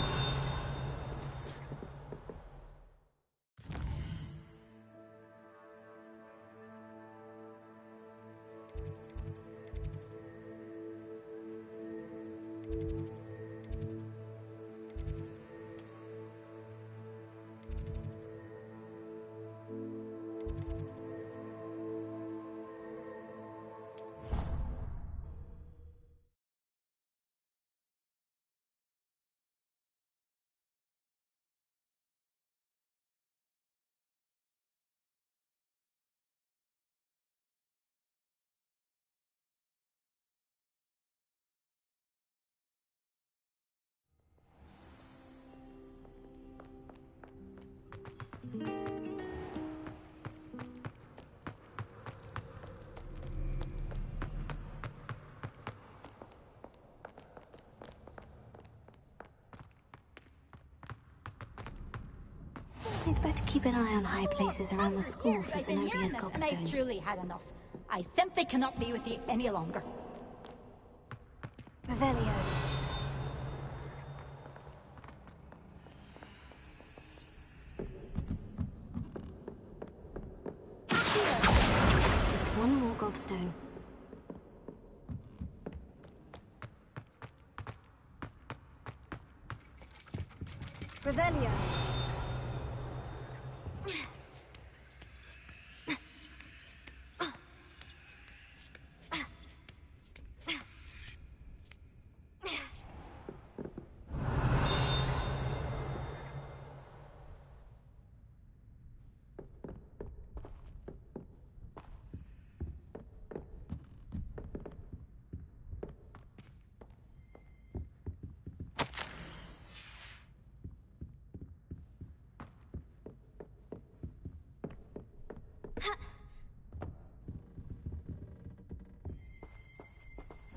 I'd better keep an eye on high places around the school for Zenobia's And I gobstones. truly had enough. I simply cannot be with you any longer. Revelio. Just one more gobstone. Revelio.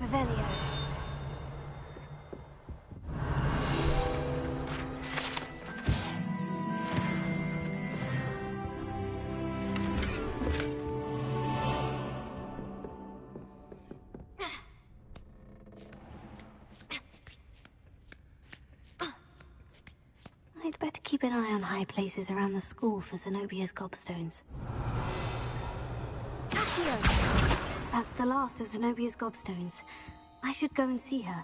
Revelio. I'd better keep an eye on high places around the school for Zenobia's gobstones. That's the last of Zenobia's gobstones. I should go and see her.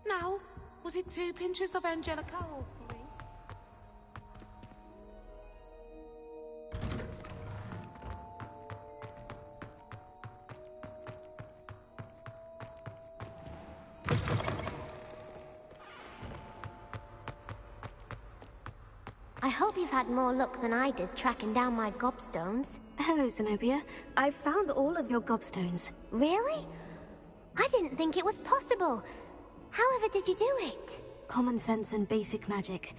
Now, was it 2 pinches of Angelica or 3? I hope you've had more luck than I did tracking down my gobstones. Hello, Zenobia. I've found all of your gobstones. Really? I didn't think it was possible. However did you do it? Common sense and basic magic.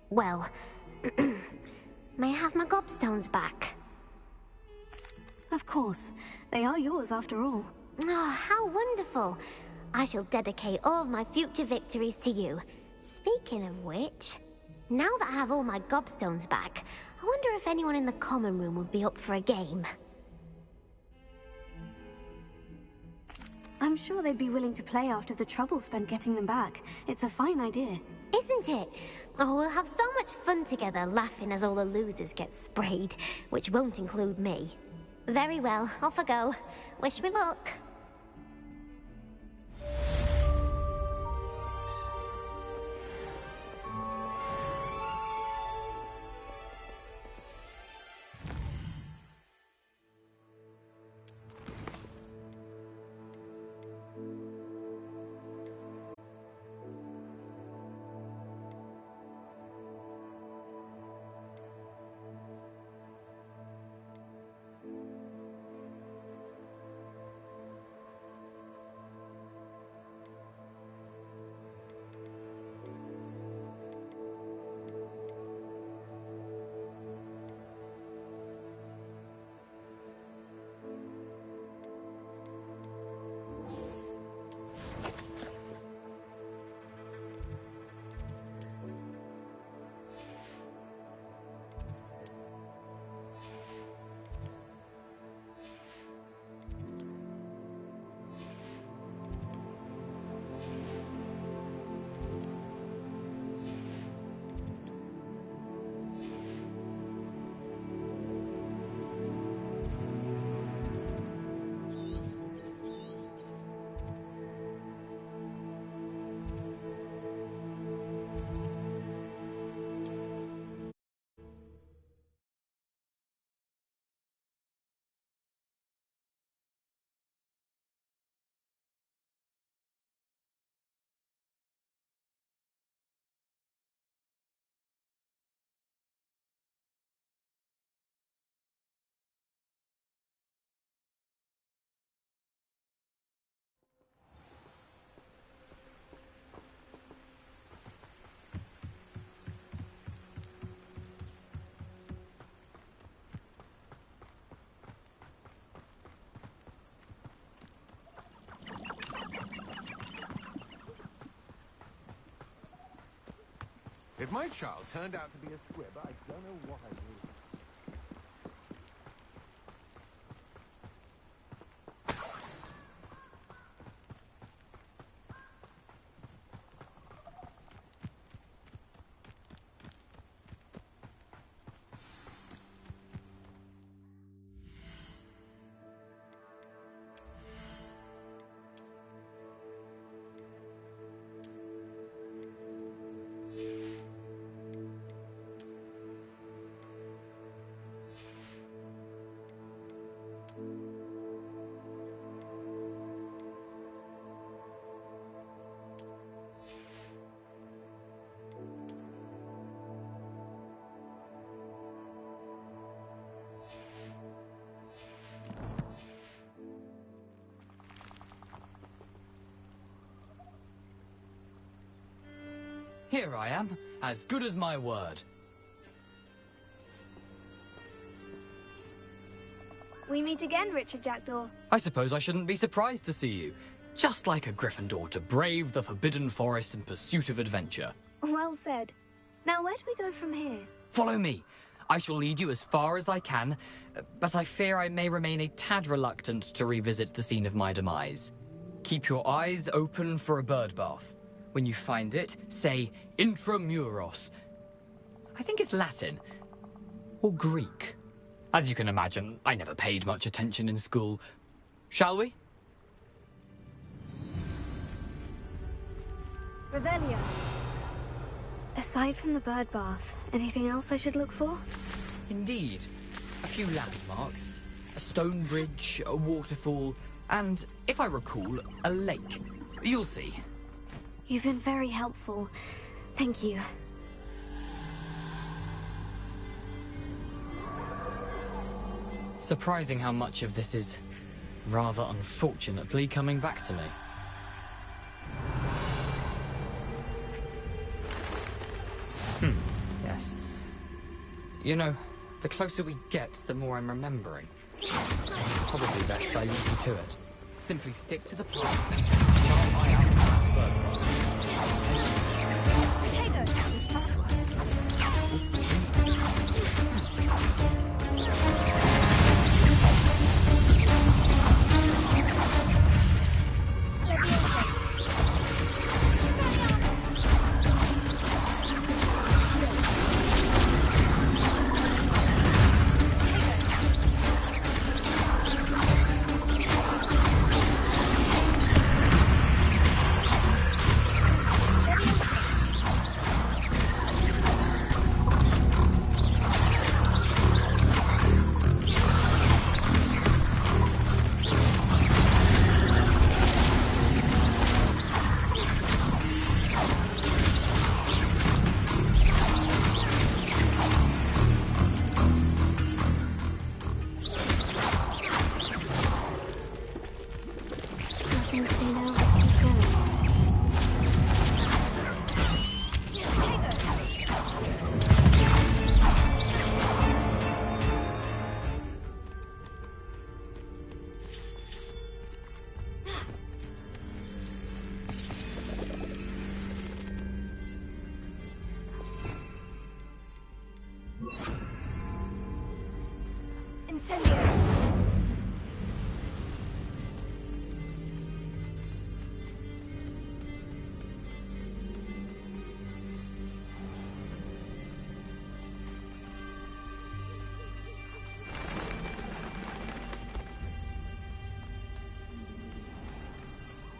Well, may I have my gobstones back? Of course. They are yours after all. Oh, how wonderful. I shall dedicate all of my future victories to you. Speaking of which, now that I have all my gobstones back, I wonder if anyone in the common room would be up for a game. I'm sure they'd be willing to play after the trouble spent getting them back. It's a fine idea. Isn't it? Oh, we'll have so much fun together laughing as all the losers get sprayed, which won't include me. Very well, off I go. Wish me luck. If my child turned out to be a squib, I don't know what I would. Here I am, as good as my word. We meet again, Richard Jackdaw. I suppose I shouldn't be surprised to see you. Just like a Gryffindor to brave the Forbidden Forest in pursuit of adventure. Well said. Now, where do we go from here? Follow me. I shall lead you as far as I can, but I fear I may remain a tad reluctant to revisit the scene of my demise. Keep your eyes open for a bird bath. When you find it, say intramuros. I think it's Latin. Or Greek. As you can imagine, I never paid much attention in school. Shall we? Revelio. Aside from the bird bath, anything else I should look for? Indeed. A few landmarks. A stone bridge, a waterfall, and, if I recall, a lake. You'll see. You've been very helpful. Thank you. Surprising how much of this is, rather unfortunately, coming back to me. Yes. You know, the closer we get, the more I'm remembering. Probably best I leave you to it. Simply stick to the path. Keep an eye out for that bird box.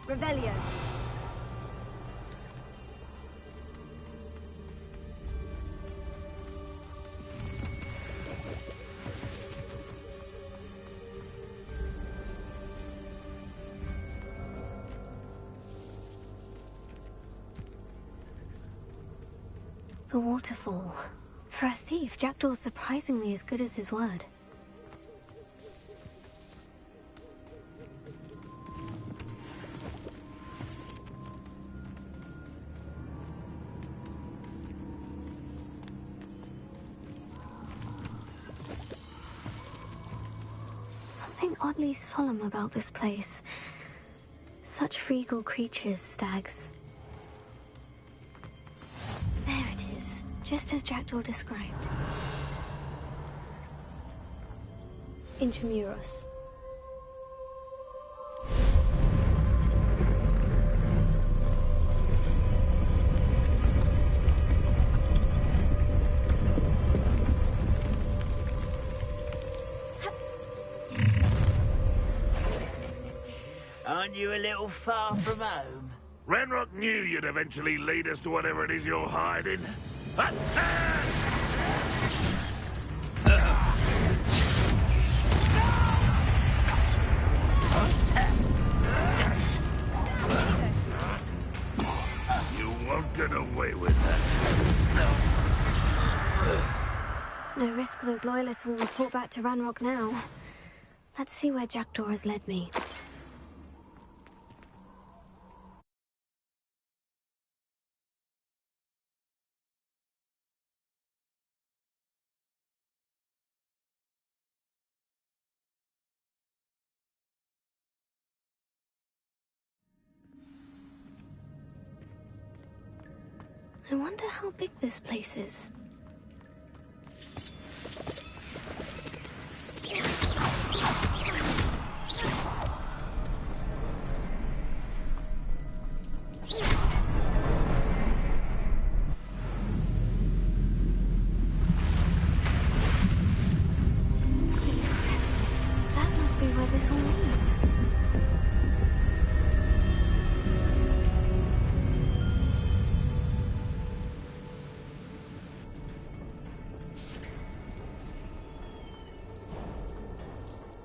Revelio. The waterfall. For a thief, Jackdaw's surprisingly as good as his word. Something oddly solemn about this place. Such regal creatures, stags. There it is. just as Jackdaw described. Intramuros. Aren't you a little far from home? Renrock knew you'd eventually lead us to whatever it is you're hiding. You won't get away with that. No risk those loyalists will report back to Ranrock now. Let's see where Jackdaw has led me. I wonder how big this place is. Impressive. That must be where this all leads.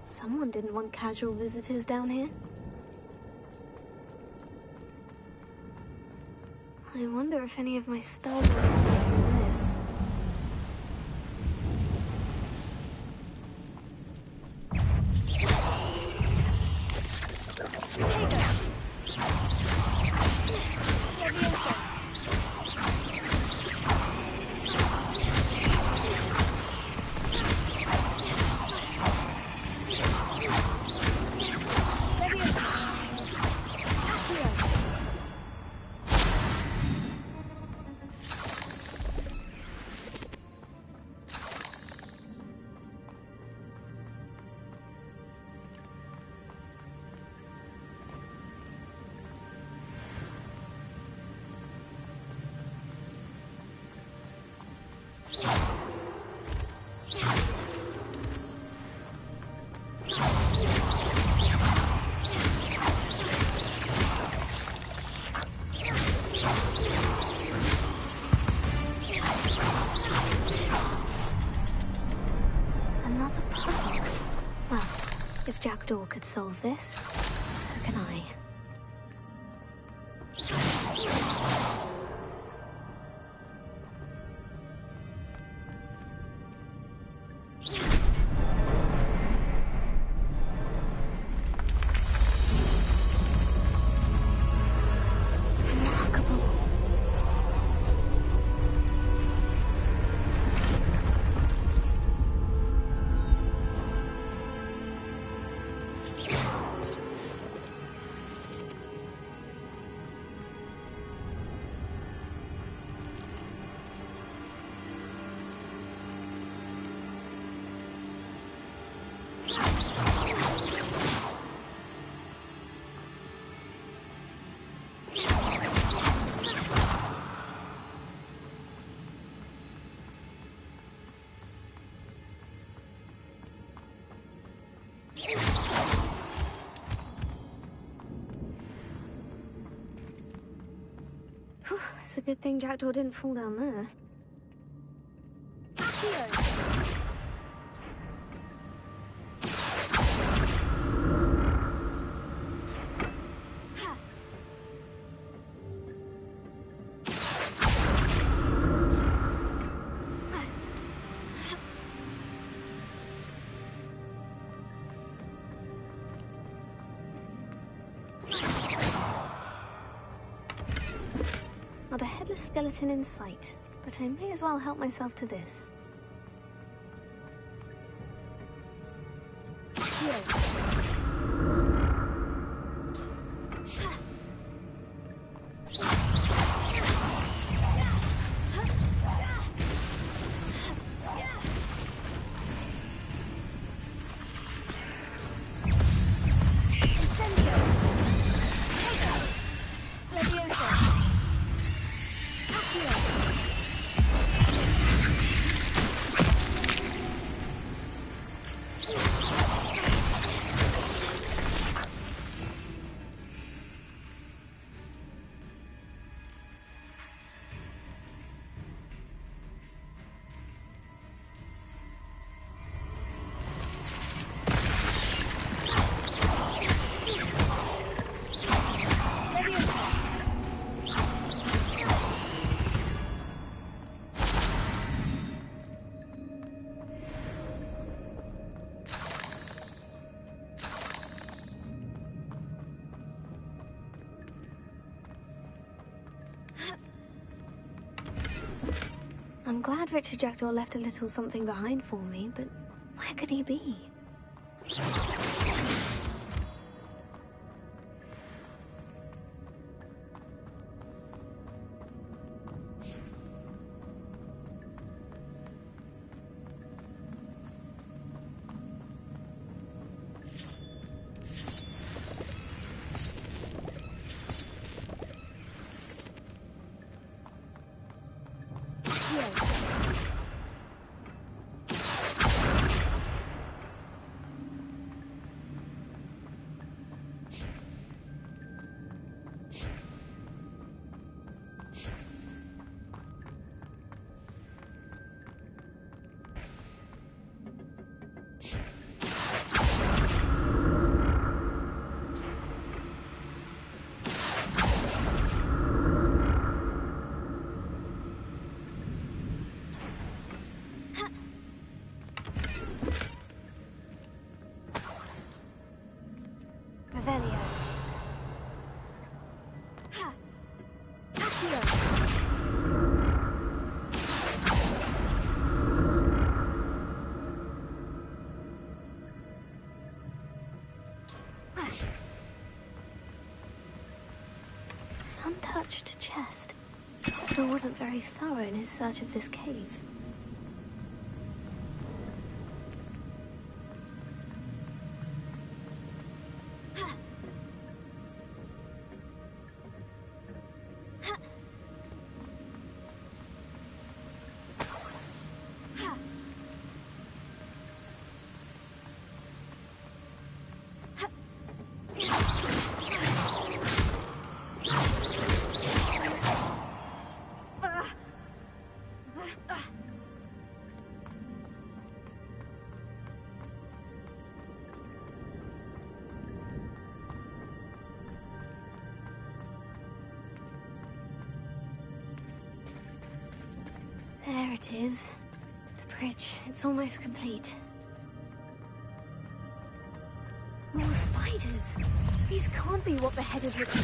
Someone didn't want casual visitors down here. I wonder if any of my spells are from this. Another puzzle. Well, if Jackdaw could solve this, so can I. Whew, it's a good thing Jackdaw didn't fall down there. Not a headless skeleton in sight, but I may as well help myself to this. I'm glad Richard Jackdaw left a little something behind for me, but where could he be? Untouched chest. Doctor wasn't very thorough in his search of this cave. There it is. The bridge. It's almost complete. More spiders. These can't be what the head of Richard.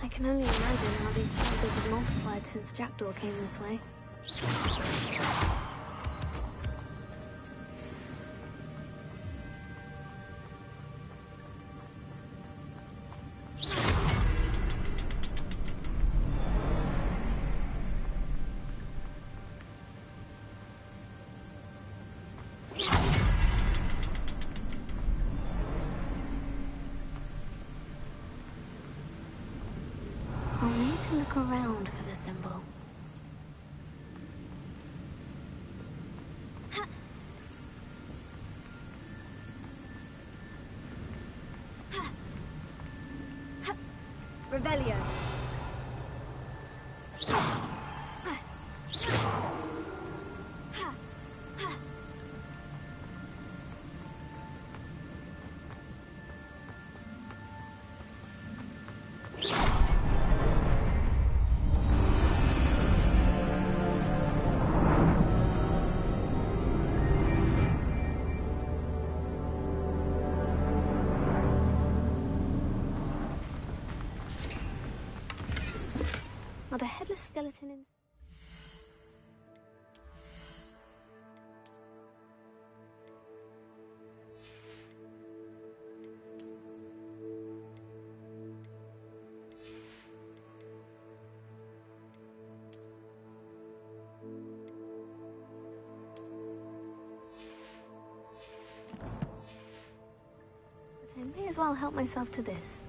I can only imagine how these spiders have multiplied since Jackdaw came this way. I'll need to look around for the symbol. Revelio. Not a headless skeleton in... But I may as well help myself to this.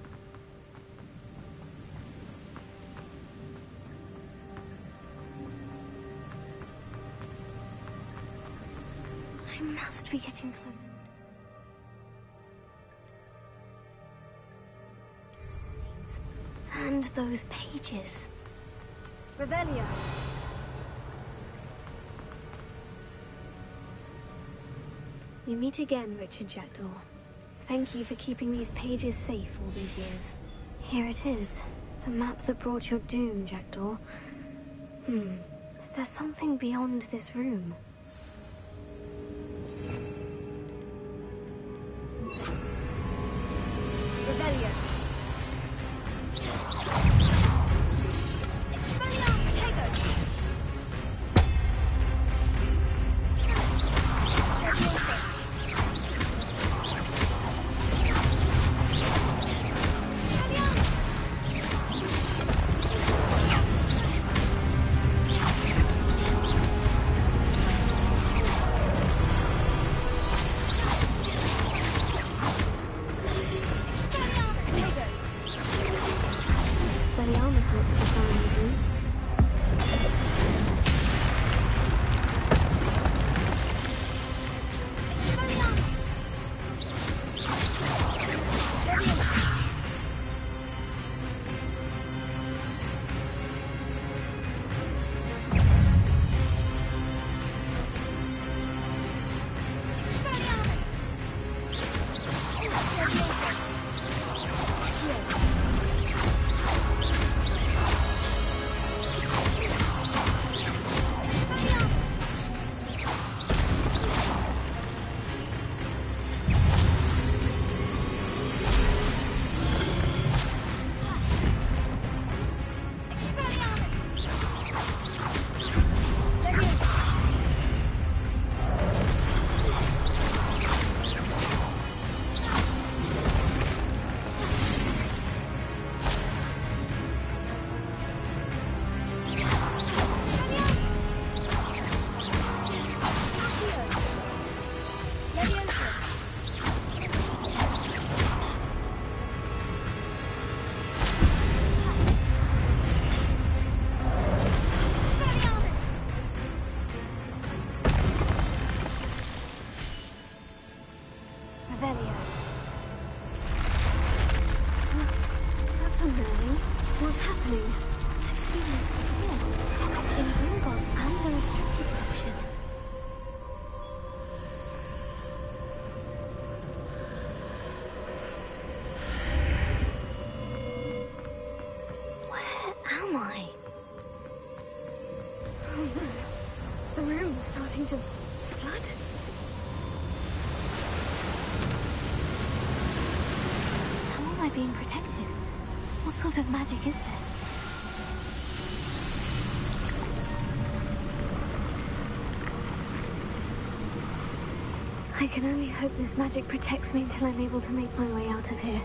I must be getting closer. And those pages. Revelio. We meet again, Richard Jackdaw. Thank you for keeping these pages safe all these years. Here it is. The map that brought your doom, Jackdaw. Is there something beyond this room? Revelio. That's unnerving. What's happening? I've seen this before. In Gringotts and the restricted section. Where am I? Oh no. The room's starting to flood. How am I being protected? What sort of magic is this? I can only hope this magic protects me until I'm able to make my way out of here.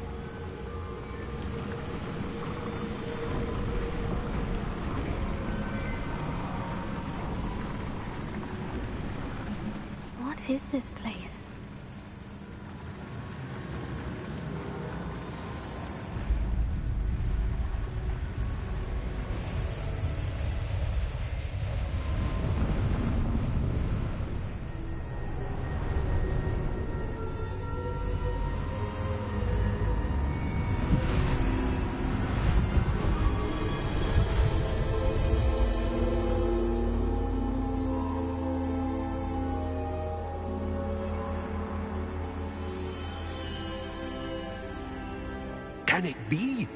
What is this place? Can it be?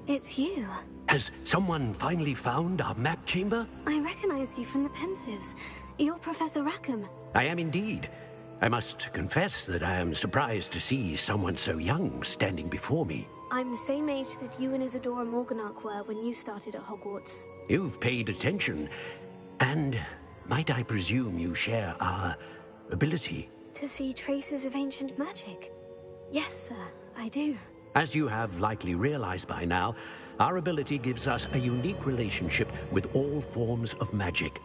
It's you. Has someone finally found our map chamber? I recognize you from the Pensives. You're Professor Rackham. I am indeed. I must confess that I am surprised to see someone so young standing before me. I'm the same age that you and Isadora Morganach were when you started at Hogwarts. You've paid attention. And might I presume you share our ability? To see traces of ancient magic? Yes, sir, I do. As you have likely realized by now, our ability gives us a unique relationship with all forms of magic.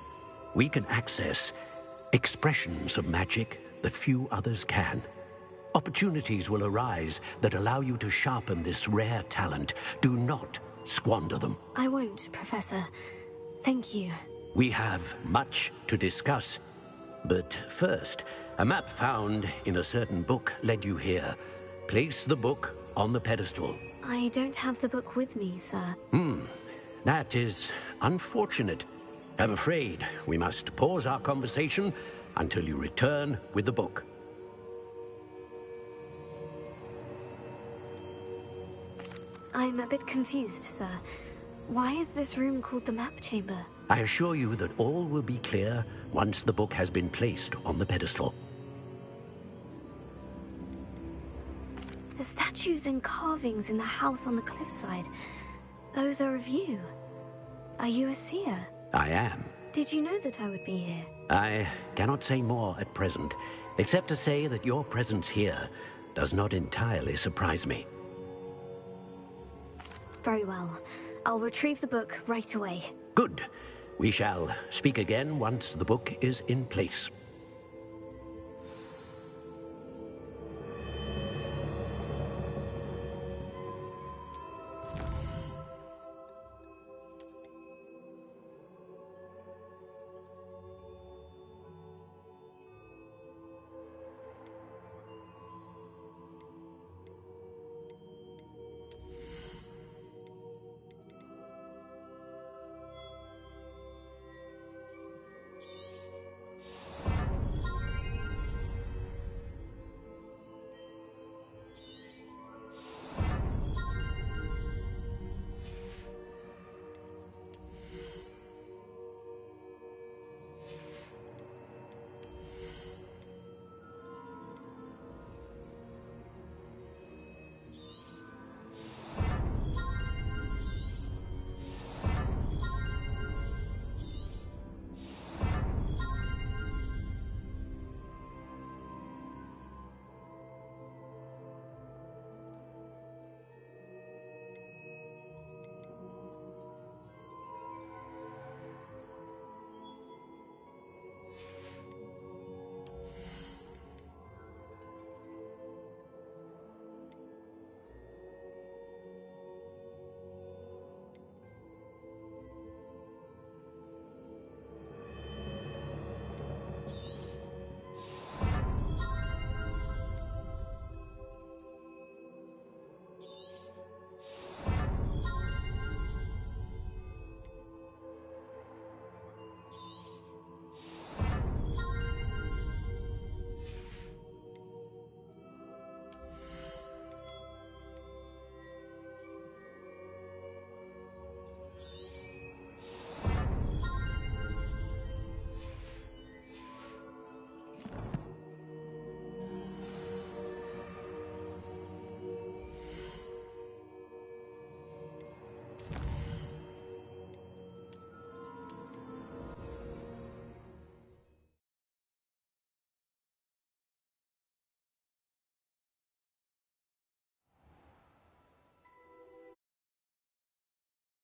We can access expressions of magic that few others can. Opportunities will arise that allow you to sharpen this rare talent. Do not squander them. I won't, Professor. Thank you. We have much to discuss. But first, a map found in a certain book led you here. Place the book on the pedestal. I don't have the book with me, sir. That is unfortunate. I'm afraid we must pause our conversation until you return with the book. I'm a bit confused, sir. Why is this room called the map chamber? I assure you that all will be clear once the book has been placed on the pedestal. The statues and carvings in the house on the cliffside, those are of you. Are you a seer? I am. Did you know that I would be here? I cannot say more at present, except to say that your presence here does not entirely surprise me. Very well. I'll retrieve the book right away. Good. We shall speak again once the book is in place.